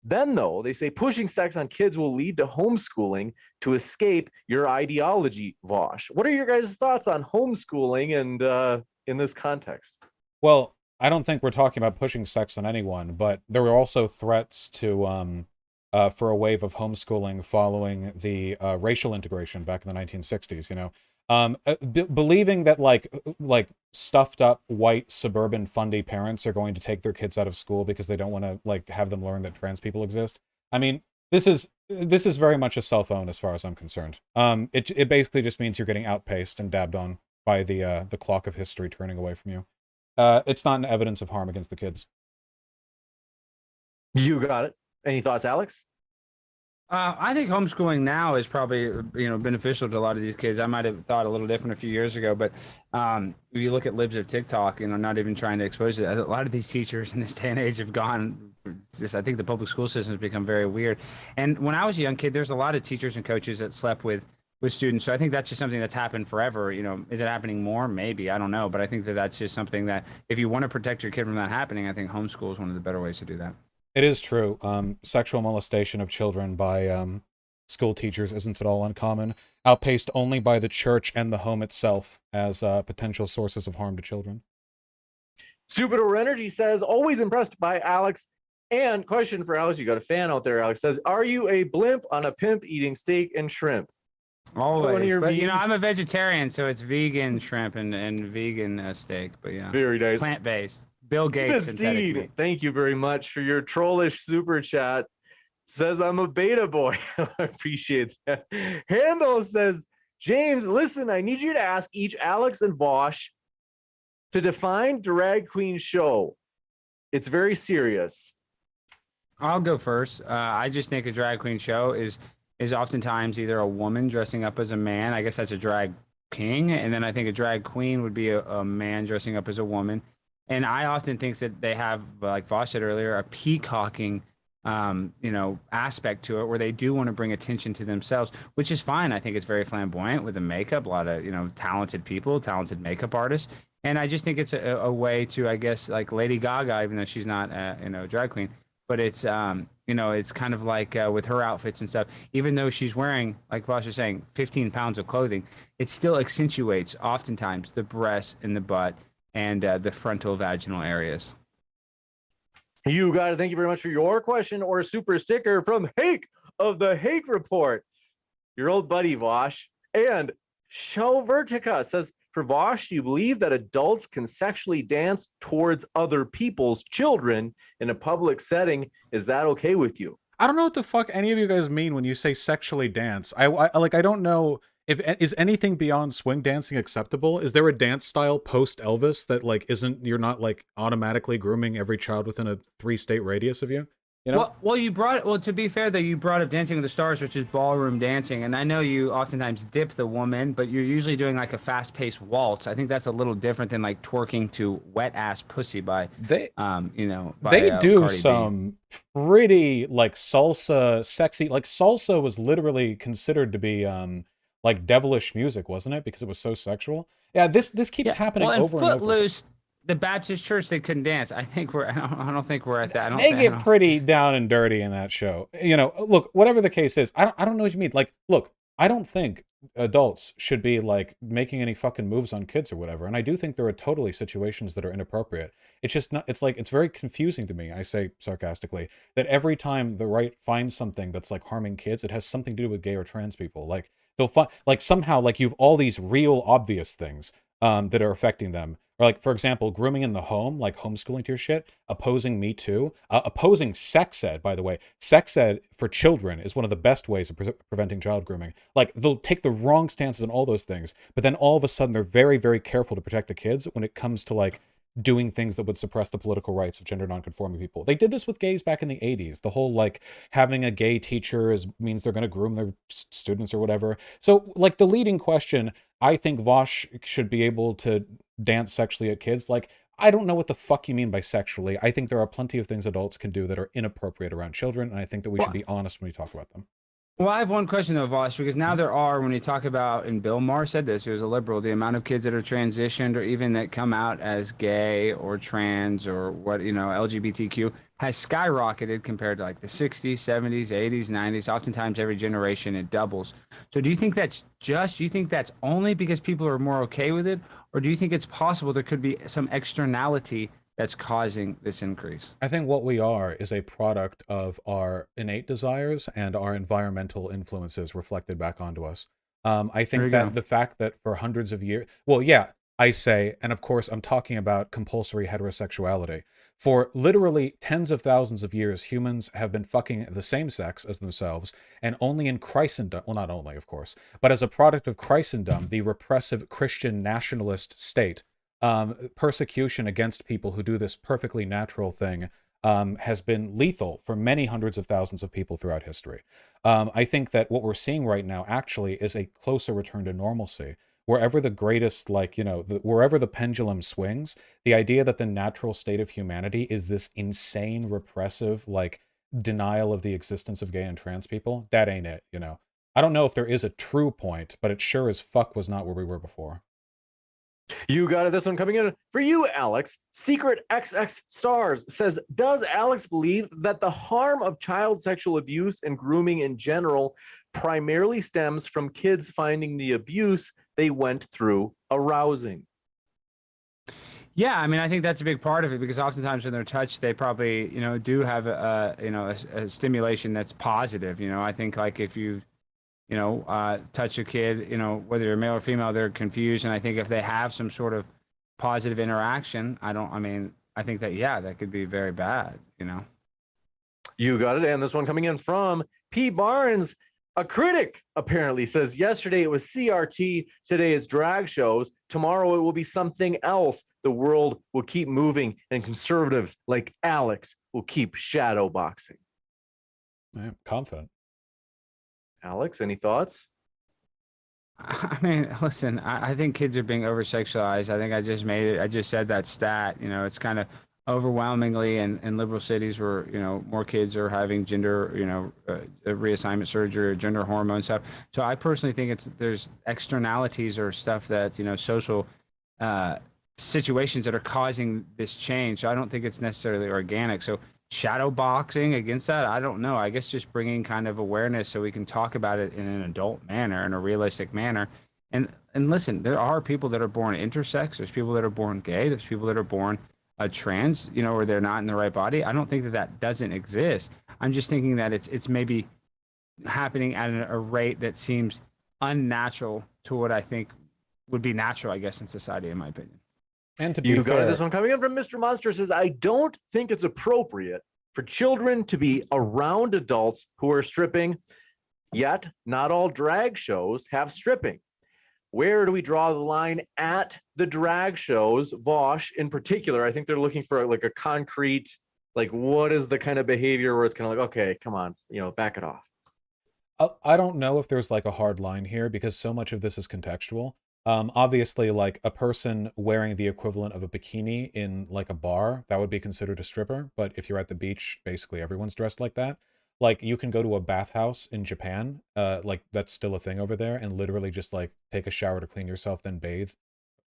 then though, they say pushing sex on kids will lead to homeschooling to escape your ideology, Vosh. What are your guys' thoughts on homeschooling and in this context? Well, I don't think we're talking about pushing sex on anyone, but there were also threats to for a wave of homeschooling following the racial integration back in the 1960s. Believing that like stuffed up white suburban fundy parents are going to take their kids out of school because they don't want to like have them learn that trans people exist. I mean, this is very much a cell phone as far as I'm concerned. It basically just means you're getting outpaced and dabbed on by the clock of history turning away from you. It's not an evidence of harm against the kids. You got it. Any thoughts, Alex? I think homeschooling now is probably beneficial to a lot of these kids. I might have thought a little different a few years ago, but if you look at libs of TikTok, not even trying to expose it, a lot of these teachers in this day and age have gone. I think the public school system has become very weird. And when I was a young kid, there's a lot of teachers and coaches that slept with with students. So I think that's just something that's happened forever. You know, is it happening more? Maybe, I don't know, but I think that that's just something that if you want to protect your kid from that happening, I think homeschool is one of the better ways to do that. It is true. Sexual molestation of children by school teachers isn't at all uncommon, outpaced only by the church and the home itself as potential sources of harm to children. Superdor Energy says, always impressed by Alex. And question for Alex, you got a fan out there, Alex says, are you a blimp on a pimp eating steak and shrimp? Always, but you know, I'm a vegetarian, so it's vegan shrimp and vegan steak. But yeah, very nice, plant-based. Bill Gates synthetic meat. Thank you very much for your trollish super chat. Says I'm a beta boy. I appreciate that. Handle says, James, listen, I need you to ask each Alex and Vosh to define drag queen show. It's very serious. I'll go first. I just think a drag queen show is oftentimes either a woman dressing up as a man. I guess that's a drag king. And then I think a drag queen would be a man dressing up as a woman. And I often think that they have, like Vosh said earlier, a peacocking, aspect to it where they do want to bring attention to themselves, which is fine. I think it's very flamboyant with the makeup, a lot of, talented people, talented makeup artists. And I just think it's a way to, I guess, like Lady Gaga, even though she's not, a drag queen, but it's, it's kind of like with her outfits and stuff, even though she's wearing, like Vosh was saying, 15 pounds of clothing, it still accentuates oftentimes the breast and the butt and the frontal vaginal areas. You got it. Thank you very much for your question or super sticker from Hake of the Hake Report, your old buddy Vosh. And Show Vertica says, for Vosh, do you believe that adults can sexually dance towards other people's children in a public setting? Is that okay with you? I don't know what the fuck any of you guys mean when you say sexually dance. I don't know if is anything beyond swing dancing acceptable. Is there a dance style post Elvis that you're not automatically grooming every child within a 3-state radius of you? You know? Well, to be fair, though, you brought up Dancing with the Stars, which is ballroom dancing, and I know you oftentimes dip the woman, but you're usually doing like a fast-paced waltz. I think that's a little different than like twerking to "Wet Ass Pussy" by they by, do Cardi some pretty salsa, sexy. Like salsa was literally considered to be devilish music, wasn't it? Because it was so sexual. Yeah, this keeps happening over and over. Footloose, the Baptist church, they couldn't dance. I don't think we're at that. They get pretty down and dirty in that show. Look, whatever the case is, I don't know what you mean. Look, I don't think adults should be making any fucking moves on kids or whatever. And I do think there are totally situations that are inappropriate. It's just not, it's very confusing to me, I say sarcastically, that every time the right finds something that's harming kids, it has something to do with gay or trans people. They'll find, somehow, you've all these real obvious things that are affecting them. Or for example, grooming in the home, homeschooling to your shit, opposing Me Too, opposing sex ed, by the way. Sex ed for children is one of the best ways of preventing child grooming. They'll take the wrong stances on all those things, but then all of a sudden they're very, very careful to protect the kids when it comes to doing things that would suppress the political rights of gender nonconforming people. They did this with gays back in the 80s. The whole having a gay teacher means they're going to groom their students or whatever. So the leading question, I think Vosh should be able to dance sexually at kids. I don't know what the fuck you mean by sexually. I think there are plenty of things adults can do that are inappropriate around children, and I think that we should be honest when we talk about them. Well, I have one question though, Vosh, because now there are, when you talk about, and Bill Maher said this, he was a liberal, the amount of kids that are transitioned or even that come out as gay or trans or LGBTQ has skyrocketed compared to the 60s, 70s, 80s, 90s. Oftentimes every generation it doubles. So do you think that's only because people are more okay with it? Or do you think it's possible there could be some externality that's causing this increase? I think what we are is a product of our innate desires and our environmental influences reflected back onto us. I think that the fact that for hundreds of years, I say, and of course I'm talking about compulsory heterosexuality. For literally tens of thousands of years, humans have been fucking the same sex as themselves, and only in Christendom, well, not only, of course, but as a product of Christendom, the repressive Christian nationalist state, persecution against people who do this perfectly natural thing has been lethal for many hundreds of thousands of people throughout history. I think that what we're seeing right now actually is a closer return to normalcy. Wherever the greatest, wherever the pendulum swings, the idea that the natural state of humanity is this insane, repressive, denial of the existence of gay and trans people, that ain't it, I don't know if there is a true point, but it sure as fuck was not where we were before. You got it. This one coming in for you, Alex. Secret XX Stars says, does Alex believe that the harm of child sexual abuse and grooming in general primarily stems from kids finding the abuse they went through arousing? Yeah, I mean, I think that's a big part of it because oftentimes when they're touched, they probably, do have a stimulation that's positive. I think like if you, touch a kid, whether you're male or female, they're confused. And I think if they have some sort of positive interaction, I think that, yeah, that could be very bad. You got it. And this one coming in from P. Barnes, a critic, apparently says, yesterday it was CRT, today is drag shows, tomorrow it will be something else. The world will keep moving, and conservatives like Alex will keep shadow boxing. I'm confident. Alex, any thoughts? I mean, listen, I think kids are being over sexualized. I think I just said that stat. It's kind of overwhelmingly in liberal cities where, more kids are having gender, reassignment surgery or gender hormone stuff. So I personally think there's externalities or stuff that, social situations that are causing this change. So I don't think it's necessarily organic. So shadow boxing against that, I don't know. I guess just bringing kind of awareness so we can talk about it in an adult manner, in a realistic manner. And listen, there are people that are born intersex. There's people that are born gay. There's people that are born trans, where they're not in the right body. I don't think that doesn't exist. I'm just thinking that it's maybe happening at a rate that seems unnatural to what I think would be natural, I guess, in society, in my opinion. And to be You fair, got this one coming in from Mr. Monster says, I don't think it's appropriate for children to be around adults who are stripping, yet not all drag shows have stripping. Where do we draw the line at the drag shows? Vosh in particular, I think they're looking for like a concrete, like what is the kind of behavior where it's kind of like, okay, come on, back it off. I don't know if there's like a hard line here because so much of this is contextual. Obviously, like a person wearing the equivalent of a bikini in like a bar, that would be considered a stripper. But if you're at the beach, basically everyone's dressed like that. Like you can go to a bathhouse in Japan, like that's still a thing over there, and literally just like take a shower to clean yourself, then bathe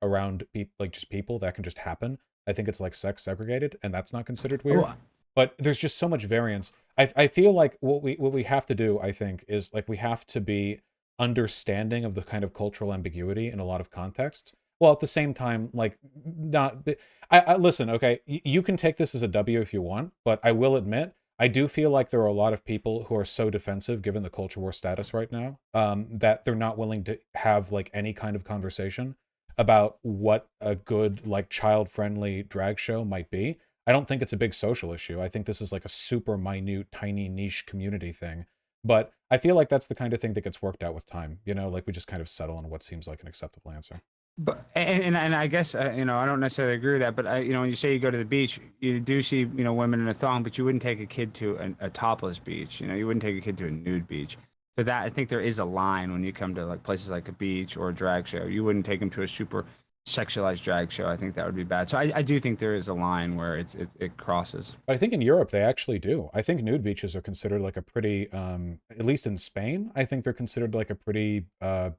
around like just people. That can just happen. I think it's like sex segregated, and that's not considered weird. Oh, But there's just so much variance. I feel like what we have to do, I think, is like we have to be understanding of the kind of cultural ambiguity in a lot of contexts, while at the same time, like not. I listen, okay, you can take this as a W if you want, but I will admit, I do feel like there are a lot of people who are so defensive, given the culture war status right now, that they're not willing to have like any kind of conversation about what a good like child-friendly drag show might be. I don't think it's a big social issue. I think this is like a super minute, tiny niche community thing. But I feel like that's the kind of thing that gets worked out with time. Like we just kind of settle on what seems like an acceptable answer. But and I guess I don't necessarily agree with that. But when you say you go to the beach, you do see women in a thong, but you wouldn't take a kid to a topless beach. You wouldn't take a kid to a nude beach. But that I think there is a line when you come to like places like a beach or a drag show. You wouldn't take them to a super sexualized drag show. I think that would be bad. So I do think there is a line where it crosses. But I think in Europe they actually do. I think nude beaches are considered like a pretty, at least in Spain, I think they're considered like a pretty I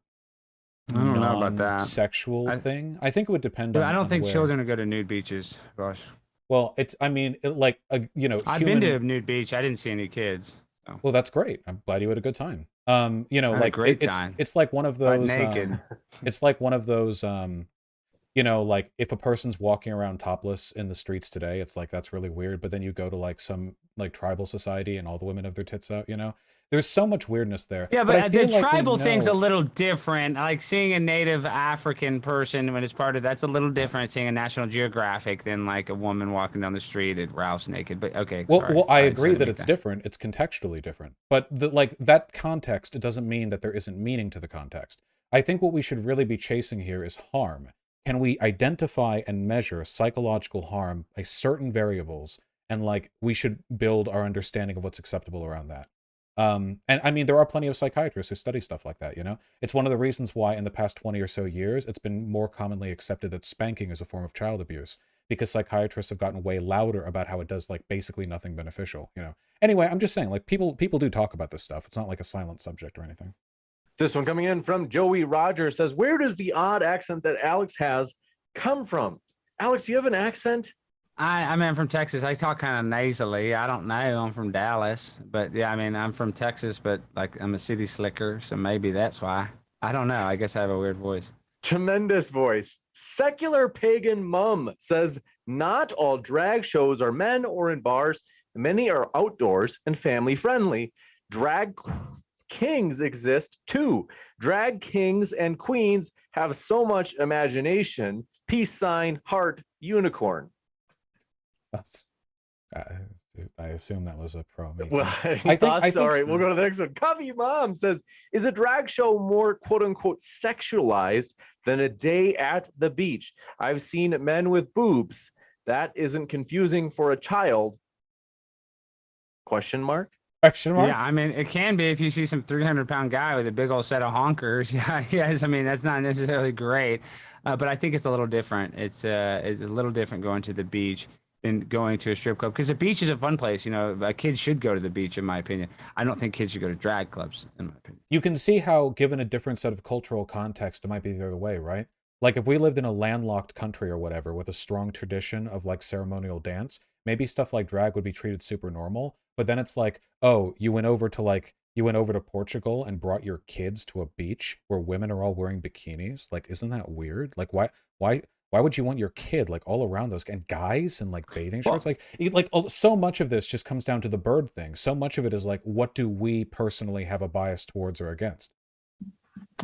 don't know about that. Sexual thing. I think it would depend on. I don't think where. children would go to nude beaches. Gosh. Well, I've been to a nude beach. I didn't see any kids. So. Well, that's great. I'm glad you had a good time. I had a great time. It's like one of those. Naked. It's like one of those. Like if a person's walking around topless in the streets today, it's like that's really weird. But then you go to like some like tribal society and all the women have their tits out. There's so much weirdness there. Yeah, but the tribal thing's a little different. Like seeing a native African person when it's part of that's a little different. Seeing a National Geographic than like a woman walking down the street at Ralph's naked. But okay. Well, I agree that it's different. It's contextually different. But that context, it doesn't mean that there isn't meaning to the context. I think what we should really be chasing here is harm. Can we identify and measure psychological harm by certain variables? And like we should build our understanding of what's acceptable around that. And I mean, there are plenty of psychiatrists who study stuff like that, It's one of the reasons why in the past 20 or so years, it's been more commonly accepted that spanking is a form of child abuse because psychiatrists have gotten way louder about how it does like basically nothing beneficial, Anyway, I'm just saying like people do talk about this stuff. It's not like a silent subject or anything. This one coming in from Joey Rogers says, where does the odd accent that Alex has come from? Alex, do you have an accent? I mean, I'm from Texas. I talk kind of nasally. I don't know. I'm from Dallas, but yeah, I mean, I'm from Texas, but like I'm a city slicker, so maybe that's why. I don't know. I guess I have a weird voice. Tremendous voice. Secular pagan mum says, not all drag shows are men or in bars. Many are outdoors and family friendly. Drag kings exist too. Drag kings and queens have so much imagination. Peace sign, heart, unicorn. That's, I assume that was a pro. Well, all right, we'll go to the next one. Coffee Mom says, is a drag show more quote unquote sexualized than a day at the beach? I've seen men with boobs. That isn't confusing for a child. Question mark? Question mark? Yeah, I mean, it can be if you see some 300-pound guy with a big old set of honkers. Yeah, yes. I mean, that's not necessarily great, but I think it's a little different. It's a little different going to the beach than going to a strip club, because the beach is a fun place. You know, a kid should go to the beach, in my opinion. I don't think kids should go to drag clubs, in my opinion. You can see how, given a different set of cultural context, it might be the other way, right? Like if we lived in a landlocked country or whatever with a strong tradition of like ceremonial dance, maybe stuff like drag would be treated super normal. But then it's like, oh, you went over to Portugal and brought your kids to a beach where women are all wearing bikinis. Like, isn't that weird? Like, why would you want your kid like all around those and guys in like bathing shorts? So much of this just comes down to the bird thing. So much of it is like, what do we personally have a bias towards or against?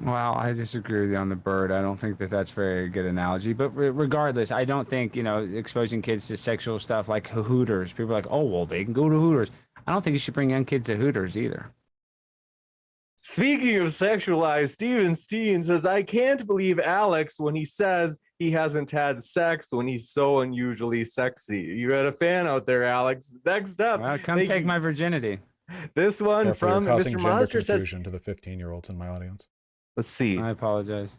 Well, I disagree with you on the bird. I don't think that that's a very good analogy. But regardless, I don't think, exposing kids to sexual stuff like Hooters. People are like, oh, well, they can go to Hooters. I don't think you should bring young kids to Hooters either. Speaking of sexualized, Steven Steen says, I can't believe Alex when he says he hasn't had sex when he's so unusually sexy. You had a fan out there, Alex. Next up. Well, come take my virginity. This one from Mr. Monster says, to the 15-year-olds in my audience. Let's see. I apologize.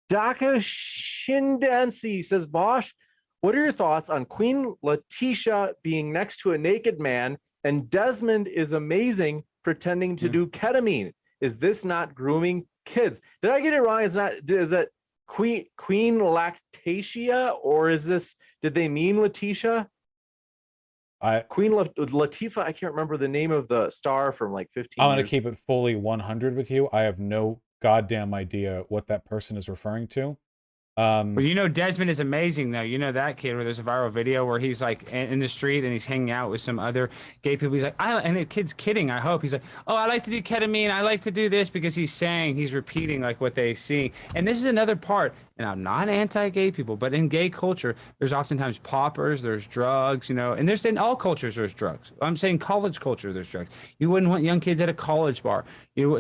Daka Shindansi says, Bosch, what are your thoughts on Queen Latisha being next to a naked man and Desmond is amazing pretending to do ketamine? Is this not grooming kids? Did I get it wrong? Is that Queen Lactatia, or did they mean Letitia? Queen Latifah, I can't remember the name of the star from like 15 I'm going to keep it fully 100 with you. I have no goddamn idea what that person is referring to. But Desmond is amazing, though. You know that kid where there's a viral video where he's like in the street and he's hanging out with some other gay people. He's like, and the kid's kidding, I hope. He's like, oh, I like to do ketamine. I like to do this, because he's repeating like what they see. And this is another part. And I'm not anti-gay people, but in gay culture, there's oftentimes poppers, there's drugs, and there's in all cultures, there's drugs. I'm saying college culture, there's drugs. You wouldn't want young kids at a college bar.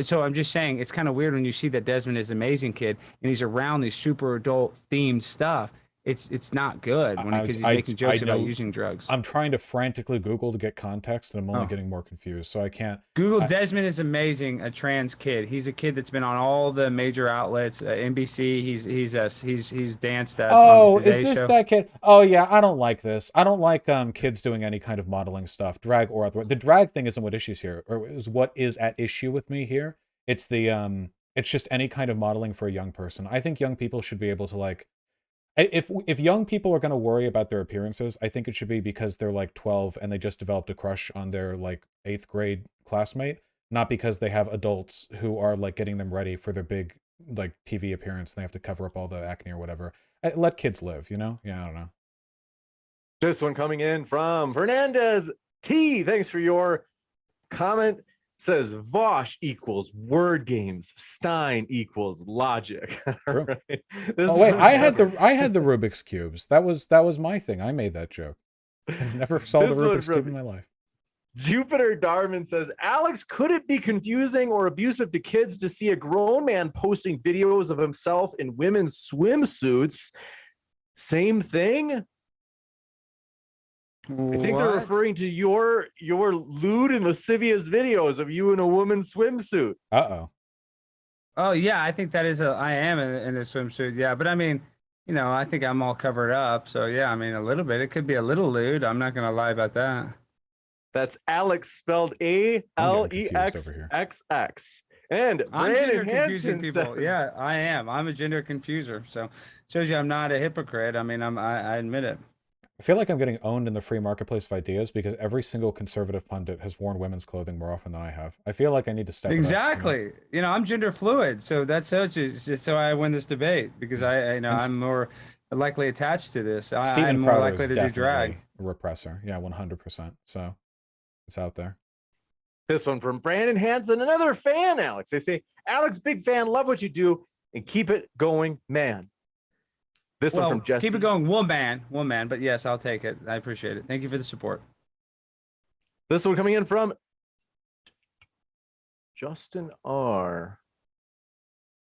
So I'm just saying it's kind of weird when you see that Desmond is an amazing kid and he's around these super adult themed stuff. It's not good because he's making jokes about using drugs. I'm trying to frantically Google to get context, and I'm only getting more confused, so I can't. Desmond is amazing, a trans kid. He's a kid that's been on all the major outlets, NBC. He's danced at. Oh, is this show. That kid? Oh yeah, I don't like this. I don't like kids doing any kind of modeling stuff, drag or otherwise. The drag thing isn't what issues here, or is what is at issue with me here. It's it's just any kind of modeling for a young person. I think young people should be able to like. If young people are going to worry about their appearances, I think it should be because they're like 12 and they just developed a crush on their like 8th grade classmate, not because they have adults who are like getting them ready for their big like TV appearance and they have to cover up all the acne or whatever. Let kids live, Yeah, I don't know. This one coming in from Fernandez T. Thanks for your comment. Says Vosh equals word games, Stein equals logic. Right. Wait, I had the Rubik's cubes. That was my thing. I made that joke. I never saw the Rubik's cube in my life. Jupiter Darman says, Alex, could it be confusing or abusive to kids to see a grown man posting videos of himself in women's swimsuits? Same thing. I think they're referring to your lewd and lascivious videos of you in a woman's swimsuit. Oh yeah, I think that is I am in a swimsuit. Yeah, but I mean, I think I'm all covered up. So yeah, I mean, a little bit. It could be a little lewd. I'm not gonna lie about that. That's Alex spelled ALEXXX. And I'm Brandon gender confusing Hansen people. says, Yeah, I am. I'm a gender confuser. So shows you I'm not a hypocrite. I mean, I admit it. I feel like I'm getting owned in the free marketplace of ideas because every single conservative pundit has worn women's clothing more often than I have. I feel like I need to step it up, you know? Exactly. I'm gender fluid, so that's just so I win this debate because And I'm more likely attached to this. I'm Steven more Crowder is likely to do drag. definitely a repressor. Yeah, 100%. So it's out there. this one from Brandon Hansen, another fan, Alex. They say, Alex, big fan, love what you do, and keep it going, man. This one from Jesse. Keep it going, woman. But yes, I'll take it. I appreciate it. Thank you for the support. This one coming in from Justin R.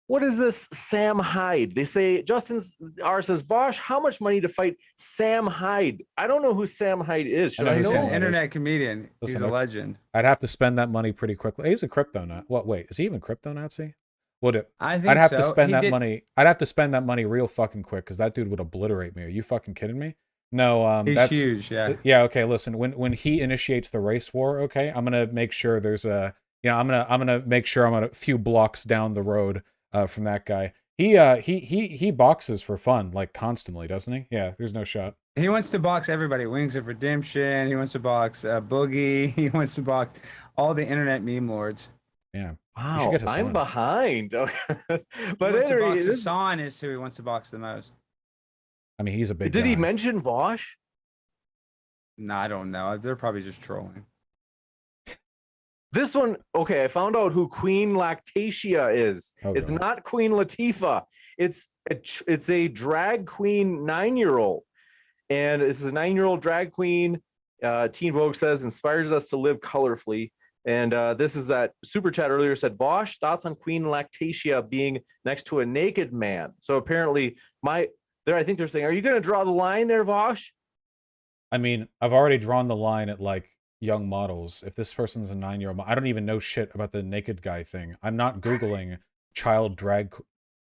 What is this Sam Hyde? They say, Justin R says, Bosch, how much money to fight Sam Hyde? I don't know who Sam Hyde is. Should I know I who He's know? Sam an Hyde is. internet comedian. Listen, He's a legend. I'd have to spend that money pretty quickly. He's a crypto nut. What? Wait, is he even crypto Nazi? Would it? I think I'd have to so. spend He that did- money. I'd have to spend that money real fucking quick because that dude would obliterate me. Are you fucking kidding me? No, He's that's huge. Yeah. yeah. Okay, listen. When he initiates the race war, okay, I'm gonna make sure there's a I'm gonna make sure I'm a few blocks down the road from that guy. He boxes for fun like constantly, doesn't he? Yeah, there's no shot. He wants to box everybody. Wings of Redemption. He wants to box Boogie. He wants to box all the internet meme lords. Yeah. You Wow, should get I'm Hassan. behind. Okay. He But wants to anyway, box this- Hassan is who he wants to box the most. I mean, he's a big. did he guy. mention Vosh? No, I don't know. They're probably just trolling. This one, okay, I found out who Queen Lactatia is. Oh, It's God. not Queen Latifah. It's a drag queen 9-year-old. And this is a 9-year-old drag queen. Teen Vogue says inspires us to live colorfully. And this is that super chat earlier said, Bosch, thoughts on Queen Lactatia being next to a naked man. So apparently I think they're saying, are you going to draw the line there, Vosh? I mean, I've already drawn the line at like young models. If this person's a 9-year-old, I don't even know shit about the naked guy thing. I'm not Googling child drag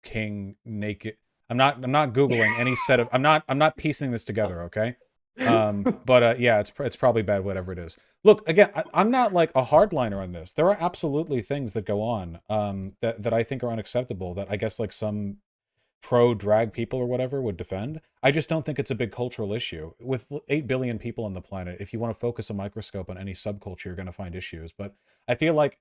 king naked. I'm not Googling any set of. I'm not piecing this together. Okay. But yeah, it's probably bad, whatever it is. Look, again, I'm not like a hardliner on this. There are absolutely things that go on that I think are unacceptable that I guess like some pro drag people or whatever would defend. I just don't think it's a big cultural issue. With 8 billion people on the planet, if you want to focus a microscope on any subculture, you're going to find issues. But I feel like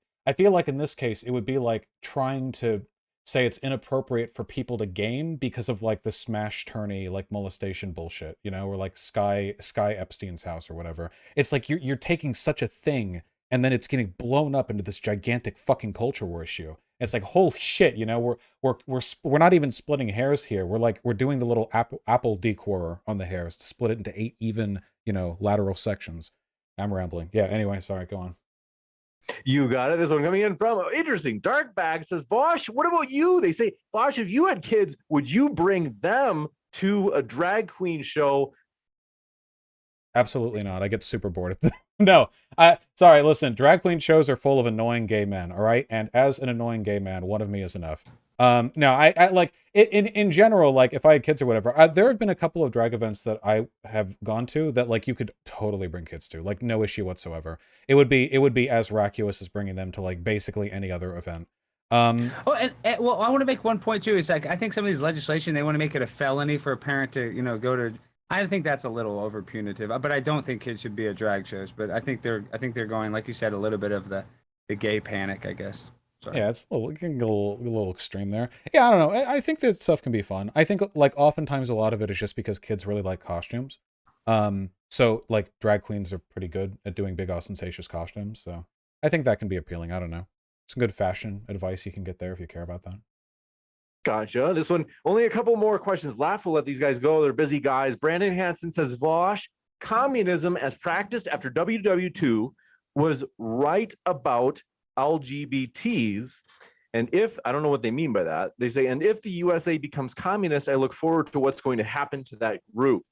in this case, it would be like trying to say it's inappropriate for people to game because of like the smash tourney like molestation bullshit, you know, or like Sky Epstein's house or whatever. It's like you're taking such a thing and then it's getting blown up into this gigantic fucking culture war issue. It's like, holy shit, you know, we're not even splitting hairs here. We're doing the little apple decorer on the hairs to split it into 8 even, you know, lateral sections. I'm rambling. Yeah, anyway, sorry, go on. You got it. This one coming in from interesting. Dark Bag says, Bosch, what about you? They say, Bosch, if you had kids, would you bring them to a drag queen show? Absolutely not. I get super bored. No, sorry. Listen, drag queen shows are full of annoying gay men. All right, and as an annoying gay man, one of me is enough. No, I like in general. Like, if I had kids or whatever, there have been a couple of drag events that I have gone to that like you could totally bring kids to, like no issue whatsoever. It would be as vacuous as bringing them to like basically any other event. Oh, and well, I want to make one point too. It's like I think some of these legislation they want to make it a felony for a parent to go to. I think that's a little over punitive, but I don't think kids should be at drag shows. But I think they're going, like you said, a little bit of the gay panic, I guess. Sorry. Yeah, it's it can get a little extreme there. Yeah, I don't know. I think that stuff can be fun. I think like oftentimes a lot of it is just because kids really like costumes. So like drag queens are pretty good at doing big ostentatious costumes. So I think that can be appealing. I don't know. Some good fashion advice you can get there if you care about that. Gotcha. This one, only a couple more questions left. We'll let these guys go. They're busy guys. Brandon Hansen says, Vosh, communism as practiced after WW2 was right about LGBTs. And if, I don't know what they mean by that, they say, and if the USA becomes communist, I look forward to what's going to happen to that group.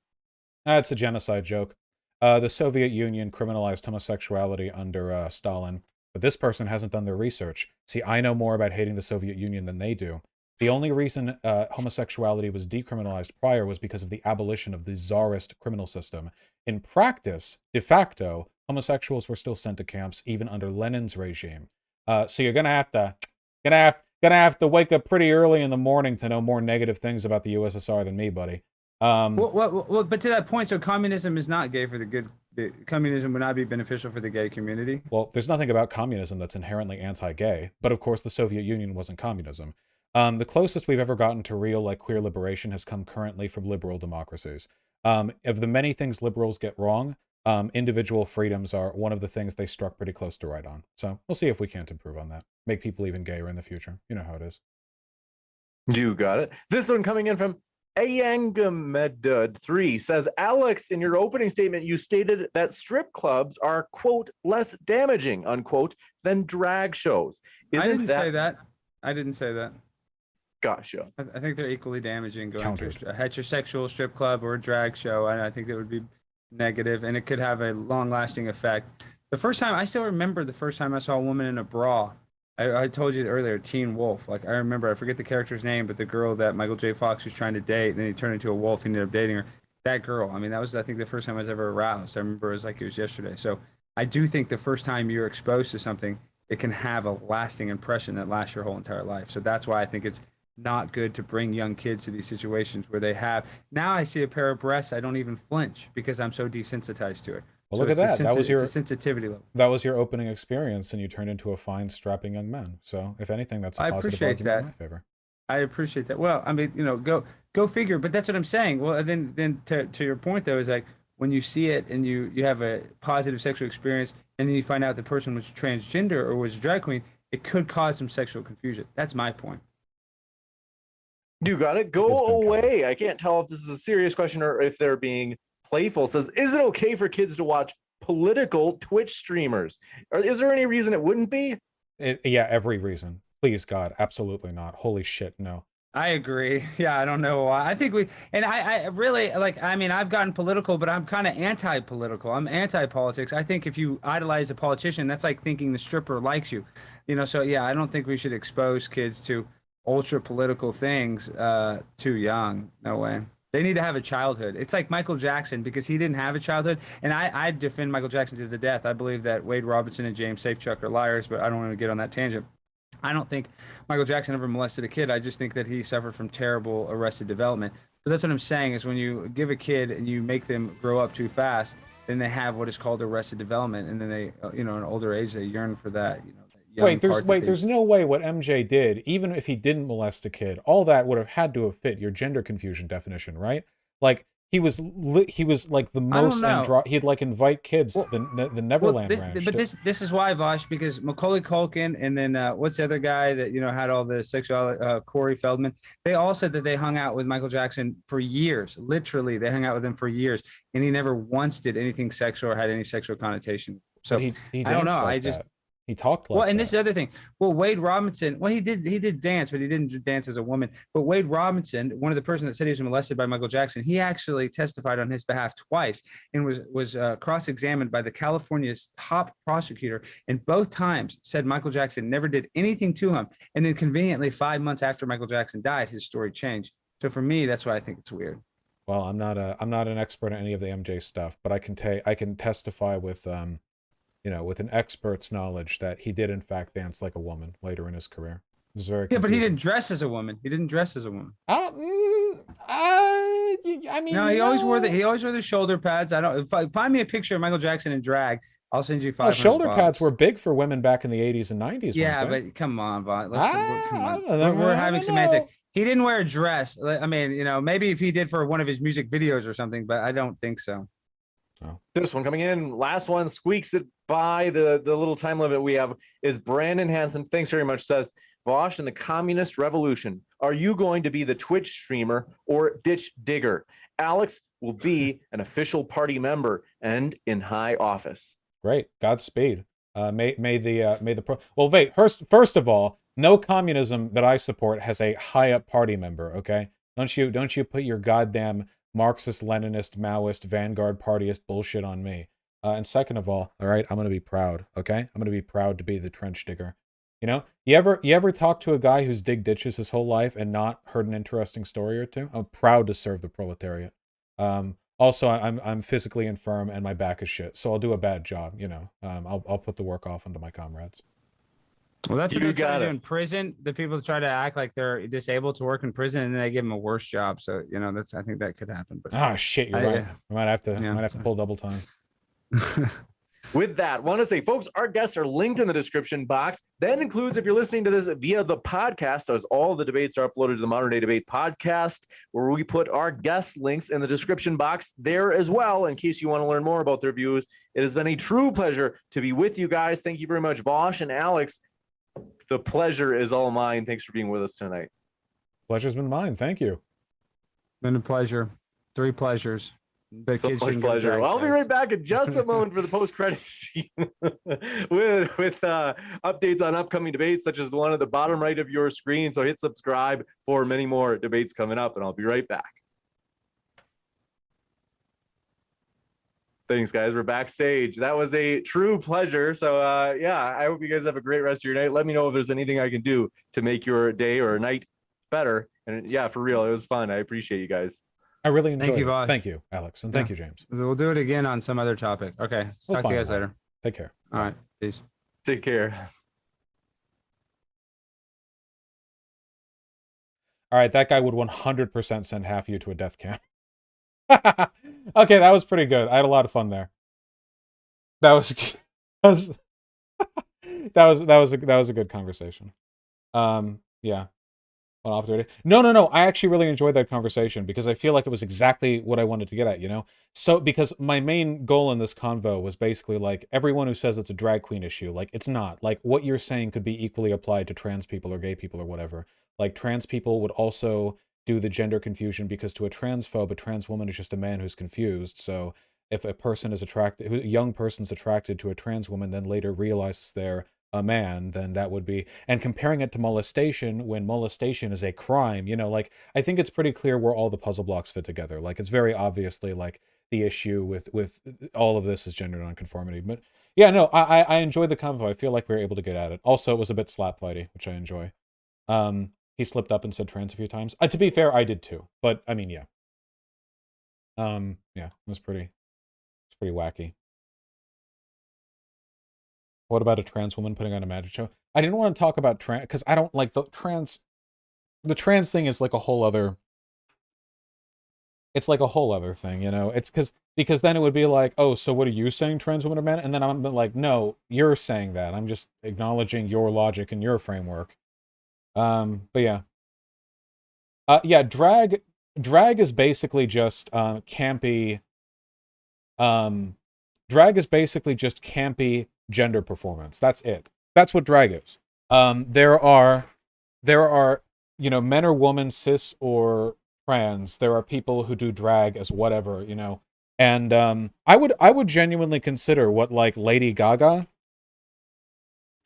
That's a genocide joke. The Soviet Union criminalized homosexuality under Stalin, but this person hasn't done their research. See, I know more about hating the Soviet Union than they do. The only reason homosexuality was decriminalized prior was because of the abolition of the czarist criminal system. In practice, de facto, homosexuals were still sent to camps even under Lenin's regime. So you're going to have to gonna have to wake up pretty early in the morning to know more negative things about the USSR than me, buddy. Well, but to that point, so communism is not gay for the good. Communism would not be beneficial for the gay community. Well, there's nothing about communism that's inherently anti-gay, but of course the Soviet Union wasn't communism. The closest we've ever gotten to real, like, queer liberation has come currently from liberal democracies. Of the many things liberals get wrong, individual freedoms are one of the things they struck pretty close to right on. So we'll see if we can't improve on that. Make people even gayer in the future. You know how it is. You got it. This one coming in from Ayangamedud3 says, Alex, in your opening statement, you stated that strip clubs are, quote, less damaging, unquote, than drag shows. I didn't say that. I didn't say that. Gotcha. I think they're equally damaging going Countered. to a heterosexual strip club or a drag show. And I think that would be negative, and it could have a long-lasting effect. The first time, I still remember the first time I saw a woman in a bra. I told you earlier, Teen Wolf. Like, I remember, I forget the character's name, but the girl that Michael J. Fox was trying to date, and then he turned into a wolf, he ended up dating her. That girl, I mean, that was, I think, the first time I was ever aroused. I remember it was like it was yesterday. So I do think the first time you're exposed to something, it can have a lasting impression that lasts your whole entire life. So that's why I think it's not good to bring young kids to these situations where they have. Now I see a pair of breasts, I don't even flinch because I'm so desensitized to it. Well, So look at it's that. That was your it's a sensitivity level. that was your opening experience, and you turned into a fine, strapping young man. So, if anything, that's a I positive appreciate argument that. in my favor. I appreciate that. Well, I mean, go figure. But that's what I'm saying. Well, then to your point though, is like when you see it and you have a positive sexual experience, and then you find out the person was transgender or was a drag queen, it could cause some sexual confusion. That's my point. You got it. It's Go been covered. away. I can't tell if this is a serious question or if they're being playful. Says, is it okay for kids to watch political Twitch streamers? Or is there any reason it wouldn't be? Yeah, every reason. Please, God, absolutely not. Holy shit, no. I agree. Yeah, I don't know why. I think I really like, I mean, I've gotten political, but I'm kind of anti-political. I'm anti-politics. I think if you idolize a politician, that's like thinking the stripper likes you. So yeah, I don't think we should expose kids to ultra political things too young. No way. They need to have a childhood. It's like Michael Jackson, because he didn't have a childhood. And I defend Michael Jackson to the death. I believe that Wade Robinson and James Safechuck are liars, but I don't want to get on that tangent. I don't think Michael Jackson ever molested a kid. I just think that he suffered from terrible arrested development. But that's what I'm saying is when you give a kid and you make them grow up too fast, then they have what is called arrested development. And then they, in an older age, they yearn for that, that young part that There's no way what MJ did, even if he didn't molest a kid, all that would have had to have fit your gender confusion definition, right? Like, he was like the most he'd like invite kids to the Neverland Ranch. But this is why, Vosh, because Macaulay Culkin and then what's the other guy that had all the sexuality, Corey Feldman, they all said that they hung out with Michael Jackson for years. Literally, they hung out with him for years, and he never once did anything sexual or had any sexual connotation. So he I don't know. Like he talked like well, and that. this is the other thing. Well, Wade Robinson, he did dance, but he didn't dance as a woman. But Wade Robinson, one of the person that said he was molested by Michael Jackson, he actually testified on his behalf twice and was cross-examined by the California's top prosecutor, and both times said Michael Jackson never did anything to him. And then conveniently 5 months after Michael Jackson died, his story changed. So for me, that's why I think it's weird. Well, I'm not an expert in any of the MJ stuff, but I can testify with with an expert's knowledge that he did in fact dance like a woman later in his career. It was very but he didn't dress as a woman. He didn't dress as a woman. I mean, no, he always wore the shoulder pads. Find me a picture of Michael Jackson in drag. I'll send you $500. Shoulder pads were big for women back in the 80s and 90s. Yeah, but come on, Vaughn. Come on. We're having semantic. He didn't wear a dress. I mean, maybe if he did for one of his music videos or something, but I don't think so. Oh. This one coming in, last one, squeaks it by the little time limit we have, is Brandon Hansen. Thanks very much. Says, Vosh, in the communist revolution, are you going to be the Twitch streamer or ditch digger? Alex will be an official party member and in high office. Great, Godspeed. May the pro. Well, wait. First of all, no communism that I support has a high up party member. Okay, don't you put your goddamn Marxist, Leninist, Maoist, Vanguard partyist bullshit on me. And second of all right, I'm gonna be proud. Okay, I'm gonna be proud to be the trench digger. You ever talk to a guy who's dig ditches his whole life and not heard an interesting story or two? I'm proud to serve the proletariat. Also, I'm physically infirm and my back is shit, so I'll do a bad job. I'll put the work off onto my comrades. Well, that's what You they try got to do it. in prison. The people try to act like they're disabled to work in prison, and then they give them a worse job. So that's I think that could happen. But Ah, shit, you're right. I might have yeah, to pull double time. With that, want to say, folks, our guests are linked in the description box. That includes if you're listening to this via the podcast, as all the debates are uploaded to the Modern Day Debate podcast, where we put our guest links in the description box there as well, in case you want to learn more about their views. It has been a true pleasure to be with you guys. Thank you very much, Vosh and Alex. The pleasure is all mine. Thanks for being with us tonight. Pleasure's been mine. Thank you. Been a pleasure. 3 pleasures. So much pleasure. Well, I'll be right back in just a moment for the post-credits scene with updates on upcoming debates, such as the one at the bottom right of your screen. So hit subscribe for many more debates coming up, and I'll be right back. Thanks, guys. We're backstage. That was a true pleasure. So, yeah, I hope you guys have a great rest of your night. Let me know if there's anything I can do to make your day or night better. And yeah, for real, it was fun. I appreciate you guys. I really enjoyed you, it. Vosh. Thank you, Alex. And thank you, James. We'll do it again on some other topic. Okay. Talk to you guys later. Take care. All right. Peace. Take care. All right, that guy would 100% send half of you to a death camp. Okay, that was pretty good. I had a lot of fun there. That was that was a good conversation. Yeah. Went off dirty. No. I actually really enjoyed that conversation because I feel like it was exactly what I wanted to get at, you know? So, because my main goal in this convo was basically like everyone who says it's a drag queen issue, like it's not. Like what you're saying could be equally applied to trans people or gay people or whatever. Like trans people would also do the gender confusion because to a transphobe, a trans woman is just a man who's confused. So if a person is attracted, a young person's attracted to a trans woman, then later realizes they're a man, then that would be, and comparing it to molestation when molestation is a crime, you know, like I think it's pretty clear where all the puzzle blocks fit together. Like it's very obviously like the issue with all of this is gender nonconformity. But yeah, no, I enjoyed the convo. I feel like we were able to get at it. Also, it was a bit slap fighty, which I enjoy. He slipped up and said trans a few times. To be fair, I did too. But I mean, yeah. Yeah, it was pretty wacky. What about a trans woman putting on a magic show? I didn't want to talk about trans because I don't like the trans thing is like a whole other. It's like a whole other thing, you know. It's because then it would be like, oh, so what are you saying, trans women are men? And then I'm like, no, you're saying that. I'm just acknowledging your logic and your framework. But yeah. Yeah, drag is basically just campy. Drag is basically just campy gender performance. That's it. That's what drag is. There are, you know, men or women, cis or trans. There are people who do drag as whatever, you know. And I would genuinely consider what like Lady Gaga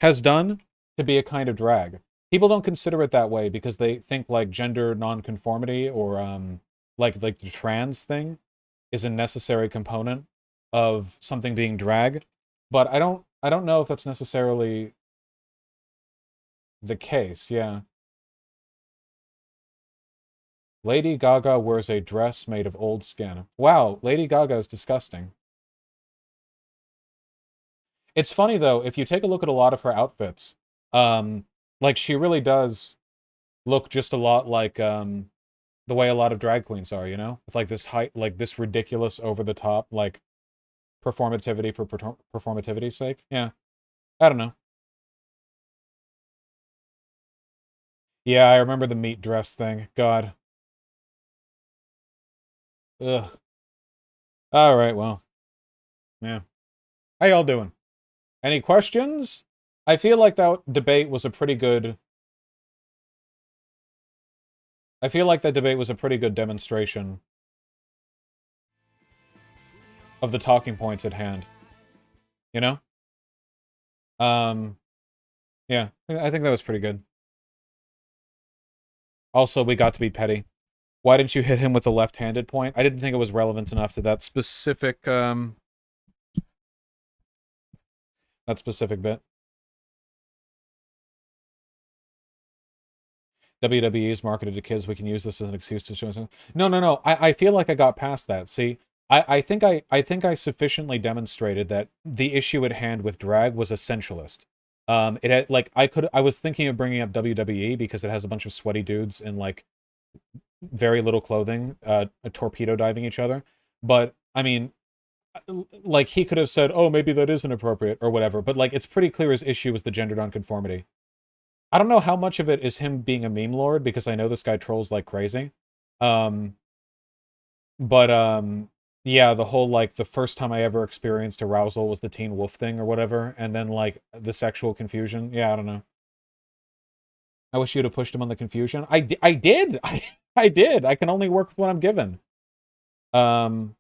has done to be a kind of drag. People don't consider it that way because they think like gender nonconformity or like the trans thing is a necessary component of something being drag. But I don't know if that's necessarily the case, yeah. Lady Gaga wears a dress made of old skin. Wow, Lady Gaga is disgusting. It's funny though, if you take a look at a lot of her outfits, like she really does look just a lot like the way a lot of drag queens are, you know? It's like this like this ridiculous over the top like performativity for performativity's sake. Yeah. I don't know. Yeah, I remember the meat dress thing. God. Ugh. All right, well. Yeah. How y'all doing? Any questions? I feel like that debate was a pretty good... I feel like that debate was a pretty good demonstration of the talking points at hand. You know? Yeah, I think that was pretty good. Also, we got to be petty. Why didn't you hit him with the left-handed point? I didn't think it was relevant enough to that specific, bit. WWE is marketed to kids. We can use this as an excuse to show something. No. I feel like I got past that. See, I think I sufficiently demonstrated that the issue at hand with drag was essentialist. It had, like, I was thinking of bringing up WWE because it has a bunch of sweaty dudes in like very little clothing, torpedo diving each other. But I mean, like, he could have said, "Oh, maybe that is inappropriate" or whatever. But like, it's pretty clear his issue is the gender nonconformity. I don't know how much of it is him being a meme lord, because I know this guy trolls like crazy. Um, but yeah, the whole, like, the first time I ever experienced arousal was the Teen Wolf thing or whatever, and then like the sexual confusion. Yeah, I don't know. I wish you'd have pushed him on the confusion. I did. I did. I can only work with what I'm given. Um,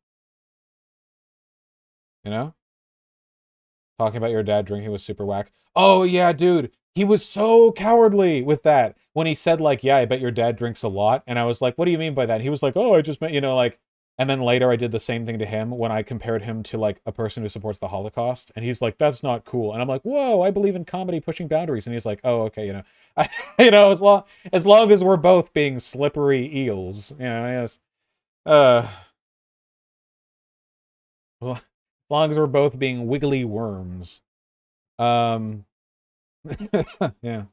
you know, talking about your dad drinking was super whack. Oh yeah, dude. He was so cowardly with that when he said, like, "Yeah, I bet your dad drinks a lot." And I was like, "What do you mean by that?" And he was like, "Oh, I just meant, like." And then later I did the same thing to him when I compared him to like a person who supports the Holocaust, and he's like, "That's not cool." And I'm like, "Whoa, I believe in comedy pushing boundaries." And he's like, "Oh, okay, as long as we're both being slippery eels, yes. Uh, as long as we're both being wiggly worms." Um, yeah.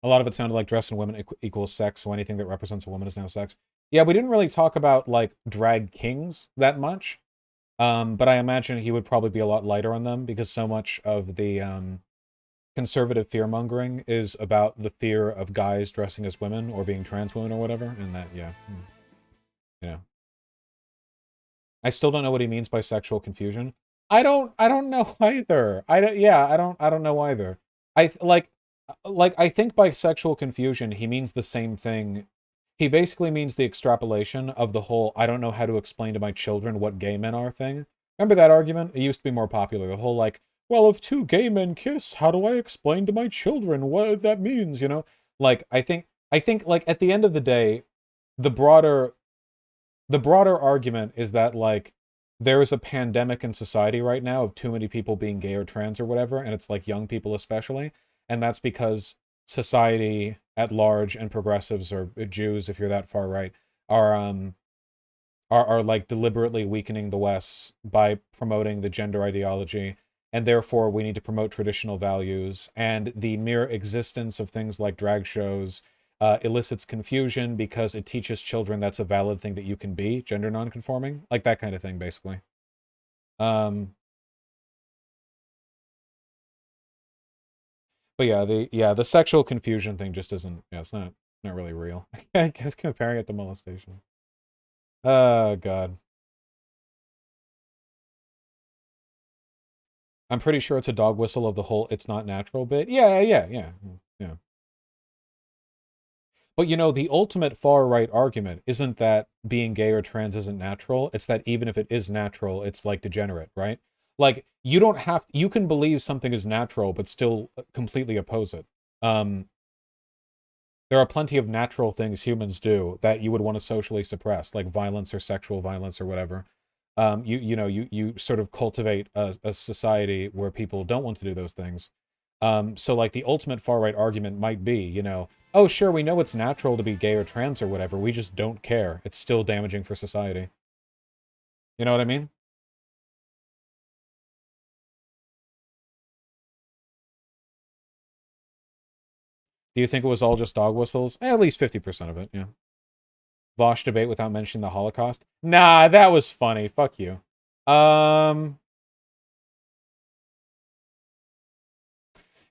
A lot of it sounded like dress in women equals sex, so anything that represents a woman is now sex. Yeah, we didn't really talk about, like, drag kings that much. But I imagine he would probably be a lot lighter on them, because so much of the conservative fear-mongering is about the fear of guys dressing as women or being trans women or whatever, and that, yeah. Yeah. I still don't know what he means by sexual confusion. I don't know either. I don't know either. I think by sexual confusion he means the same thing. He basically means the extrapolation of the whole "I don't know how to explain to my children what gay men are" thing. Remember that argument? It used to be more popular. The whole, like, "Well, if two gay men kiss, how do I explain to my children what that means?" Like, I think like at the end of the day, the broader argument is that, like, there is a pandemic in society right now of too many people being gay or trans or whatever, and it's like young people especially, and that's because society at large and progressives, or Jews if you're that far right, are like deliberately weakening the West by promoting the gender ideology, and therefore we need to promote traditional values, and the mere existence of things like drag shows elicits confusion because it teaches children that's a valid thing that you can be, gender nonconforming, like that kind of thing, basically. But yeah, the sexual confusion thing just isn't. Yeah, it's not really real. I guess comparing it to molestation. Oh God. I'm pretty sure it's a dog whistle of the whole "it's not natural" bit. Yeah. But the ultimate far right argument isn't that being gay or trans isn't natural. It's that even if it is natural, it's like degenerate, right? Like, you can believe something is natural, but still completely oppose it. There are plenty of natural things humans do that you would want to socially suppress, like violence or sexual violence or whatever. You sort of cultivate a society where people don't want to do those things. So like the ultimate far right argument might be, "Oh, sure, we know it's natural to be gay or trans or whatever. We just don't care. It's still damaging for society." You know what I mean? Do you think it was all just dog whistles? At least 50% of it, yeah. Vosh debate without mentioning the Holocaust? Nah, that was funny. Fuck you.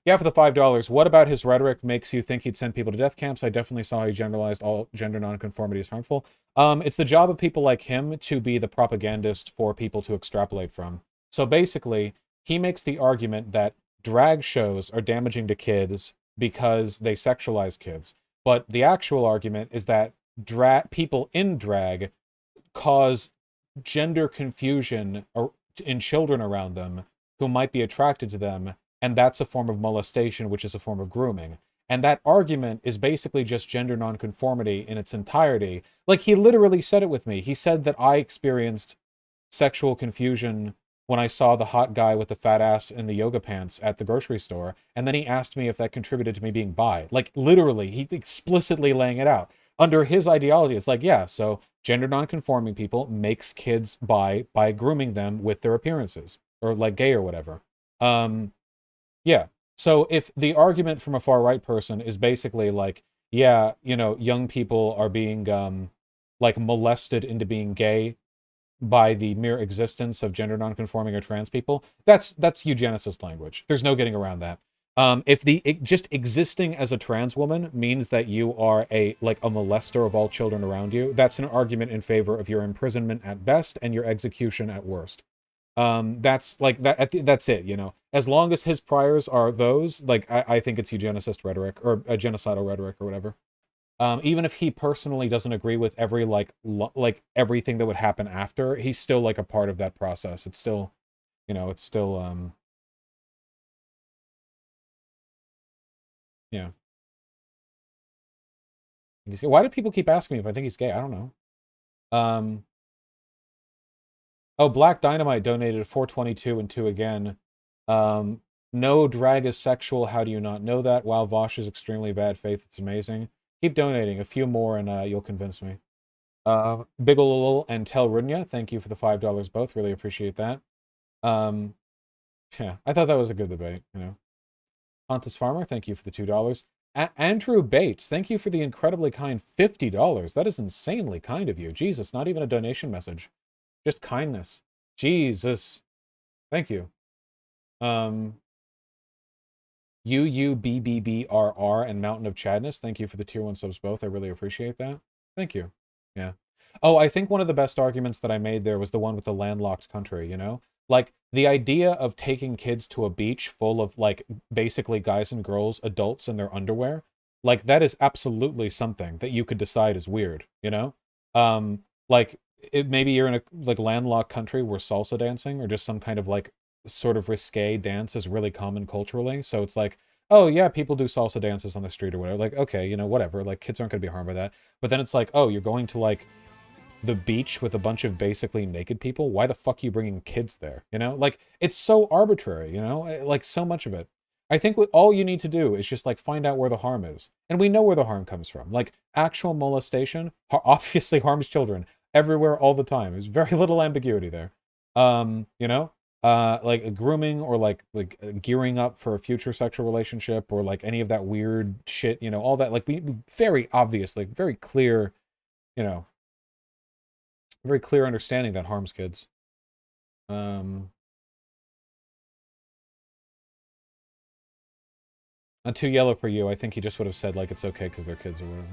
Yeah, for the $5. What about his rhetoric makes you think he'd send people to death camps? I definitely saw he generalized all gender nonconformity as harmful. It's the job of people like him to be the propagandist for people to extrapolate from. So basically, he makes the argument that drag shows are damaging to kids because they sexualize kids. But the actual argument is that people in drag cause gender confusion in children around them who might be attracted to them, and that's a form of molestation, which is a form of grooming. And that argument is basically just gender nonconformity in its entirety. Like, he literally said it with me. He said that I experienced sexual confusion when I saw the hot guy with the fat ass in the yoga pants at the grocery store, and then he asked me if that contributed to me being bi. Like, literally, he explicitly laying it out. under his ideology, it's like, yeah, so gender nonconforming people makes kids by grooming them with their appearances, or like gay or whatever. Yeah. So if the argument from a far right person is basically like, yeah, young people are being like molested into being gay by the mere existence of gender nonconforming or trans people, that's eugenicist language. There's no getting around that. If just existing as a trans woman means that you are a molester of all children around you, that's an argument in favor of your imprisonment at best and your execution at worst. That's like that. That's it. As long as his priors are those, like I think it's eugenicist rhetoric or a genocidal rhetoric or whatever. Even if he personally doesn't agree with every everything that would happen after, he's still like a part of that process. It's still, it's still yeah. Why do people keep asking me if I think he's gay? I don't know. Oh, Black Dynamite donated 422 and 2 again. No drag is sexual. How do you not know that? Wow, Vosh is extremely bad faith. It's amazing. Keep donating. A few more and you'll convince me. Bigolul and Telrunya, thank you for the $5 both. Really appreciate that. Yeah, I thought that was a good debate, Pontus Farmer, thank you for the $2. Andrew Bates, thank you for the incredibly kind $50. That is insanely kind of you. Jesus, not even a donation message. Just kindness. Jesus. Thank you. UUBBBRR and Mountain of Chadness, thank you for the tier 1 subs both. I really appreciate that. Thank you. Yeah. Oh, I think one of the best arguments that I made there was the one with the landlocked country, Like, the idea of taking kids to a beach full of, like, basically guys and girls, adults in their underwear, like, that is absolutely something that you could decide is weird, Like, maybe you're in a, like, landlocked country where salsa dancing or just some kind of, like, sort of risque dance is really common culturally. So it's like, oh, yeah, people do salsa dances on the street or whatever. Like, okay, whatever. Like, kids aren't going to be harmed by that. But then it's like, oh, you're going to, like, the beach with a bunch of basically naked people? Why the fuck are you bringing kids there? Like, it's so arbitrary, like so much of it. I think all you need to do is just like find out where the harm is. And we know where the harm comes from. Like, actual molestation obviously harms children everywhere all the time. There's very little ambiguity there. Like grooming or like gearing up for a future sexual relationship or like any of that weird shit, all that, like, we very obvious, like very clear, very clear understanding that harms kids. I'm too yellow for you. I think he just would have said, like, it's okay because they're kids or whatever.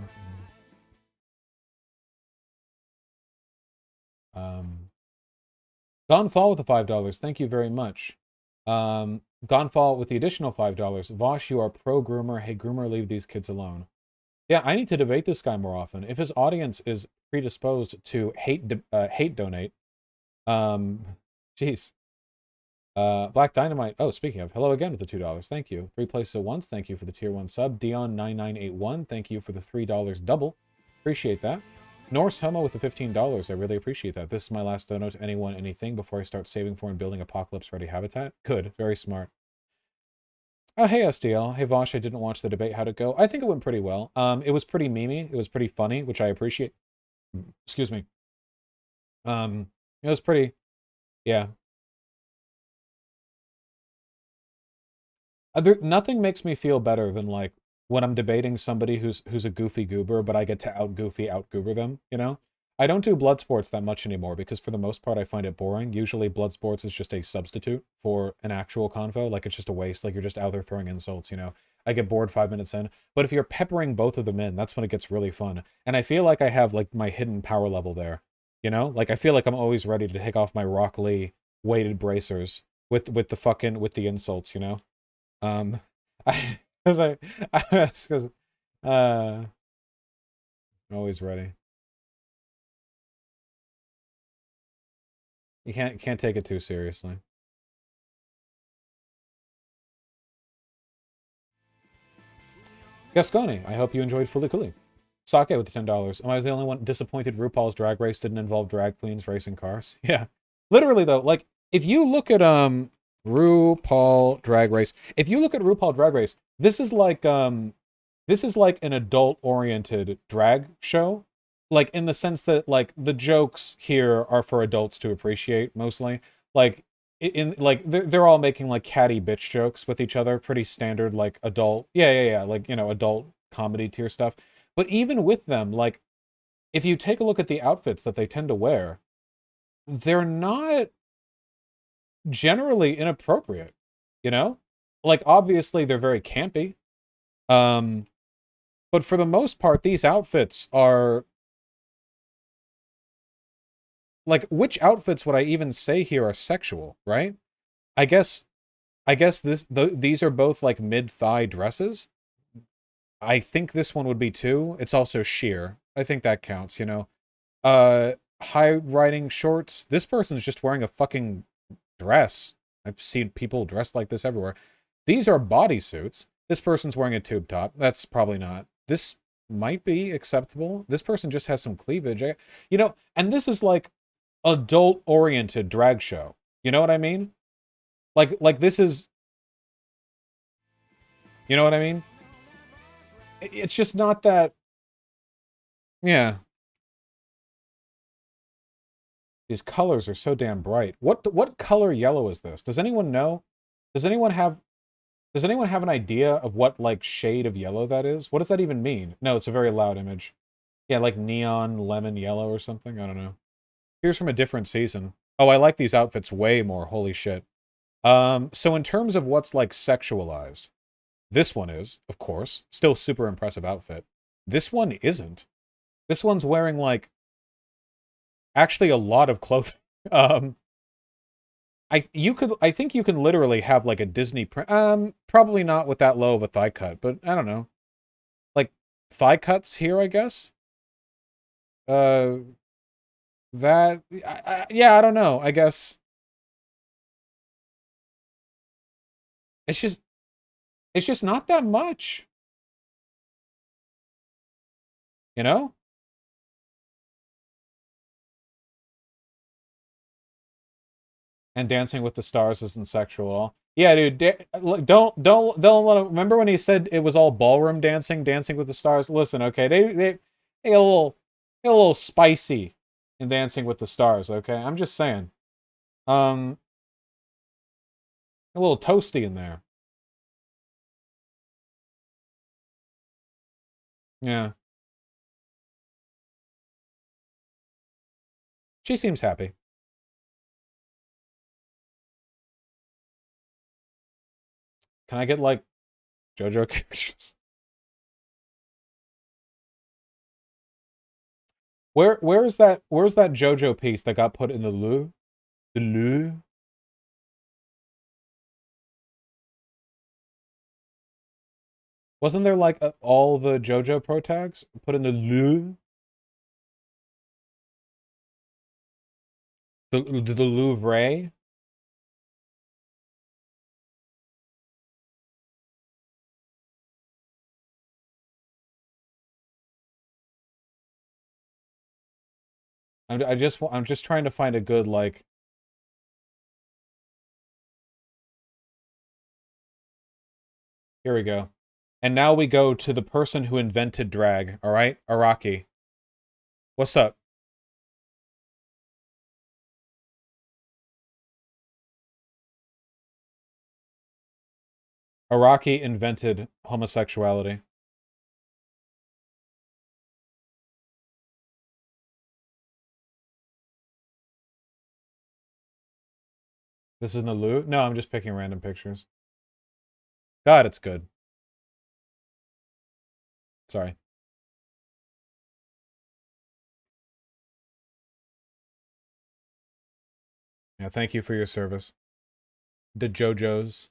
Gonfall with the $5. Thank you very much. Gonfall with the additional $5. Vosh, you are pro-groomer. Hey, groomer, leave these kids alone. Yeah, I need to debate this guy more often. If his audience is predisposed to hate donate, jeez. Black Dynamite. Oh, speaking of, hello again with the $2. Thank you. 3 places at once. Thank you for the tier 1 sub. Dion9981. Thank you for the $3 double. Appreciate that. Norse Homo with the $15. I really appreciate that. This is my last donut to anyone, anything before I start saving for and building apocalypse-ready habitat. Good. Very smart. Oh, hey, SDL. Hey, Vosh, I didn't watch the debate. How'd it go? I think it went pretty well. It was pretty memey. It was pretty funny, which I appreciate. Excuse me. It was pretty... Yeah. Nothing makes me feel better than, like, when I'm debating somebody who's a goofy goober, but I get to out-goober them, I don't do blood sports that much anymore because for the most part I find it boring. Usually blood sports is just a substitute for an actual convo. Like, it's just a waste. Like, you're just out there throwing insults, I get bored 5 minutes in. But if you're peppering both of them in, that's when it gets really fun. And I feel like I have, like, my hidden power level there, Like, I feel like I'm always ready to take off my Rock Lee weighted bracers with the insults, because I'm always ready. You can't take it too seriously. Gasconi, I hope you enjoyed Fully Cooley. Sake with the $10. Am I the only one disappointed RuPaul's Drag Race didn't involve drag queens racing cars? Yeah. Literally, though, like, if you look at RuPaul Drag Race, this is like This is like an adult-oriented drag show. Like, in the sense that, like, the jokes here are for adults to appreciate, mostly. Like, like, they're all making, like, catty bitch jokes with each other. Pretty standard, like, adult... Yeah. Like, you know, adult comedy tier stuff. But even with them, like, if you take a look at the outfits that they tend to wear, they're not generally inappropriate, you know? Like, obviously, they're very campy. But for the most part, these outfits are... Like, which outfits would I even say here are sexual, right? I guess these are both, like, mid-thigh dresses. I think this one would be too. It's also sheer. I think that counts, you know? High-riding shorts. This person's just wearing a fucking dress. I've seen people dressed like this everywhere. These are bodysuits. This person's wearing a tube top. That's probably not. This might be acceptable. This person just has some cleavage. You know, and this is like adult-oriented drag show. You know what I mean? Like this is... You know what I mean? It's just not that... Yeah. These colors are so damn bright. What color yellow is this? Does anyone know? Does anyone have an idea of what, like, shade of yellow that is? What does that even mean? No, it's a very loud image. Yeah, like neon lemon yellow or something. I don't know. Here's from a different season. Oh, I like these outfits way more. Holy shit. So in terms of what's, like, sexualized, this one is, of course, still super impressive outfit. This one isn't. This one's wearing, like, actually a lot of clothing. I think you can literally have, like, a Disney print. Probably not with that low of a thigh cut, but I don't know. Like, thigh cuts here, I guess. Yeah, I don't know. I guess it's just not that much. You know? And Dancing with the Stars isn't sexual at all. Yeah, dude, don't let him... Remember when he said it was all ballroom dancing, Dancing with the Stars? Listen, okay, they get a little spicy in Dancing with the Stars, okay? I'm just saying. A little toasty in there. Yeah. She seems happy. Can I get, like, JoJo characters? Where's that JoJo piece that got put in the Louvre? The Louvre? Wasn't there, like, all the JoJo pro tags put in the Louvre? The Louvre? I'm just trying to find a good, like... Here we go. And now we go to the person who invented drag, alright? Araki. What's up? Araki invented homosexuality. This is Nalu? No, I'm just picking random pictures. God, it's good. Sorry. Yeah, thank you for your service. The JoJo's.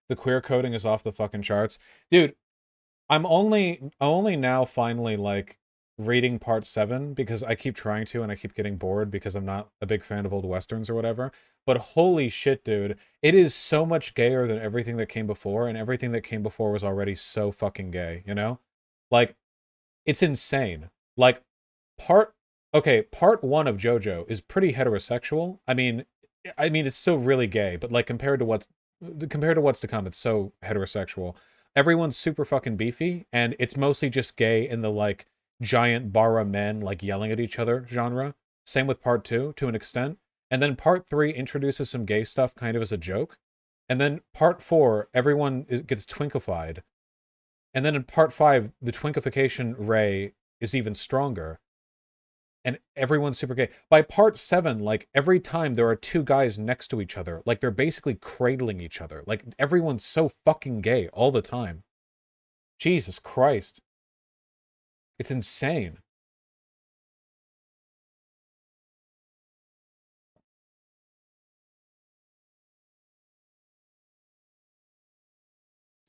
The queer coding is off the fucking charts. Dude, I'm only now finally, like, reading part 7 because I keep trying to and I keep getting bored because I'm not a big fan of old westerns or whatever. But holy shit, dude. It is so much gayer than everything that came before, and everything that came before was already so fucking gay, you know? Like, it's insane. Like, part Okay, part 1 of JoJo is pretty heterosexual. I mean, it's still really gay, but like compared to what's to come, it's so heterosexual. Everyone's super fucking beefy, and it's mostly just gay in the like giant bara men like yelling at each other genre. Same with part 2 to an extent. And then part 3 introduces some gay stuff kind of as a joke. And then part 4, gets twinkified. And then in part 5, the twinkification ray is even stronger. And everyone's super gay. By part 7, like, every time there are two guys next to each other, like, they're basically cradling each other. Like, everyone's so fucking gay all the time. Jesus Christ. It's insane.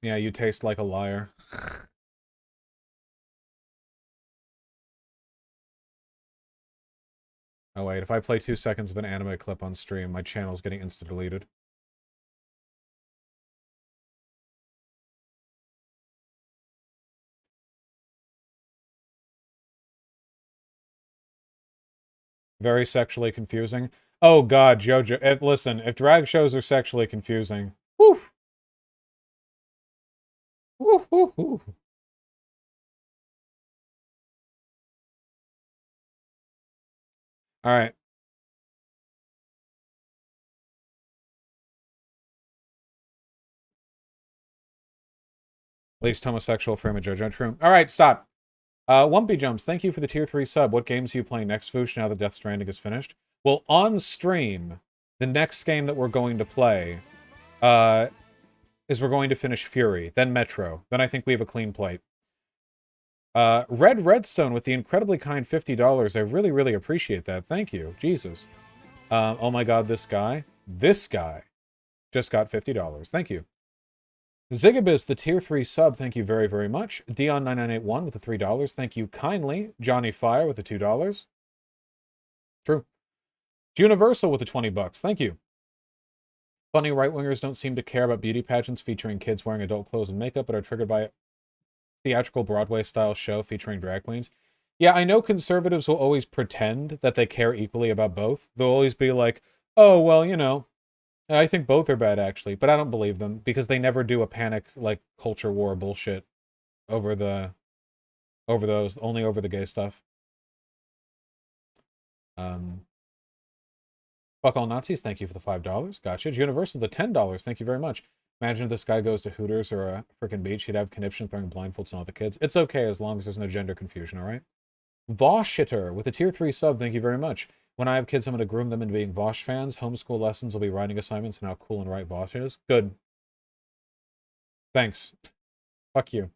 Yeah, you taste like a liar. Oh wait, if I play 2 seconds of an anime clip on stream, my channel's getting insta-deleted. Very sexually confusing. Oh god, JoJo. Listen, if drag shows are sexually confusing, whew. Woo, woo, woo. All right. Least homosexual frame of JoJo. True. All right, stop. Wumpy Jumps, thank you for the tier 3 sub. What games are you playing next, Foosh, now that Death Stranding is finished? Well, on stream, the next game that we're going to play is we're going to finish Fury, then Metro. Then I think we have a clean plate. Red Redstone with the incredibly kind $50. I really, really appreciate that. Thank you. Jesus. Oh my god, this guy just got $50. Thank you. Zigabiz, the tier 3 sub, thank you very, very much. Dion9981 with the $3. Thank you kindly. Johnny Fire with the $2. True. Universal with the $20. Thank you. Funny right-wingers don't seem to care about beauty pageants featuring kids wearing adult clothes and makeup, but are triggered by a theatrical Broadway-style show featuring drag queens. Yeah, I know conservatives will always pretend that they care equally about both. They'll always be like, oh, well, you know, I think both are bad, actually, but I don't believe them, because they never do a panic, like, culture war bullshit over those, only over the gay stuff. Fuck all Nazis, thank you for the $5. Gotcha. Universal, the $10, thank you very much. Imagine if this guy goes to Hooters or a frickin' beach, he'd have conniption throwing blindfolds on all the kids. It's okay as long as there's no gender confusion, alright? Voshitter with a tier 3 sub, thank you very much. When I have kids, I'm going to groom them into being Vosh fans. Homeschool lessons will be writing assignments and how cool and right Vosh is. Good. Thanks. Fuck you.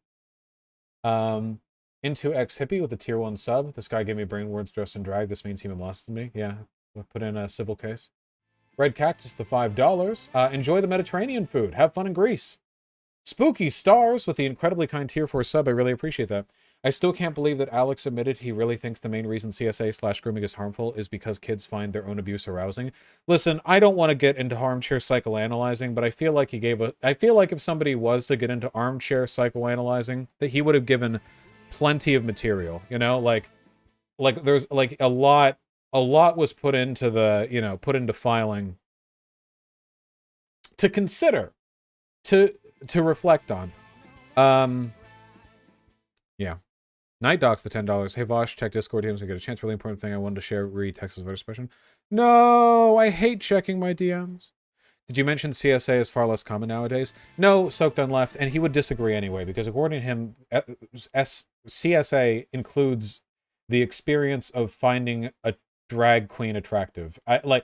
Into X Hippie with a tier 1 sub. This guy gave me brain words dressed in drag. This means he molested me. Yeah, we'll put in a civil case. Red Cactus, the $5. Enjoy the Mediterranean food. Have fun in Greece. Spooky Stars with the incredibly kind tier 4 sub. I really appreciate that. I still can't believe that Alex admitted he really thinks the main reason CSA/grooming is harmful is because kids find their own abuse arousing. Listen, I don't want to get into armchair psychoanalyzing, but I feel like I feel like if somebody was to get into armchair psychoanalyzing, that he would have given plenty of material, you know? Like there's like a lot was put into the, you know, put into filing to consider, to reflect on. Yeah. Night Docs, the $10. Hey Vosh, check Discord DMs. We get a chance. Really important thing I wanted to share. Read Texas voter suppression. No, I hate checking my DMs. Did you mention CSA is far less common nowadays? No, Soaked on left, and he would disagree anyway, because according to him, CSA includes the experience of finding a drag queen attractive. I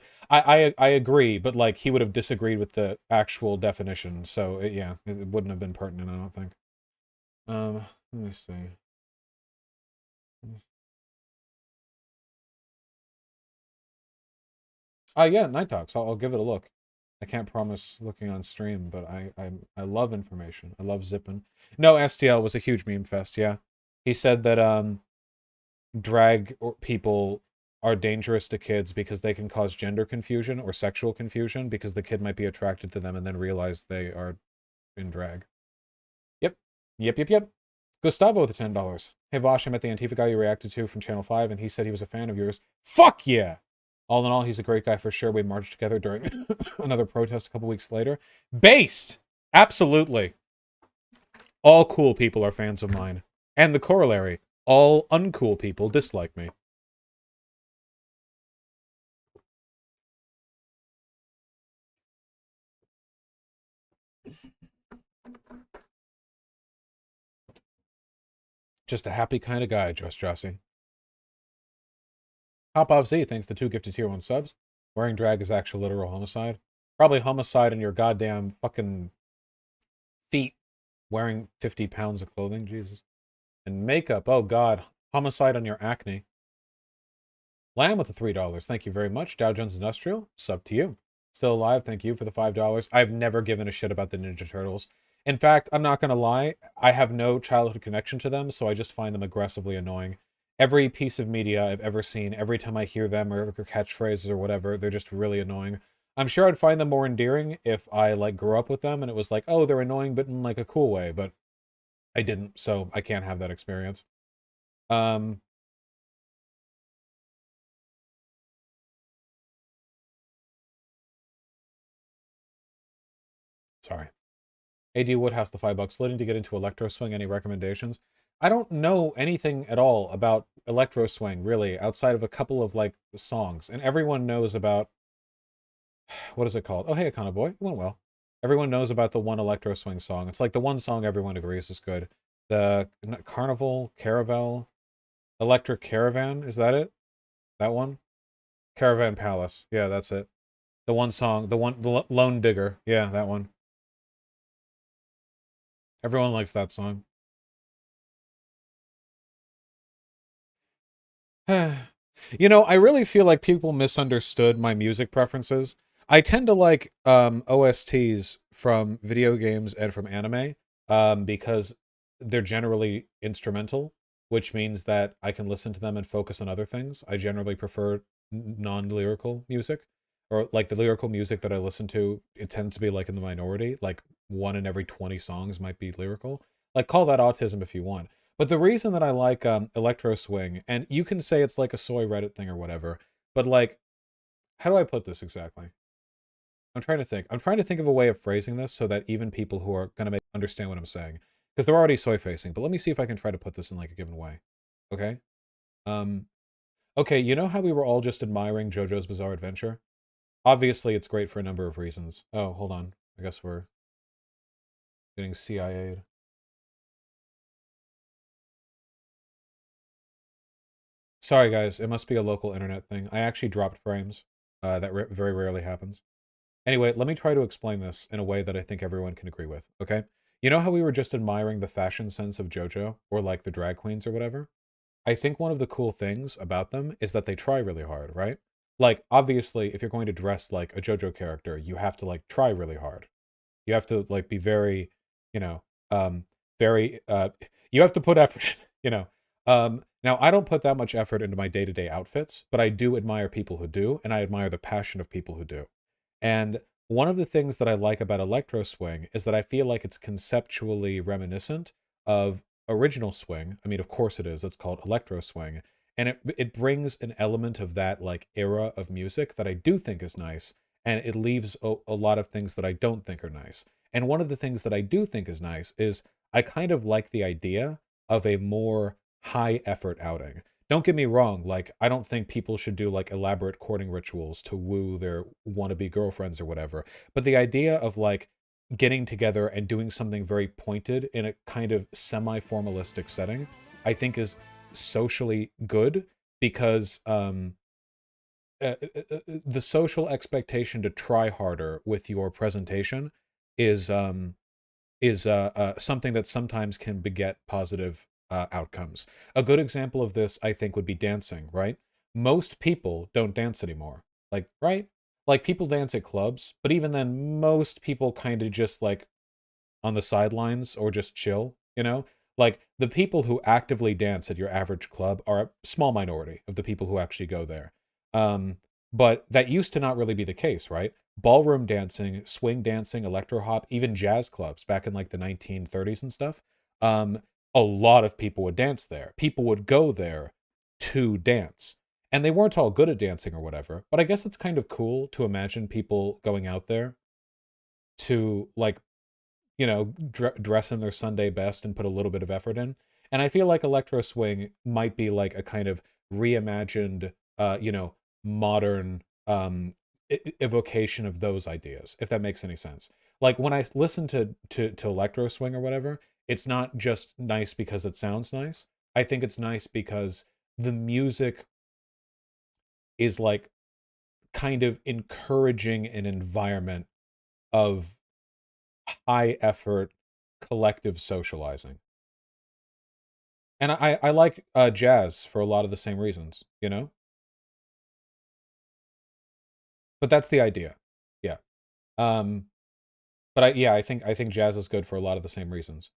agree, but like he would have disagreed with the actual definition. So yeah, it wouldn't have been pertinent, I don't think. Let me see. Yeah, Night Talks. I'll give it a look. I can't promise looking on stream, but I love information. I love zipping. No, STL was a huge meme fest. Yeah, he said that drag people are dangerous to kids because they can cause gender confusion or sexual confusion because the kid might be attracted to them and then realize they are in drag. Yep. Gustavo with the $10. Hey Vosh, I met the Antifa guy you reacted to from Channel 5, and he said he was a fan of yours. Fuck yeah! All in all, he's a great guy for sure. We marched together during another protest a couple weeks later. Based! Absolutely. All cool people are fans of mine. And the corollary, all uncool people dislike me. Just a happy kind of guy, Just Jossie. Hop Off Z thanks the 2 gifted tier 1 subs. Wearing drag is actual literal homicide. Probably homicide in your goddamn fucking feet wearing 50 pounds of clothing, Jesus. And makeup, oh god. Homicide on your acne. Lamb with the $3. Thank you very much. Dow Jones Industrial, sub to you. Still alive, thank you for the $5. I've never given a shit about the Ninja Turtles. In fact, I'm not gonna lie, I have no childhood connection to them, so I just find them aggressively annoying. Every piece of media I've ever seen, every time I hear them or catchphrases or whatever, they're just really annoying. I'm sure I'd find them more endearing if I like grew up with them and it was like, oh, they're annoying but in like a cool way, but I didn't, so I can't have that experience. Sorry. AD Woodhouse, the $5. Looking to get into Electro Swing. Any recommendations? I don't know anything at all about Electro Swing, really, outside of a couple of, like, songs. And everyone knows about... What is it called? Oh, hey, Akana Boy. It went well. Everyone knows about the one Electro Swing song. It's like the one song everyone agrees is good. The Carnival, Caravel, Electric Caravan. Is that it? That one? Caravan Palace. Yeah, that's it. The one song. The Lone Digger. Yeah, that one. Everyone likes that song. You know, I really feel like people misunderstood my music preferences. I tend to like OSTs from video games and from anime because they're generally instrumental, which means that I can listen to them and focus on other things. I generally prefer non-lyrical music, or like the lyrical music that I listen to, it tends to be like in the minority, like 1 in every 20 songs might be lyrical. Like, call that autism if you want. But the reason that I like Electro Swing, and you can say it's like a soy Reddit thing or whatever, but like, how do I put this exactly? I'm trying to think. I'm trying to think of a way of phrasing this so that even people who are going to understand what I'm saying, because they're already soy facing, but let me see if I can try to put this in like a given way. Okay? Okay, you know how we were all just admiring JoJo's Bizarre Adventure? Obviously, it's great for a number of reasons. Oh, hold on. I guess we're getting CIA'd. Sorry, guys. It must be a local internet thing. I actually dropped frames. That very rarely happens. Anyway, let me try to explain this in a way that I think everyone can agree with, okay? You know how we were just admiring the fashion sense of JoJo, or like the drag queens or whatever? I think one of the cool things about them is that they try really hard, right? Like, obviously, if you're going to dress like a JoJo character, you have to, like, try really hard. You have to, like, be very, you know, you have to put effort in, you know. Now, I don't put that much effort into my day-to-day outfits, but I do admire people who do, and I admire the passion of people who do. And one of the things that I like about Electro Swing is that I feel like it's conceptually reminiscent of original swing. I mean, of course it is. It's called Electro Swing. And it brings an element of that like era of music that I do think is nice. And it leaves a lot of things that I don't think are nice. And one of the things that I do think is nice is I kind of like the idea of a more high effort outing. Don't get me wrong, like, I don't think people should do, like, elaborate courting rituals to woo their wannabe girlfriends or whatever. But the idea of, like, getting together and doing something very pointed in a kind of semi-formalistic setting, I think is socially good because the social expectation to try harder with your presentation is something that sometimes can beget positive outcomes. A good example of this, I think, would be dancing, right? Most people don't dance anymore. Like, right? Like, people dance at clubs, but even then, most people kind of just, like, on the sidelines or just chill, you know? Like, the people who actively dance at your average club are a small minority of the people who actually go there. But that used to not really be the case, right? Ballroom dancing, swing dancing, electro hop, even jazz clubs back in, like, the 1930s and stuff, a lot of people would dance there. People would go there to dance. And they weren't all good at dancing or whatever, but I guess it's kind of cool to imagine people going out there to, like, you know, dress in their Sunday best and put a little bit of effort in. And I feel like electro swing might be like a kind of reimagined, you know, modern evocation of those ideas, if that makes any sense. Like when I listen to electro swing or whatever, it's not just nice because it sounds nice. I think it's nice because the music is like kind of encouraging an environment of high effort collective socializing. And I like jazz for a lot of the same reasons, you know? But that's the idea. Yeah. Um but I think jazz is good for a lot of the same reasons.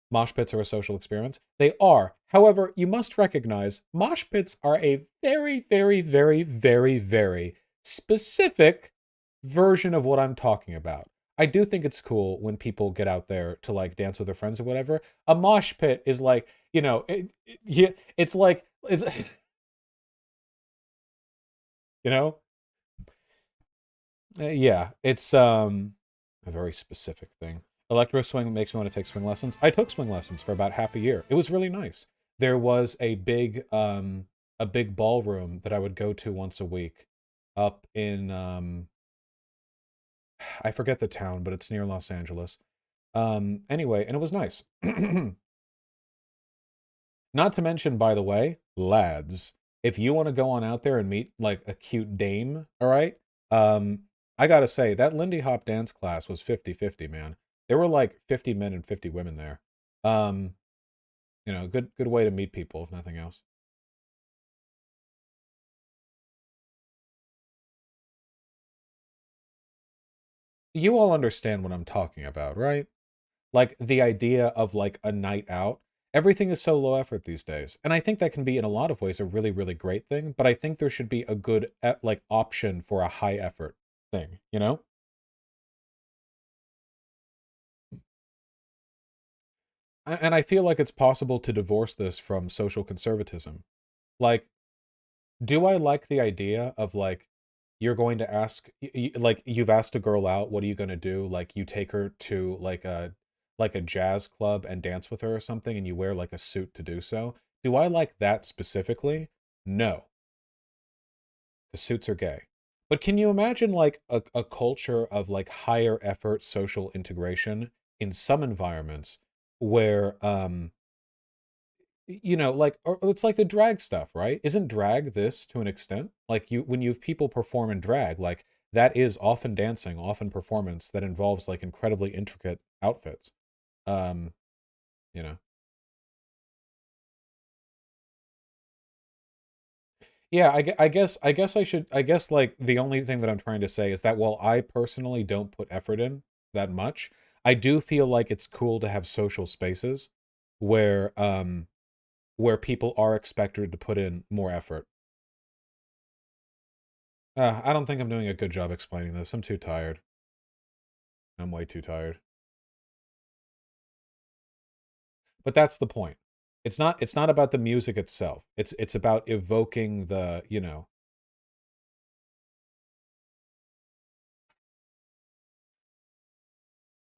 Mosh pits are a social experiment. They are. However, you must recognize mosh pits are a very, very, very, very, very specific version of what I'm talking about. I do think it's cool when people get out there to like dance with their friends or whatever. A mosh pit is like, you know, it's like, it's, you know, yeah, it's a very specific thing. Electro swing makes me want to take swing lessons. I took swing lessons for about half a year. It was really nice. There was a big ballroom that I would go to once a week up in I forget the town, but it's near Los Angeles. Anyway, and it was nice. Not to mention, by the way, lads, if you want to go on out there and meet like a cute dame, all right? I gotta say, that Lindy Hop dance class was 50-50, man. There were like 50 men and 50 women there. You know, good way to meet people, if nothing else. You all understand what I'm talking about, right? Like the idea of like a night out. Everything is so low effort these days. And I think that can be in a lot of ways a really, really great thing, but I think there should be a good like option for a high effort thing, you know? And I feel like it's possible to divorce this from social conservatism. Like, do I like the idea of like you're going to ask like you've asked a girl out, what are you going to do? Like you take her to like a jazz club and dance with her or something and you wear like a suit to do so. Do I like that specifically? No. The suits are gay. But can you imagine like a culture of like higher effort social integration in some environments where you know, like, or it's like the drag stuff, right? Isn't drag this to an extent? Like you, when you have people perform in drag, like that is often dancing, often performance that involves like incredibly intricate outfits. Um, you know. Yeah, I guess like the only thing that I'm trying to say is that while I personally don't put effort in that much, I do feel like it's cool to have social spaces where people are expected to put in more effort. I don't think I'm doing a good job explaining this. I'm too tired. I'm way too tired. But that's the point. It's not about the music itself. It's about evoking the, you know.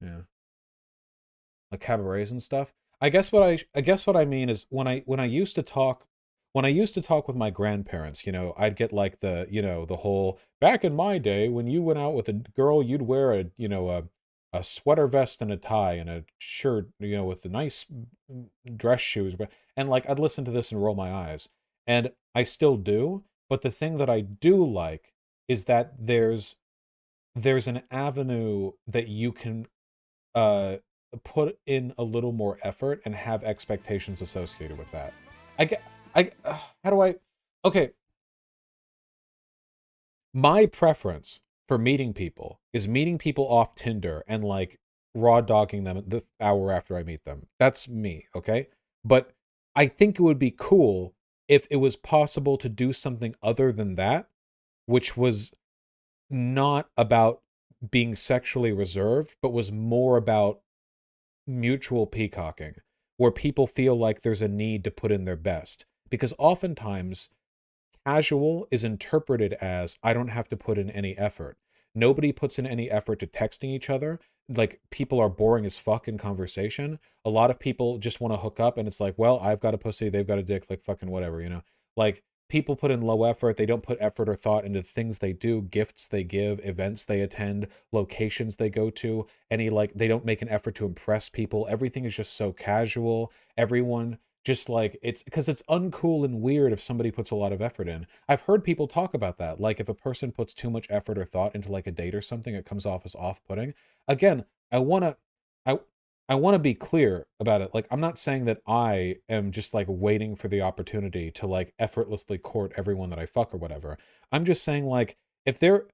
Yeah. Like cabarets and stuff. I guess what I mean is when I used to talk with my grandparents, you know, I'd get like the, you know, the whole back in my day when you went out with a girl, you'd wear a, you know, a sweater vest and a tie and a shirt, you know, with the nice dress shoes. And like I'd listen to this and roll my eyes. And I still do, but the thing that I do like is that there's an avenue that you can uh put in a little more effort and have expectations associated with that. I get how do I okay, my preference for meeting people is meeting people off Tinder and like raw dogging them the hour after I meet them. That's me, okay? But I think it would be cool if it was possible to do something other than that, which was not about being sexually reserved, but was more about mutual peacocking, where people feel like there's a need to put in their best. Because oftentimes, casual is interpreted as I don't have to put in any effort. Nobody puts in any effort to texting each other. Like, people are boring as fuck in conversation. A lot of people just want to hook up, and it's like, well, I've got a pussy, they've got a dick, like fucking whatever, you know? Like, people put in low effort. They don't put effort or thought into things they do, gifts they give, events they attend, locations they go to. Like, they don't make an effort to impress people. Everything is just so casual. Everyone just like, it's because it's uncool and weird if somebody puts a lot of effort in. I've heard people talk about that. Like, if a person puts too much effort or thought into like a date or something, it comes off as off-putting. Again, I want to I want to be clear about it. Like, I'm not saying that I am just like waiting for the opportunity to like effortlessly court everyone that I fuck or whatever. I'm just saying, like, if there,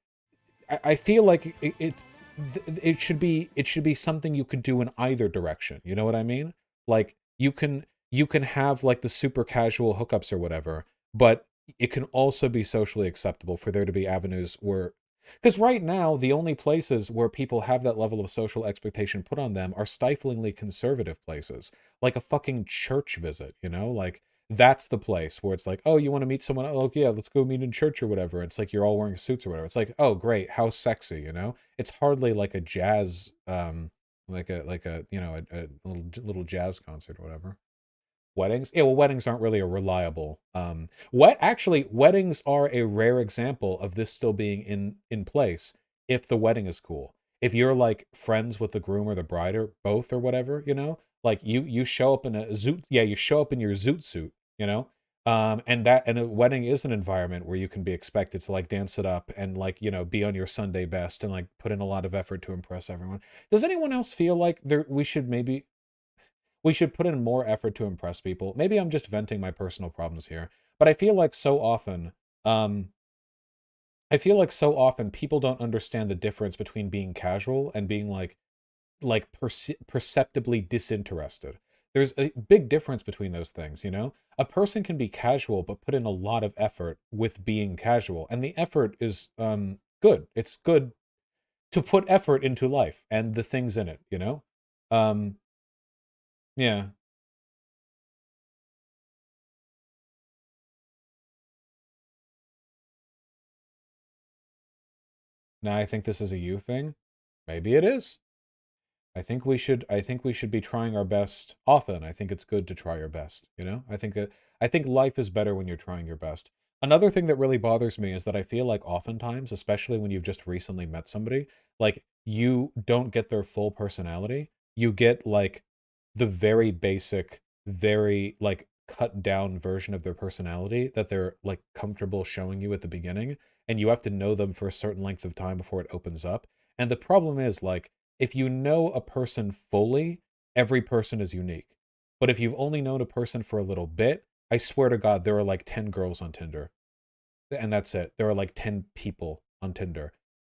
I feel like it should be something you could do in either direction. You know what I mean? Like, you can have like the super casual hookups or whatever, but it can also be socially acceptable for there to be avenues where, because right now the only places where people have that level of social expectation put on them are stiflingly conservative places, like a fucking church visit, you know? Like, that's the place where it's like, oh, you want to meet someone? Oh, yeah, let's go meet in church or whatever. It's like you're all wearing suits or whatever. It's like, oh, great, how sexy, you know? It's hardly like a jazz, like a you know, a little jazz concert or whatever. Weddings? Yeah, well, weddings aren't really a reliable. Weddings are a rare example of this still being in place if the wedding is cool. If you're like friends with the groom or the bride or both or whatever, you know, like you show up in a zoot, yeah, you show up in your zoot suit, you know, and a wedding is an environment where you can be expected to like dance it up and like, you know, be on your Sunday best and like put in a lot of effort to impress everyone. Does anyone else feel like we should put in more effort to impress people? Maybe I'm just venting my personal problems here, but um, I feel like so often people don't understand the difference between being casual and being perceptibly disinterested. There's a big difference between those things, you know? A person can be casual but put in a lot of effort with being casual, and the effort is good. It's good to put effort into life and the things in it, you know? Um, yeah. Now I think this is a you thing. Maybe it is. I think we should be trying our best often. I think it's good to try your best, you know? I think life is better when you're trying your best. Another thing that really bothers me is that I feel like oftentimes, especially when you've just recently met somebody, like, you don't get their full personality. You get like the very basic, very like cut down version of their personality that they're like comfortable showing you at the beginning, and you have to know them for a certain length of time before it opens up. And the problem is, like, if you know a person fully, every person is unique. But if you've only known a person for a little bit, I swear to God, there are like 10 girls on Tinder. And that's it. There are like 10 people on Tinder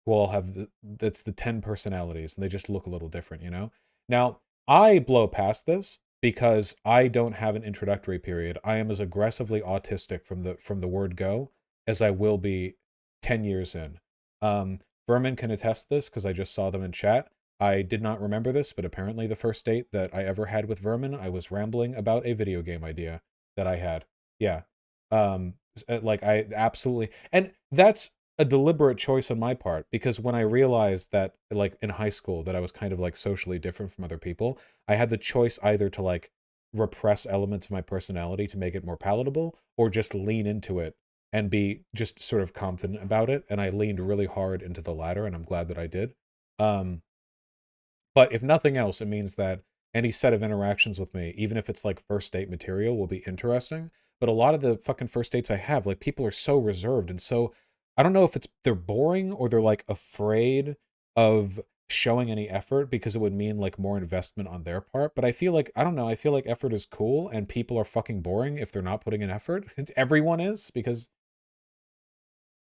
who all have that's the 10 personalities, and they just look a little different, you know? Now, I blow past this because I don't have an introductory period. I am as aggressively autistic from the word go as I will be 10 years in. Vermin can attest this because I just saw them in chat. I did not remember this, but apparently the first date that I ever had with Vermin, I was rambling about a video game idea that I had. Yeah. Like, I absolutely, and that's a deliberate choice on my part, because when I realized that, like, in high school, that I was kind of like socially different from other people, I had the choice either to like repress elements of my personality to make it more palatable, or just lean into it and be just sort of confident about it. And I leaned really hard into the latter, and I'm glad that I did. Um, but if nothing else, it means that any set of interactions with me, even if it's like first date material, will be interesting. But a lot of the fucking first dates I have, like, people are so reserved and so, I don't know if it's they're boring or they're like afraid of showing any effort because it would mean like more investment on their part. But I feel like, I don't know, I feel like effort is cool and people are fucking boring if they're not putting in effort. Everyone is, because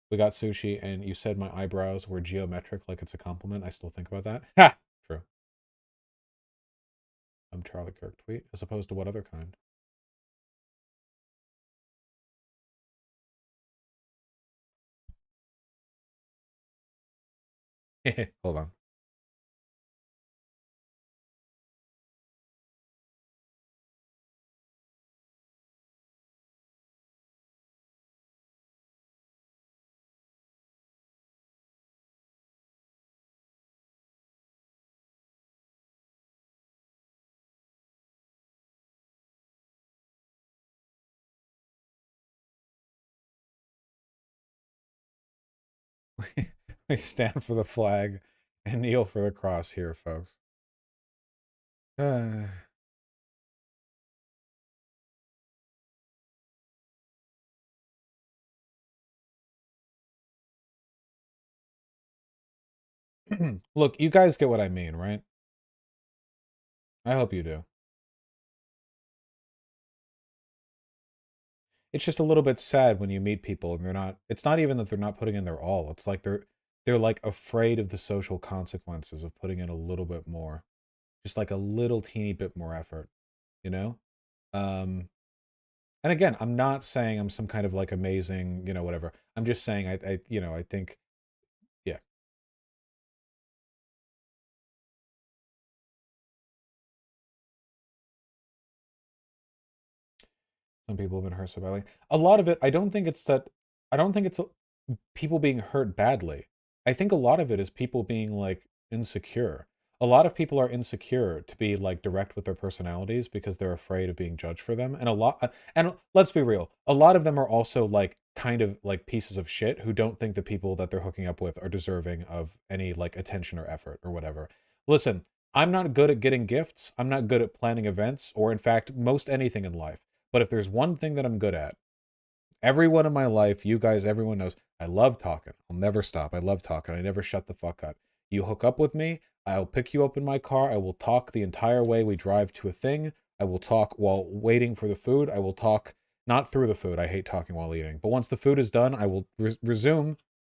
we got sushi and you said my eyebrows were geometric like it's a compliment. I still think about that. Ha! True. I'm Charlie Kirk tweet, as opposed to what other kind? Hold on. We stand for the flag and kneel for the cross here, folks. Look, you guys get what I mean, right? I hope you do. It's just a little bit sad when you meet people and they're not, it's not even that they're not putting in their all. It's like they're like afraid of the social consequences of putting in a little bit more. Just like a little teeny bit more effort, you know? Um and again, I'm not saying I'm some kind of like amazing, whatever. I'm just saying I think yeah. Some people have been hurt so badly. A lot of it, I don't think it's people being hurt badly. I think a lot of it is people being like insecure. A lot of people are insecure to be like direct with their personalities because they're afraid of being judged for them. And let's be real, a lot of them are also like kind of like pieces of shit who don't think the people that they're hooking up with are deserving of any like attention or effort or whatever. Listen, I'm not good at getting gifts. I'm not good at planning events or in fact most anything in life. But if there's one thing that I'm good at, everyone in my life, you guys, everyone knows, I love talking. I'll never stop. I love talking. I never shut the fuck up. You hook up with me, I'll pick you up in my car. I will talk the entire way we drive to a thing. I will talk while waiting for the food. I will talk not through the food. I hate talking while eating. But once the food is done, I will resume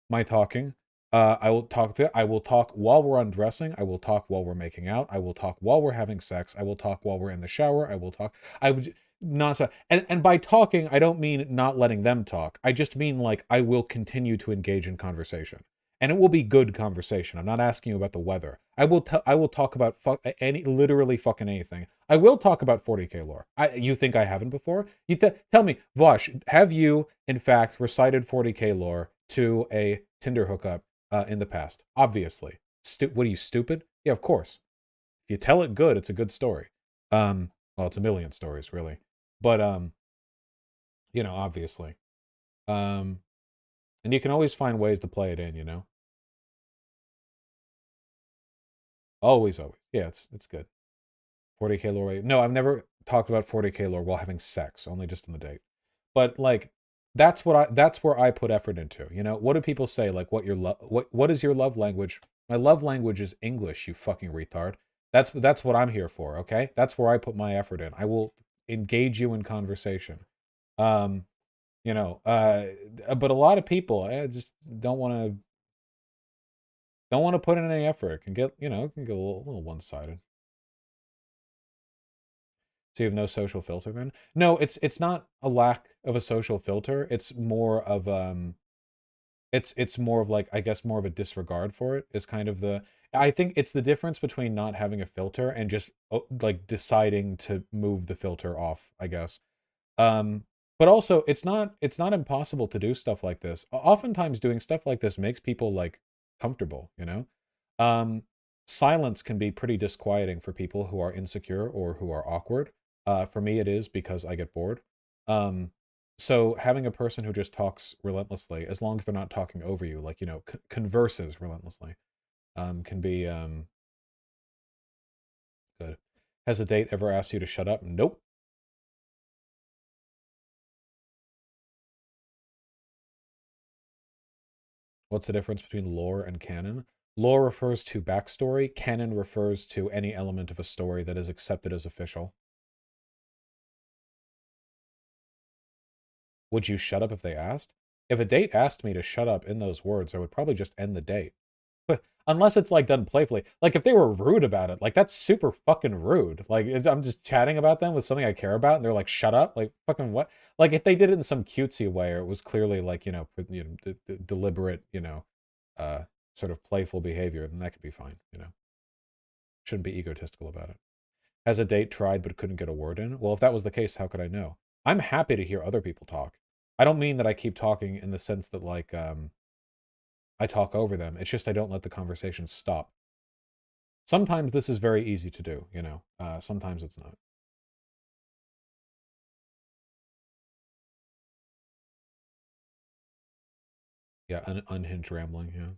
my talking. I will talk while we're undressing. I will talk while we're making out. I will talk while we're having sex. I will talk while we're in the shower. I will talk. I would not so, and by talking, I don't mean not letting them talk. I just mean like I will continue to engage in conversation, and it will be good conversation. I'm not asking you about the weather. I will talk about literally fucking anything. I will talk about 40K lore. You think I haven't before? Tell me, Vosh, have you in fact recited 40K lore to a Tinder hookup in the past? Obviously. What are you, stupid? Yeah, of course. If you tell it good, it's a good story. Well, it's a million stories, really. But obviously. And you can always find ways to play it in. Always, always. Yeah, it's good. 40K lore. No, I've never talked about 40K lore while having sex, only just on the date. But like that's where I put effort into. What do people say? Like what is your love language? My love language is English, you fucking retard. That's what I'm here for, okay? That's where I put my effort in. I will engage you in conversation. Um, but a lot of people just don't want to put in any effort. It can get, it can get a little one-sided. So you have no social filter then? No, it's not a lack of a social filter. It's more of it's more of like, I guess, more of a disregard for it is kind of I think it's the difference between not having a filter and just like deciding to move the filter off, I guess. Um, but also it's not impossible to do stuff like this. Oftentimes doing stuff like this makes people like comfortable. Um, Silence can be pretty disquieting for people who are insecure or who are awkward. For me, it is because I get bored. Um, so having a person who just talks relentlessly, as long as they're not talking over you, like, converses relentlessly, can be good. Has a date ever asked you to shut up? Nope. What's the difference between lore and canon? Lore refers to backstory. Canon refers to any element of a story that is accepted as official. Would you shut up if they asked? If a date asked me to shut up in those words, I would probably just end the date. But unless it's like done playfully. Like if they were rude about it, like that's super fucking rude. Like I'm just chatting about them with something I care about and they're like, shut up. Like fucking what? Like if they did it in some cutesy way or it was clearly like, deliberate, uh, sort of playful behavior, then that could be fine. Shouldn't be egotistical about it. Has a date tried but couldn't get a word in? Well, if that was the case, how could I know? I'm happy to hear other people talk. I don't mean that I keep talking in the sense that like I talk over them. It's just I don't let the conversation stop. Sometimes this is very easy to do. Sometimes it's not. Yeah, unhinged rambling, yeah.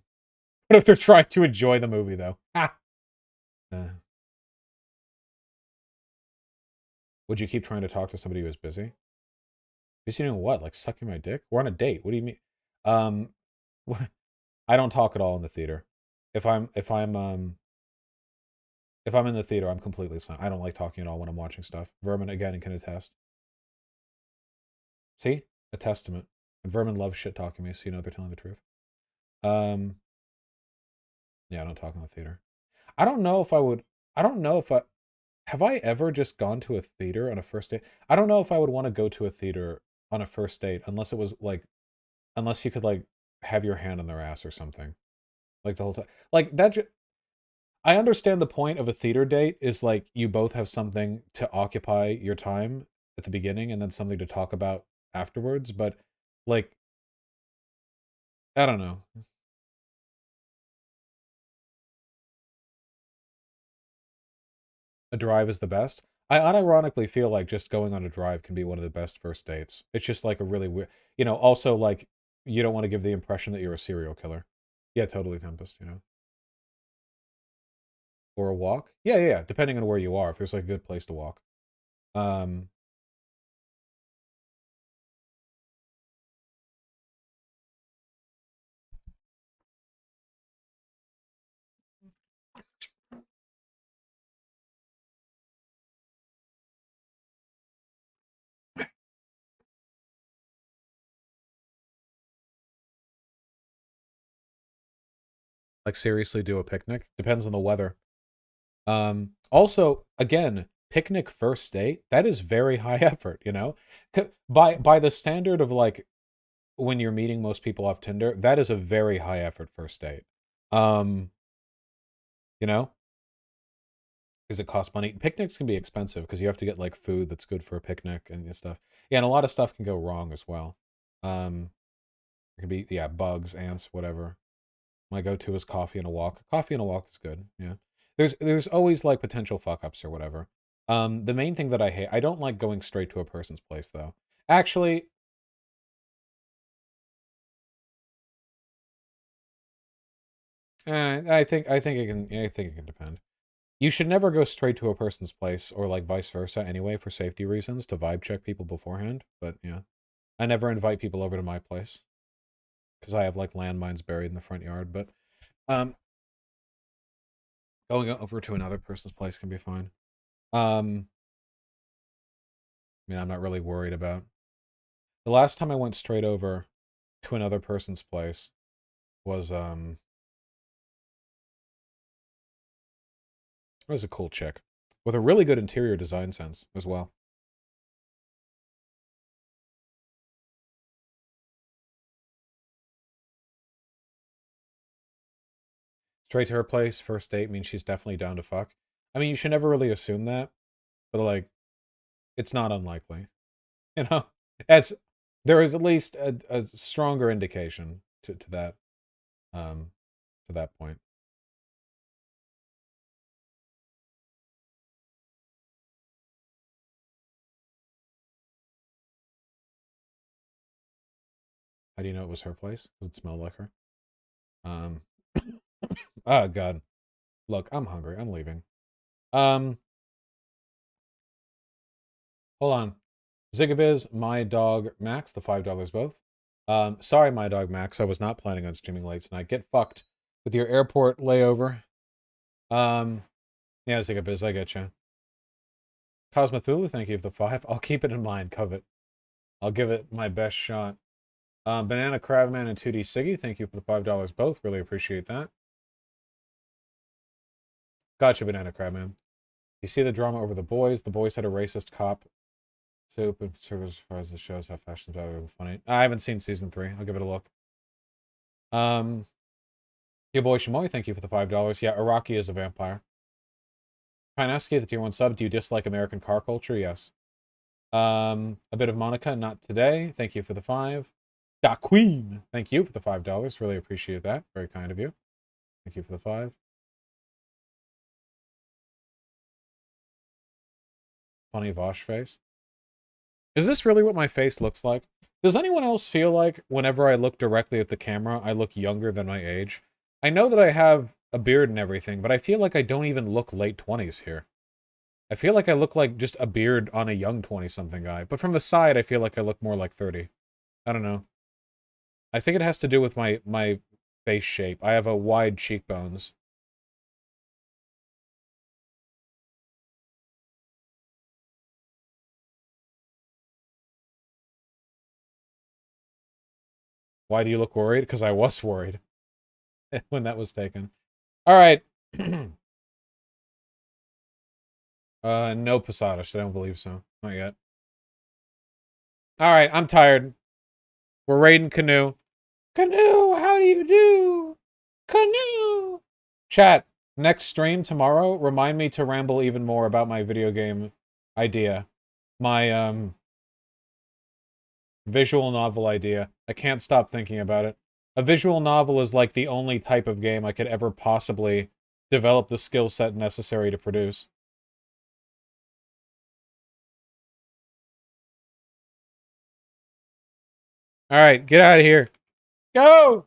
What if they're trying to enjoy the movie, though? Ah! Would you keep trying to talk to somebody who is busy? Busy doing what? Like sucking my dick? We're on a date. What do you mean? Um, I don't talk at all in the theater. If I'm in the theater, I'm completely silent. I don't like talking at all when I'm watching stuff. Vermin again can attest. See? A testament. And Vermin loves shit talking me, so you know they're telling the truth. Yeah, I don't talk in the theater. I don't know if I would. I don't know if I have I ever just gone to a theater on a first date. I don't know if I would want to go to a theater on a first date unless it was like, unless you could like have your hand on their ass or something, like the whole time. Like that. I understand the point of a theater date is like you both have something to occupy your time at the beginning and then something to talk about afterwards. But like, I don't know. A drive is the best. I unironically feel like just going on a drive can be one of the best first dates. It's just like a really weird, also like you don't want to give the impression that you're a serial killer. Yeah, totally, Tempest, Or a walk. Yeah, yeah, yeah, depending on where you are, if there's like a good place to walk. Um, like seriously do a picnic. Depends on the weather. Also, again, picnic first date, that is very high effort, By the standard of like when you're meeting most people off Tinder, that is a very high effort first date. Um, you know, because it costs money. Picnics can be expensive because you have to get like food that's good for a picnic and stuff. Yeah, and a lot of stuff can go wrong as well. It can be bugs, ants, whatever. My go-to is coffee and a walk. Coffee and a walk is good. Yeah. There's always like potential fuck ups or whatever. The main thing that I hate, I don't like going straight to a person's place though. Actually, I think it can depend. You should never go straight to a person's place or like vice versa anyway for safety reasons to vibe check people beforehand. But yeah, I never invite people over to my place because I have like landmines buried in the front yard. But um, going over to another person's place can be fine. I mean, I'm not really worried about. The last time I went straight over to another person's place was it was a cool chick with a really good interior design sense as well. Straight to her place, first date means she's definitely down to fuck. I mean, you should never really assume that, but like, it's not unlikely. You know, it's there is at least a stronger indication to that to that point. How do you know it was her place? Does it smell like her? Um, oh god, look, I'm hungry. I'm leaving. Um, hold on. Zigabiz, my dog Max, the $5 both. Sorry, my dog Max. I was not planning on streaming late tonight. Get fucked with your airport layover. Yeah, Zigabiz, I get you. Cosmothulu, thank you for the 5. I'll keep it in mind, Covet. I'll give it my best shot. Banana Crabman and 2D Siggy, thank you for the $5 both. Really appreciate that. Gotcha, Banana Crabman. You see the drama over the boys. The boys had a racist cop. Soup and service as far as the shows how fashion's better funny. I haven't seen season 3. I'll give it a look. Your boy Shamoy, thank you for the $5. Yeah, Iraqi is a vampire. Pineski, the tier 1 sub. Do you dislike American car culture? Yes. A bit of Monica, not today. Thank you for the 5. Da Queen, thank you for the $5. Really appreciate that. Very kind of you. Thank you for the 5. Funny Vosh face. Is this really what my face looks like? Does anyone else feel like whenever I look directly at the camera, I look younger than my age? I know that I have a beard and everything, but I feel like I don't even look late 20s here. I feel like I look like just a beard on a young 20-something guy. But from the side, I feel like I look more like 30. I don't know. I think it has to do with my face shape. I have a wide cheekbones. Why do you look worried? Because I was worried when that was taken. All right. No Posadas. I don't believe so. Not yet. All right, I'm tired. We're raiding Canoe. Canoe, how do you do? Canoe! Chat, next stream tomorrow, remind me to ramble even more about my video game idea. My, visual novel idea. I can't stop thinking about it. A visual novel is like the only type of game I could ever possibly develop the skill set necessary to produce. All right, get out of here. Go!